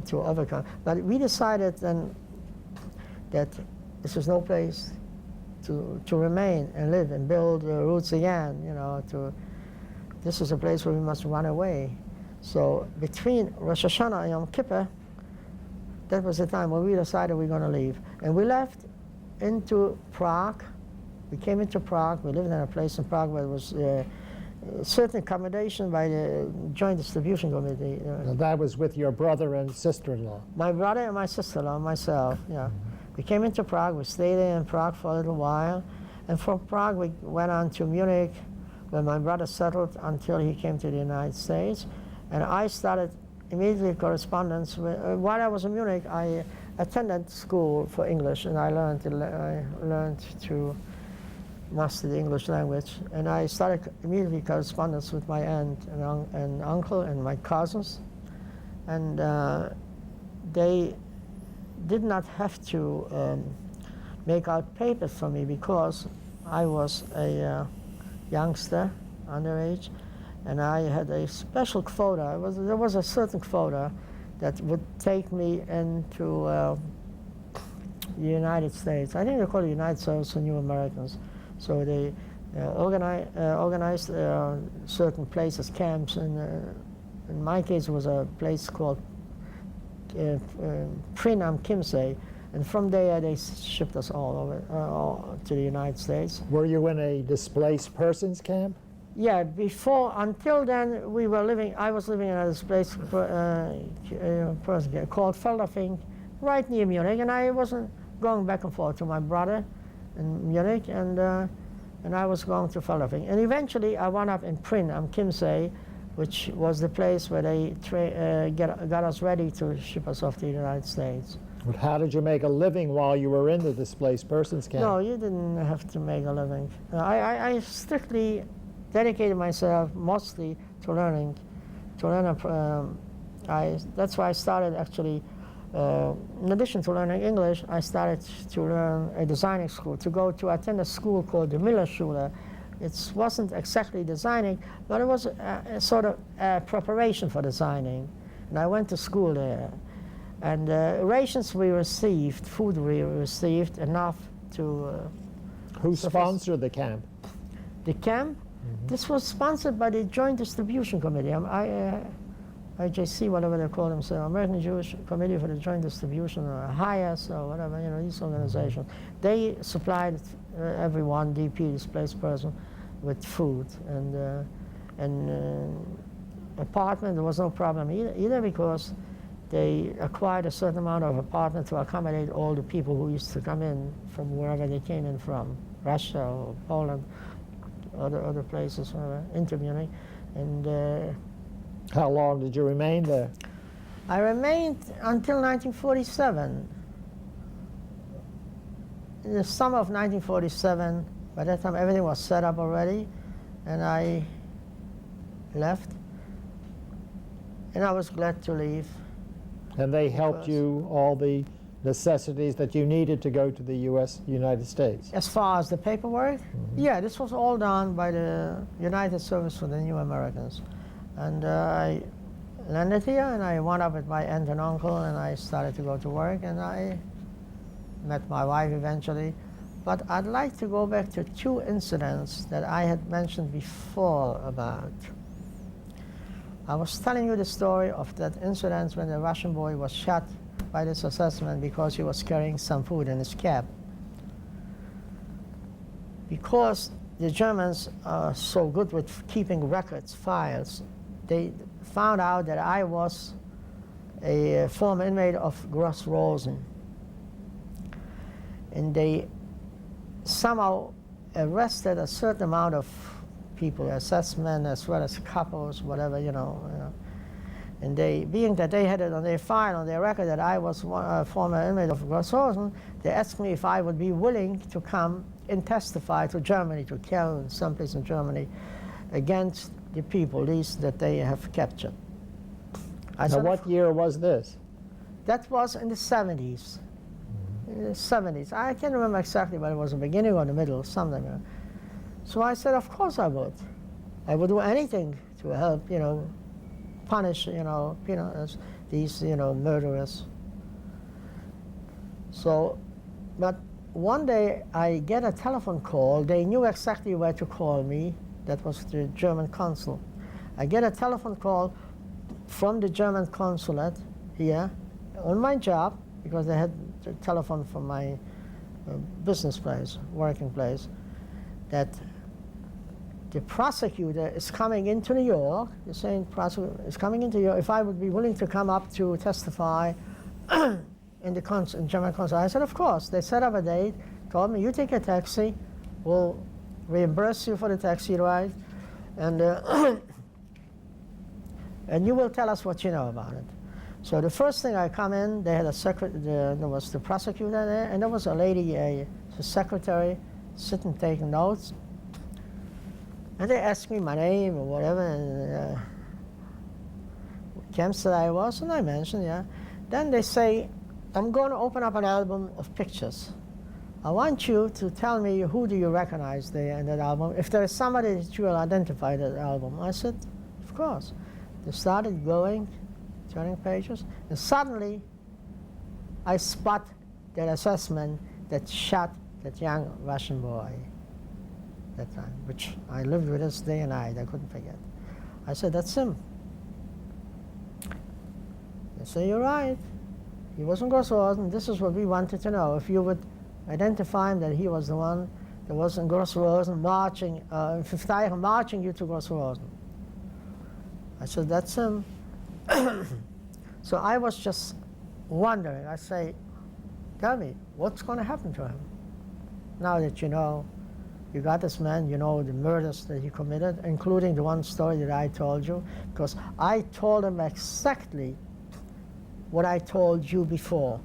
B: to overcome. But we decided then that this is no place to remain and live and build roots again, you know. This is a place where we must run away. So between Rosh Hashanah and Yom Kippur, that was the time when we decided we're going to leave. And we left into Prague. We came into Prague. We lived in a place in Prague where there was certain accommodation by the Joint Distribution Committee.
A: Now that was with your brother and sister-in-law.
B: My brother and my sister-in-law and myself, yeah. We came into Prague. We stayed there in Prague for a little while. And from Prague, we went on to Munich, where my brother settled until he came to the United States. And I started immediately correspondence with, while I was in Munich, I attended school for English, and I learned to master the English language. And I started immediately correspondence with my aunt and uncle and my cousins. And they did not have to make out papers for me because I was a youngster, underage, and I had a special quota. There was a certain quota that would take me into the United States. I think they call it United Service for New Americans. So they organized certain places, camps, and in my case it was a place called Prinam Kimsey, and from there they shipped us all over to the United States.
A: Were you in a displaced persons camp?
B: Yeah, until then, I was living in a displaced person camp called Feldafing, right near Munich, and I wasn't going back and forth to my brother in Munich, and I was going to Feldafing. And eventually I wound up in Prin am Chiemsee, which was the place where they got us ready to ship us off to the United States.
A: But how did you make a living while you were in the displaced persons camp?
B: No, you didn't have to make a living. I strictly dedicated myself mostly to learning. That's why I started actually, in addition to learning English, I started to learn a designing school, to attend a school called the Miller Schule. It wasn't exactly designing, but it was a sort of preparation for designing. And I went to school there. And rations we received, food we received, enough to...
A: Who sponsored the camp?
B: The camp? Mm-hmm. This was sponsored by the Joint Distribution Committee, IJC, whatever they call themselves, American Jewish Committee for the Joint Distribution, or HIAS, or whatever, you know, these organizations. They supplied everyone, DP, displaced person, with food. And apartment, there was no problem either because they acquired a certain amount of apartment to accommodate all the people who used to come in from wherever they came in from, Russia or Poland, other places, whatever, into Munich. And
A: how long did you remain there?
B: I remained until 1947. In the summer of 1947, by that time everything was set up already, and I left. And I was glad to leave.
A: And they helped you all the necessities that you needed to go to the United States?
B: As far as the paperwork? Mm-hmm. Yeah, this was all done by the United Service for the New Americans. And I landed here, and I wound up with my aunt and uncle, and I started to go to work, and I met my wife eventually. But I'd like to go back to two incidents that I had mentioned before about. I was telling you the story of that incident when the Russian boy was shot by this assessment because he was carrying some food in his cab. Because the Germans are so good with keeping records, files, they found out that I was a former inmate of Gross Rosen. And they somehow arrested a certain amount of people, assessment as well as couples, whatever, you know. And they, being that they had it on their file, on their record, that I was a former inmate of Gross Rosen, they asked me if I would be willing to come and testify to Germany, to Köln, someplace in Germany, against the people, these that they have captured.
A: Now, what year was this?
B: That was in the 70s. In the 70s. I can't remember exactly whether it was the beginning or the middle, something. So I said, of course I would. I would do anything to help, punish, these, murderers. So, but one day I get a telephone call. They knew exactly where to call me. That was the German consul. I get a telephone call from the German consulate here on my job, because they had the telephone from my business place, working place, that the prosecutor is coming into New York. The same prosecutor is coming into New York. If I would be willing to come up to testify in the German consulate, I said, of course. They set up a date, told me, you take a taxi, we'll reimburse you for the taxi ride, and and you will tell us what you know about it. So the first thing I come in, they had there was the prosecutor there, and there was a lady, a secretary, sitting taking notes. And they asked me my name or whatever, and what camps that I was, and I mentioned, yeah. Then they say, I'm going to open up an album of pictures. I want you to tell me who do you recognize there in that album. If there is somebody that you will identify that album. I said, of course. They started going, turning pages, and suddenly I spot that assessment that shot that young Russian boy that time, which I lived with us day and night. I couldn't forget. I said, that's him. They say, you're right. He wasn't Grossrosen. This is what we wanted to know. If you would identify him, that he was the one that was in Grossrosen marching, marching you to Grossrosen. I said, that's him. So I was just wondering. I say, tell me, what's going to happen to him? Now that you know, you got this man, you know the murders that he committed, including the one story that I told you, because I told him exactly what I told you before.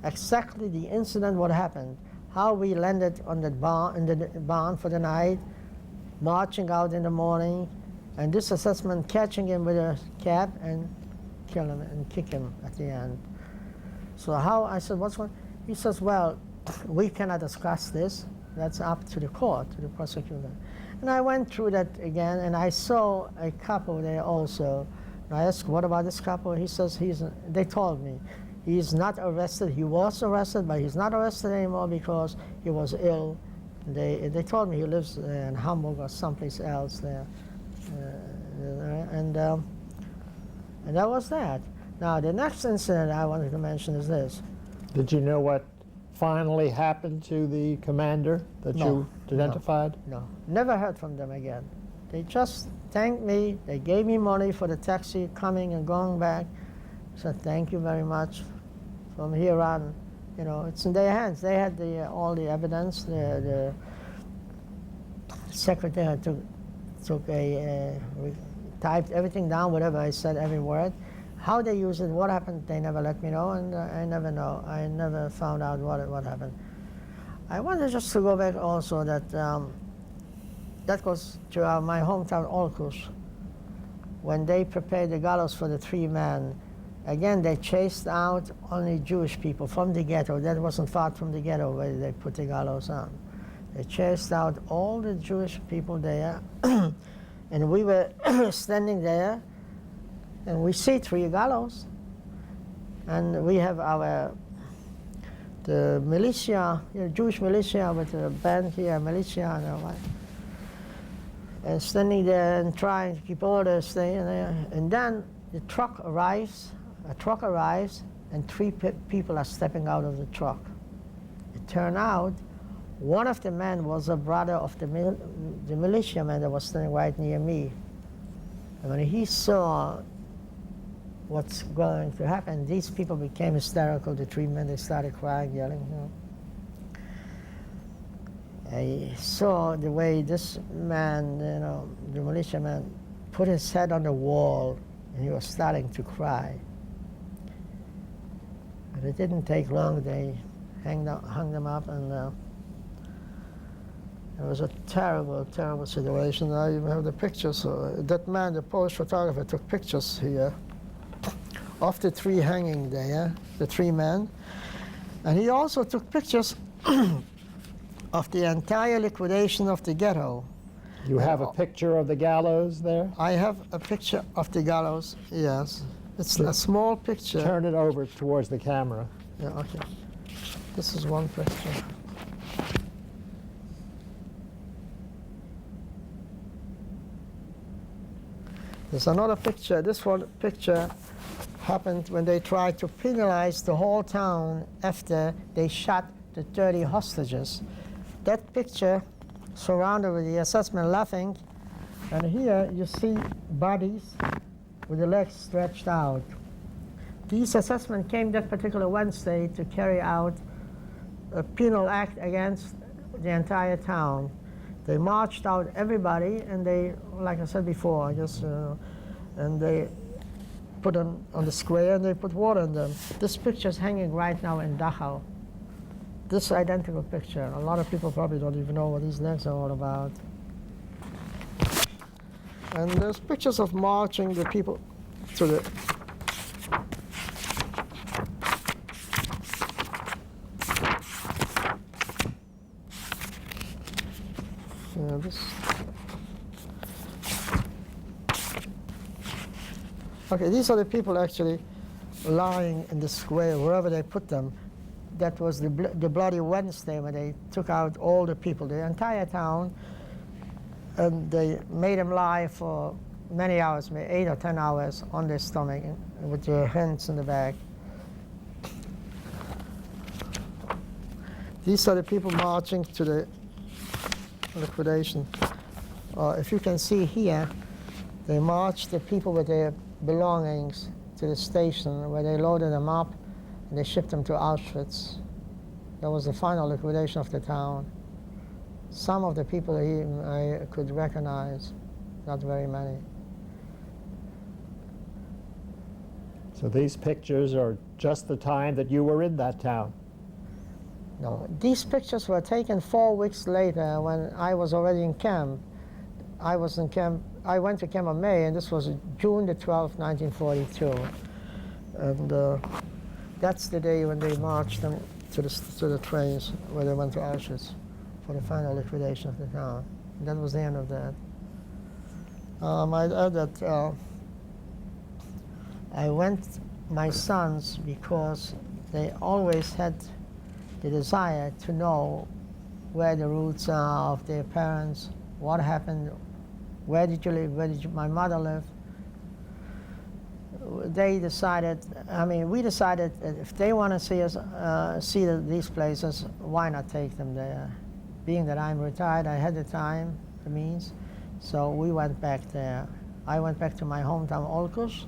B: Exactly the incident, what happened, how we landed on the barn, in the barn for the night, marching out in the morning, and this assessment catching him with a cab and kill him and kick him at the end. So how, I said, what's going on? He says, well, we cannot discuss this. That's up to the court, to the prosecutor. And I went through that again, and I saw a couple there also. And I asked, what about this couple? He says, they told me, he's not arrested. He was arrested, but he's not arrested anymore because he was ill. They told me he lives in Hamburg or someplace else there. And that was that. Now, the next incident I wanted to mention is this.
A: Did you know what finally happened to the commander that you identified?
B: No, never heard from them again. They just thanked me. They gave me money for the taxi coming and going back. Said, thank you very much. From here on, it's in their hands. They had all the evidence. The secretary typed everything down, whatever I said, every word. How they used it, what happened, they never let me know, and I never know. I never found out what happened. I wanted just to go back also that that goes to my hometown, Holocaust. When they prepared the gallows for the 3 men, again, they chased out only Jewish people from the ghetto. That wasn't far from the ghetto where they put the gallows on. They chased out all the Jewish people there, and we were standing there, and we see 3 gallows, and we have the militia, Jewish militia with a band here, militia, and standing there and trying to keep order, staying there. And then the truck arrives, and 3 people are stepping out of the truck. It turned out one of the men was a brother of the militiaman that was standing right near me. And when he saw what's going to happen, these people became hysterical, the 3 men. They started crying, yelling. I saw the way this man, the militiaman, put his head on the wall, and he was starting to cry. But it didn't take long. They hung them up, and it was a terrible, terrible situation. I even have the pictures. That man, the Polish photographer, took pictures here of the 3 hanging there, the 3 men. And he also took pictures of the entire liquidation of the ghetto.
A: You have a picture of the gallows there?
B: I have a picture of the gallows, yes. It's a small picture.
A: Turn it over towards the camera.
B: Yeah, okay. This is one picture. There's another picture. This one picture happened when they tried to penalize the whole town after they shot the 30 hostages. That picture surrounded with the assessment laughing, and here you see bodies with the legs stretched out. These assessment came that particular Wednesday to carry out a penal act against the entire town. They marched out everybody, and they, like I said before, and they put them on the square and they put water in them. This picture is hanging right now in Dachau. This identical picture. A lot of people probably don't even know what these legs are all about. And there's pictures of marching the people to the Okay, these are the people actually lying in the square, wherever they put them. That was the Bloody Wednesday when they took out all the people, the entire town, and they made them lie for many hours, maybe 8 or 10 hours on their stomach with their hands in the back. These are the people marching to the liquidation. If you can see here, they marched the people with their belongings to the station where they loaded them up and they shipped them to Auschwitz. That was the final liquidation of the town. Some of the people I could recognize, not very many.
A: So these pictures are just the time that you were in that town?
B: No, these pictures were taken 4 weeks later when I was already in camp. I was in camp. I went to Camp of May, and this was June the 12th, 1942. And that's the day when they marched them to the trains where they went to Auschwitz for the final liquidation of the town. And that was the end of that. I'd add that I went my sons because they always had the desire to know where the roots are of their parents, what happened, where did you live, where did my mother live. They decided, we decided that if they want to see us, see these places, why not take them there? Being that I'm retired, I had the time, the means, so we went back there. I went back to my hometown, Olkus.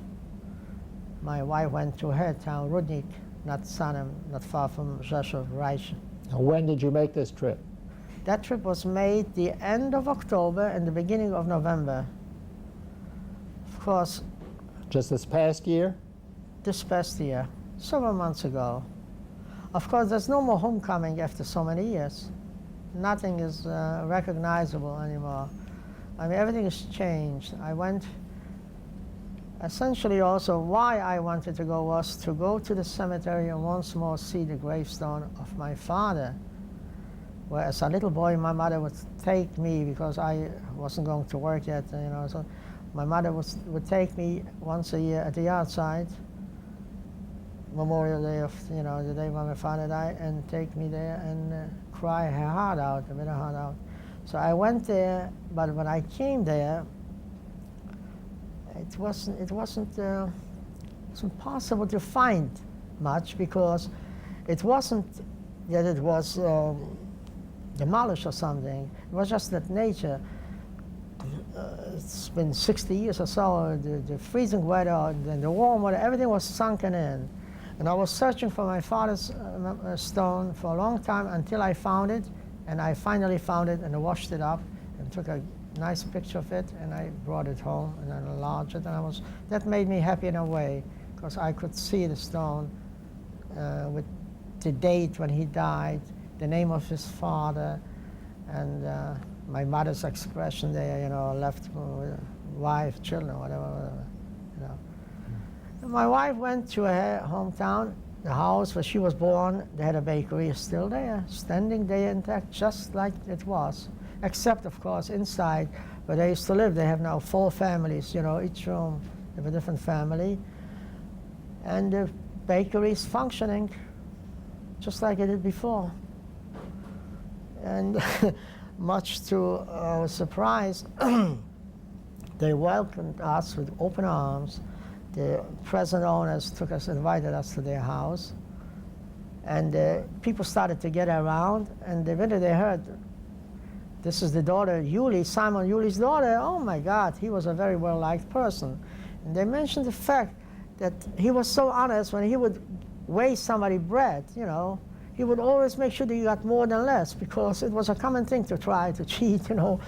B: My wife went to her town, Rudnik, not Sanem, not far from Rzeszów, Reich.
A: Now, when did you make this trip?
B: That trip was made the end of October and the beginning of November. Of course,
A: just this past year?
B: This past year, several months ago. Of course, there's no more homecoming after so many years. Nothing is recognizable anymore. Everything has changed. I went, essentially also why I wanted to go was to go to the cemetery and once more see the gravestone of my father. Where as a little boy, my mother would take me because I wasn't going to work yet, so my mother would take me once a year at the yard site, Memorial Day of, the day when my father died, and take me there and cry her heart out, a bit of heart out. So I went there, but when I came there, it wasn't possible to find much because it wasn't that it was demolished or something. It was just that nature. It's been 60 years or so, the freezing weather and the warm weather, everything was sunken in. And I was searching for my father's stone for a long time until I found it, and I finally found it and I washed it up and took a nice picture of it, and I brought it home and I enlarged it, and that made me happy in a way because I could see the stone with the date when he died, the name of his father, and my mother's expression there, left with wife, children, whatever. And my wife went to her hometown The house where she was born, they had a bakery, is still there, standing there intact, just like it was. Except, of course, inside where they used to live, they have now 4 families, you know, each room have a different family. And the bakery is functioning just like it did before. And much to our surprise, they welcomed us with open arms. The present owners invited us to their house. And people started to get around, and the minute they heard, this is the daughter, Yulie, Simon Yulie's daughter, oh my God, he was a very well-liked person. And they mentioned the fact that he was so honest when he would weigh somebody bread, you know, he would always make sure that you got more than less, because it was a common thing to try to cheat, you know.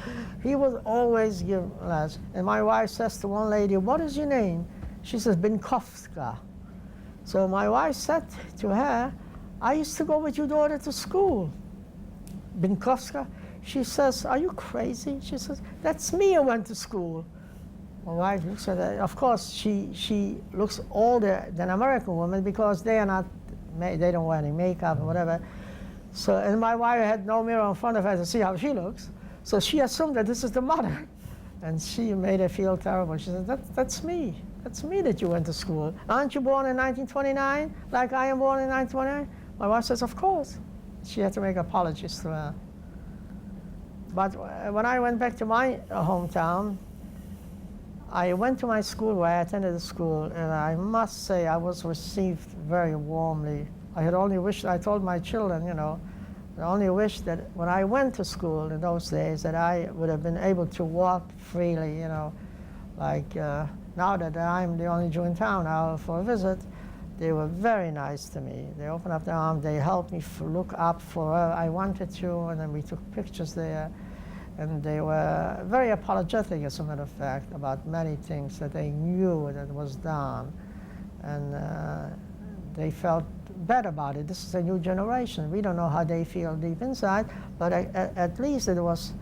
B: He would always give less. And my wife says to one lady, what is your name? She says, Binkowska. So my wife said to her, I used to go with your daughter to school. Binkowska? She says, are you crazy? She says, that's me who went to school. My wife looks at her. Of course, she looks older than American women because they are not, they don't wear any makeup or whatever. So, and my wife had no mirror in front of her to see how she looks. So she assumed that this is the mother. And she made her feel terrible. She said, that's me. That's me that you went to school. Aren't you born in 1929, like I am born in 1929? My wife says, of course. She had to make apologies to her. But when I went back to my hometown, I went to my school where I attended the school, and I must say I was received very warmly. I had only wished, I told my children, you know, I only wished that when I went to school in those days that I would have been able to walk freely, you know, like now that I'm the only Jew in town now for a visit, they were very nice to me. They opened up their arms, they helped me look up for where I wanted to, and then we took pictures there. And they were very apologetic, as a matter of fact, about many things that they knew that was done. And they felt bad about it. This is a new generation. We don't know how they feel deep inside, but at least it was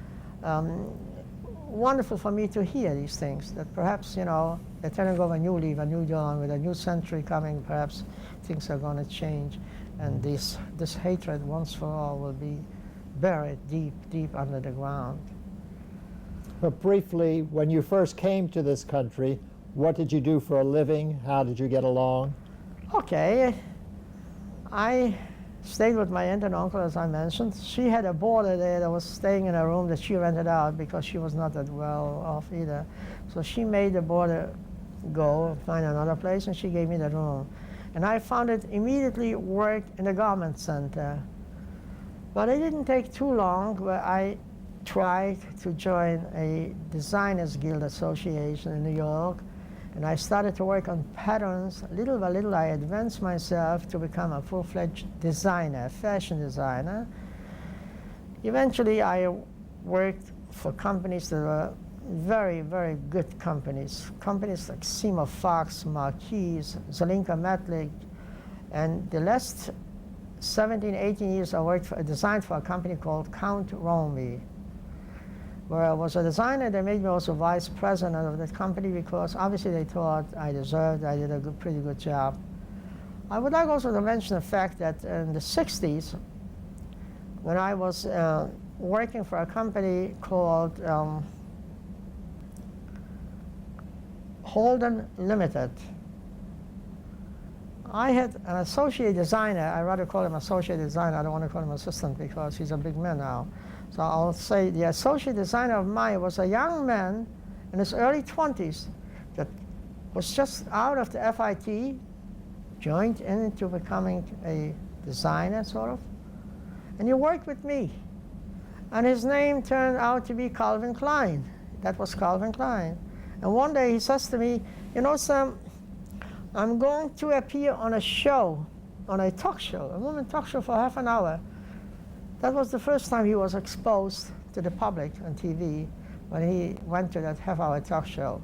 B: wonderful for me to hear these things, that perhaps, you know, a turning of a new leaf, a new dawn, with a new century coming, perhaps things are going to change. And this hatred, once for all, will be buried deep, deep under the ground.
A: But briefly, when you first came to this country, what did you do for a living? How did you get along?
B: Okay. I stayed with my aunt and uncle, as I mentioned. She had a boarder there that was staying in a room that she rented out because she was not that well off either. So she made the boarder go and find another place, and she gave me the room. And I found it immediately worked in the garment center. But it didn't take too long where I tried to join a Designers Guild Association in New York, and I started to work on patterns. Little by little, I advanced myself to become a full-fledged designer, fashion designer. Eventually, I worked for companies that were very, very good companies. Companies like Seymour Fox, Marquis, Zelinka Matlick, and the last 17, 18 years I worked for, designed for a company called Count Romy, where I was a designer. They made me also vice president of that company because obviously they thought I deserved, I did a pretty good job. I would like also to mention the fact that in the 60s, when I was working for a company called Holden Limited, I had an associate designer. I rather call him associate designer. I don't want to call him assistant because he's a big man now. So I'll say the associate designer of mine was a young man in his early 20s that was just out of the FIT, joined into becoming a designer, sort of. And he worked with me. And his name turned out to be Calvin Klein. That was Calvin Klein. And one day he says to me, you know, Sam, I'm going to appear on a show, on a talk show, a woman talk show for half an hour. That was the first time he was exposed to the public on TV, when he went to that half-hour talk show.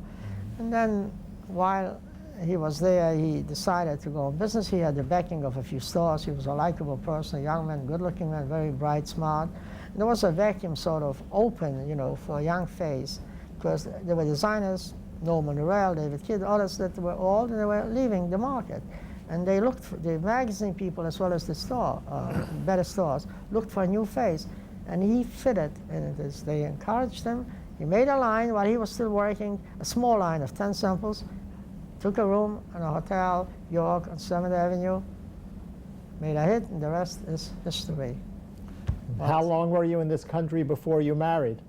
B: And then while he was there, he decided to go in business. He had the backing of a few stores. He was a likable person, a young man, good-looking man, very bright, smart. And there was a vacuum sort of open, you know, for a young face, because there were designers, Norman Rell, David Kidd, others that were old, and they were leaving the market. And they looked for, the magazine people as well as the store, better stores, looked for a new face. And he fitted in this. They encouraged him. He made a line while he was still working, a small line of 10 samples, took a room in a hotel, York, on 7th Avenue, made a hit, and the rest is history.
A: How long were you in this country before you married?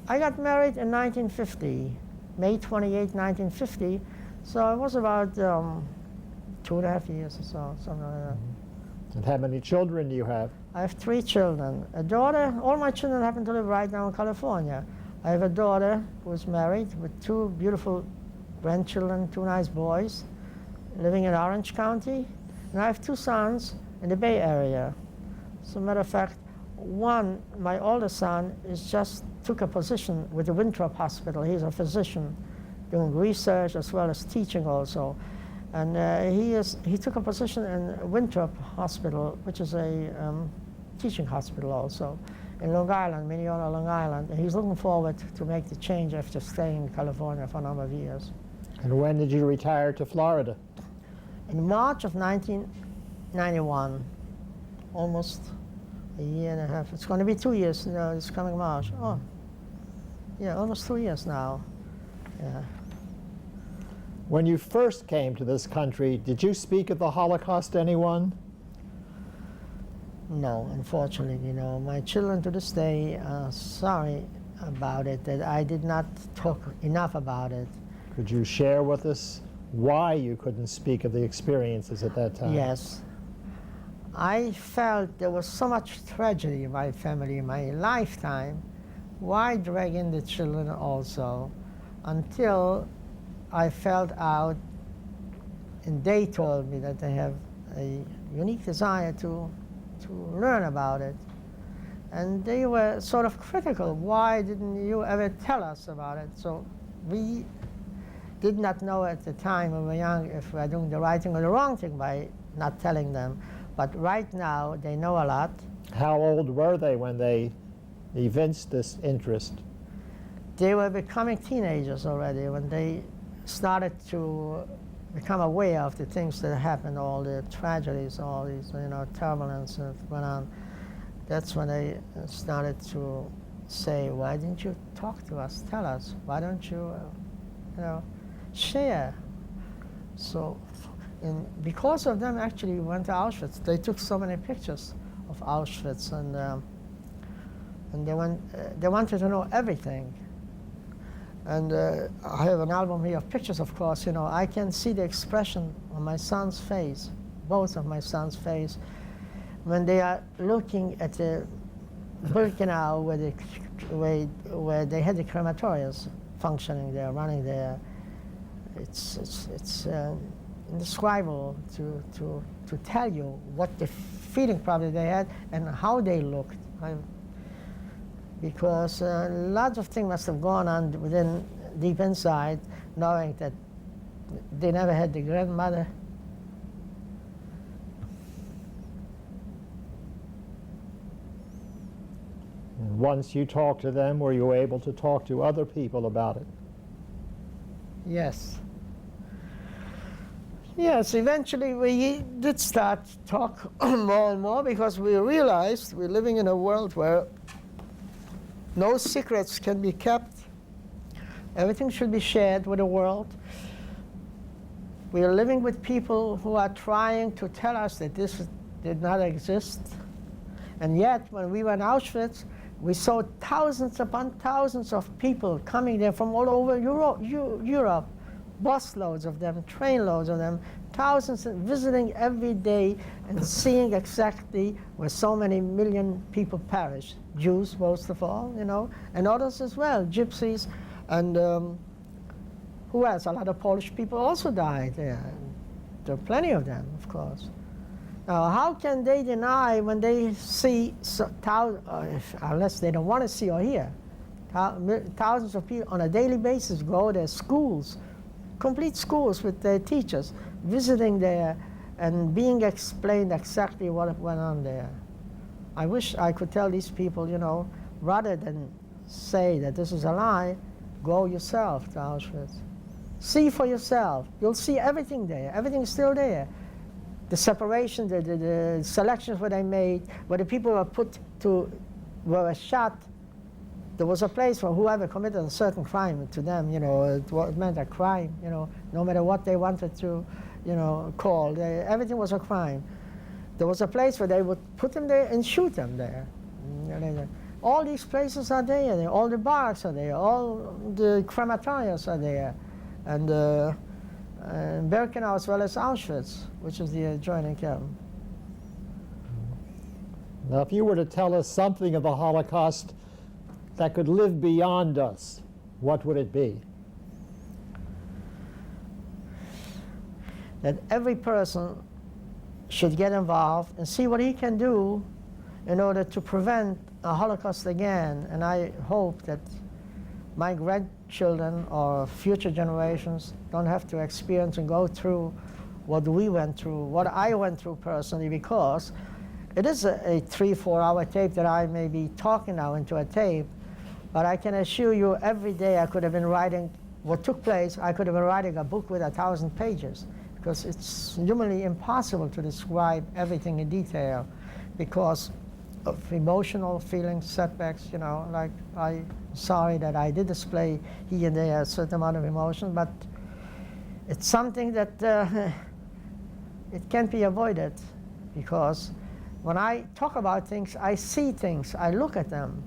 B: I got married in 1950, May 28, 1950. So it was about 2.5 years or so, something like that.
A: And how many children do you have?
B: I have 3 children. A daughter, all my children happen to live right now in California. I have a daughter who's married with 2 beautiful grandchildren, 2 nice boys, living in Orange County. And I have 2 sons in the Bay Area. As a matter of fact, one, my oldest son, just took a position with the Winthrop Hospital. He's a physician doing research as well as teaching also. And he took a position in Winthrop Hospital, which is a teaching hospital also, in Long Island, Minneota, Long Island. And he's looking forward to make the change after staying in California for a number of years.
A: And when did you retire to Florida?
B: In March of 1991, almost a year and a half. It's going to be 2 years, this coming March. Oh, yeah, almost 2 years now. Yeah.
A: When you first came to this country, did you speak of the Holocaust to anyone?
B: No, unfortunately, my children to this day are sorry about it, that I did not talk enough about it.
A: Could you share with us why you couldn't speak of the experiences at that time?
B: Yes. I felt there was so much tragedy in my family in my lifetime. Why drag in the children also? Until I felt out, and they told me that they have a unique desire to learn about it. And they were sort of critical. Why didn't you ever tell us about it? So we did not know at the time when we were young if we were doing the right thing or the wrong thing by not telling them. But right now, they know a lot.
A: How old were they when they evinced this interest?
B: They were becoming teenagers already when they started to become aware of the things that happened, all the tragedies, all these, turbulence that went on. That's when they started to say, why didn't you talk to us, tell us? Why don't you, share? So, because of them, actually, we went to Auschwitz. They took so many pictures of Auschwitz, and they wanted to know everything. And I have an album here of pictures, of course. I can see the expression on my son's face, both of my son's face, when they are looking at the Birkenau where they had the crematoriums functioning there, running there. It's indescribable to tell you what the feeling probably they had and how they looked. Because lots of things must have gone on within, deep inside, knowing that they never had the grandmother.
A: And once you talked to them, were you able to talk to other people about it?
B: Yes. Yes, eventually we did start to talk more and more because we realized we're living in a world where no secrets can be kept. Everything should be shared with the world. We are living with people who are trying to tell us that this did not exist. And yet, when we were in Auschwitz, we saw thousands upon thousands of people coming there from all over Europe, busloads of them, trainloads of them, thousands visiting every day and seeing exactly where so many million people perished. Jews, most of all, and others as well, gypsies, and who else? A lot of Polish people also died there. There are plenty of them, of course. Now, how can they deny when they see, unless they don't want to see or hear, thousands of people on a daily basis go to schools, complete schools with their teachers, visiting there and being explained exactly what went on there. I wish I could tell these people, rather than say that this is a lie, go yourself to Auschwitz. See for yourself. You'll see everything there. Everything's still there. The separation, the selections where they made, where the people were shot. There was a place for whoever committed a certain crime. To them, it meant a crime. No matter what they wanted to, call, everything was a crime. There was a place where they would put them there and shoot them there. All these places are there. All the barracks are there. All the crematoriums are there, and Birkenau as well as Auschwitz, which is the adjoining camp.
A: Now, if you were to tell us something of the Holocaust that could live beyond us, what would it be?
B: That every person should get involved and see what he can do in order to prevent a Holocaust again. And I hope that my grandchildren or future generations don't have to experience and go through what we went through, what I went through personally, because it is a 3-4 hour tape that I may be talking now into a tape, but I can assure you every day I could have been writing what took place. I could have been writing a book with 1,000 pages, because it's humanly impossible to describe everything in detail because of emotional feelings, setbacks, like I'm sorry that I did display here and there a certain amount of emotion, but it's something that it can't be avoided, because when I talk about things, I see things, I look at them.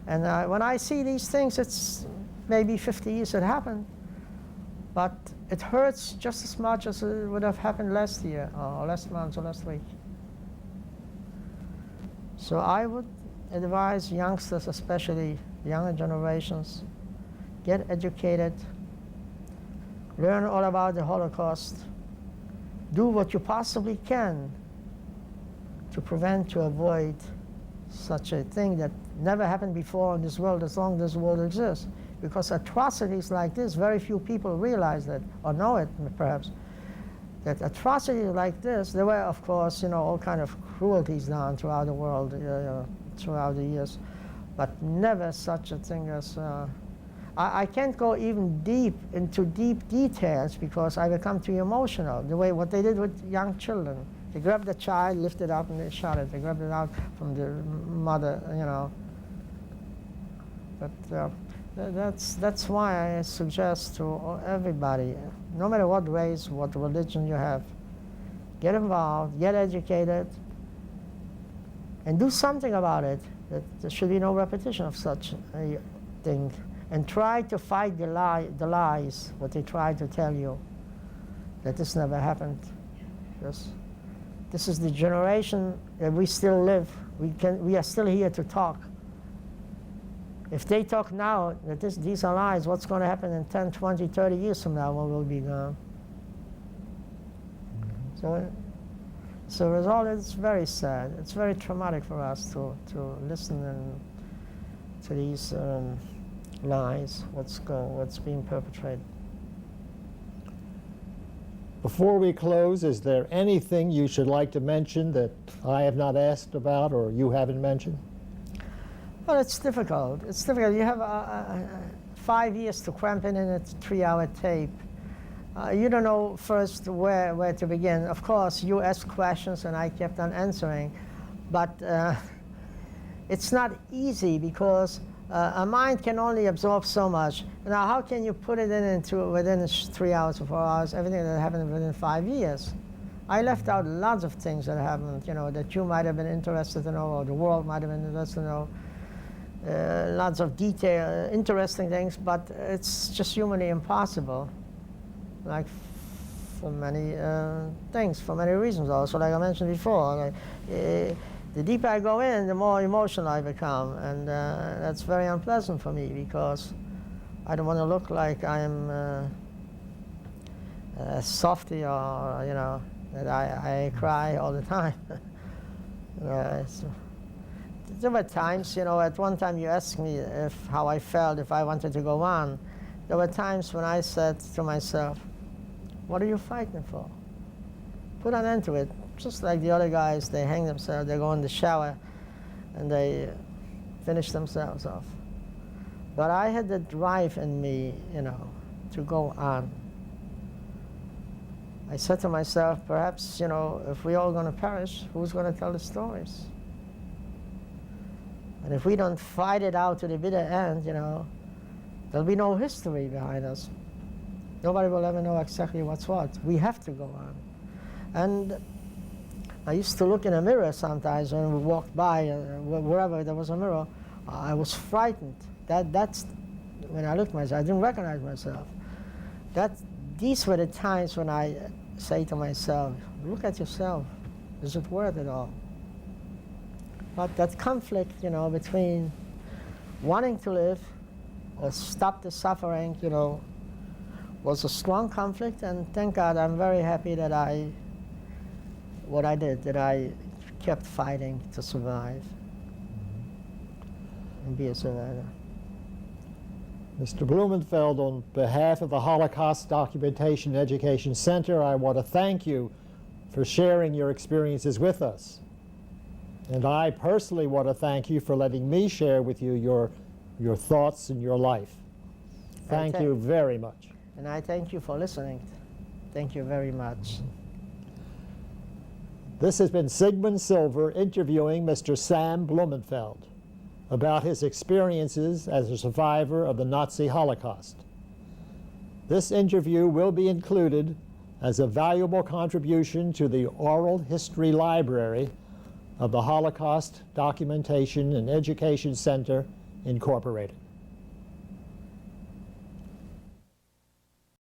B: And when I see these things, it's maybe 50 years it happened, but it hurts just as much as it would have happened last year, or last month, or last week. So I would advise youngsters, especially younger generations, get educated, learn all about the Holocaust, do what you possibly can to prevent, to avoid such a thing that never happened before in this world as long as this world exists. Because atrocities like this, very few people realize that, or know it perhaps, that atrocities like this, there were, of course, all kind of cruelties done throughout the world, throughout the years, but never such a thing as, I can't go even into deep details because I become too emotional. The way what they did with young children. They grabbed the child, lifted it up, and they shot it. They grabbed it out from the mother, But that's why I suggest to everybody, no matter what race, what religion you have, get involved, get educated, and do something about it. That there should be no repetition of such a thing. And try to fight the lies, what they try to tell you, that this never happened. This is the generation that we still live. We are still here to talk. If they talk now that these are lies, what's going to happen in 10, 20, 30 years from now when we'll be gone? So the result is very sad. It's very traumatic for us to listen to these lies, what's being perpetrated.
A: Before we close, is there anything you should like to mention that I have not asked about or you haven't mentioned?
B: Well, it's difficult. It's difficult. You have 5 years to cramp in a 3-hour tape. You don't know first where to begin. Of course, you asked questions and I kept on answering, but it's not easy because a mind can only absorb so much. Now, how can you put it into within 3 hours or 4 hours, everything that happened within 5 years? I left out lots of things that happened, that you might have been interested to know, or the world might have been interested to know. Lots of detail, interesting things, but it's just humanly impossible. Like for many things, for many reasons also, like I mentioned before. The deeper I go in, the more emotional I become, and that's very unpleasant for me because I don't want to look like I'm a softy or, that I cry all the time. There were times, at one time you asked me how I felt, if I wanted to go on. There were times when I said to myself, what are you fighting for? Put an end to it. Just like the other guys, they hang themselves, they go in the shower, and they finish themselves off. But I had the drive in me, to go on. I said to myself, perhaps, you know, if we're all going to perish, who's going to tell the stories? And if we don't fight it out to the bitter end, you know, there'll be no history behind us. Nobody will ever know exactly what's what. We have to go on. And I used to look in a mirror sometimes when we walked by, wherever there was a mirror. I was frightened. That's when I looked at myself. I didn't recognize myself. These were the times when I say to myself, look at yourself. Is it worth it all? But that conflict, you know, between wanting to live or stop the suffering, you know, was a strong conflict. And thank God, I'm very happy that I kept fighting to survive and be a survivor.
A: Mr. Blumenfeld, on behalf of the Holocaust Documentation and Education Center, I want to thank you for sharing your experiences with us. And I personally want to thank you for letting me share with you your thoughts and your life. Thank you very much.
B: And I thank you for listening. Thank you very much.
A: This has been Sigmund Silver interviewing Mr. Sam Blumenfeld about his experiences as a survivor of the Nazi Holocaust. This interview will be included as a valuable contribution to the Oral History Library of the Holocaust Documentation and Education Center, Incorporated.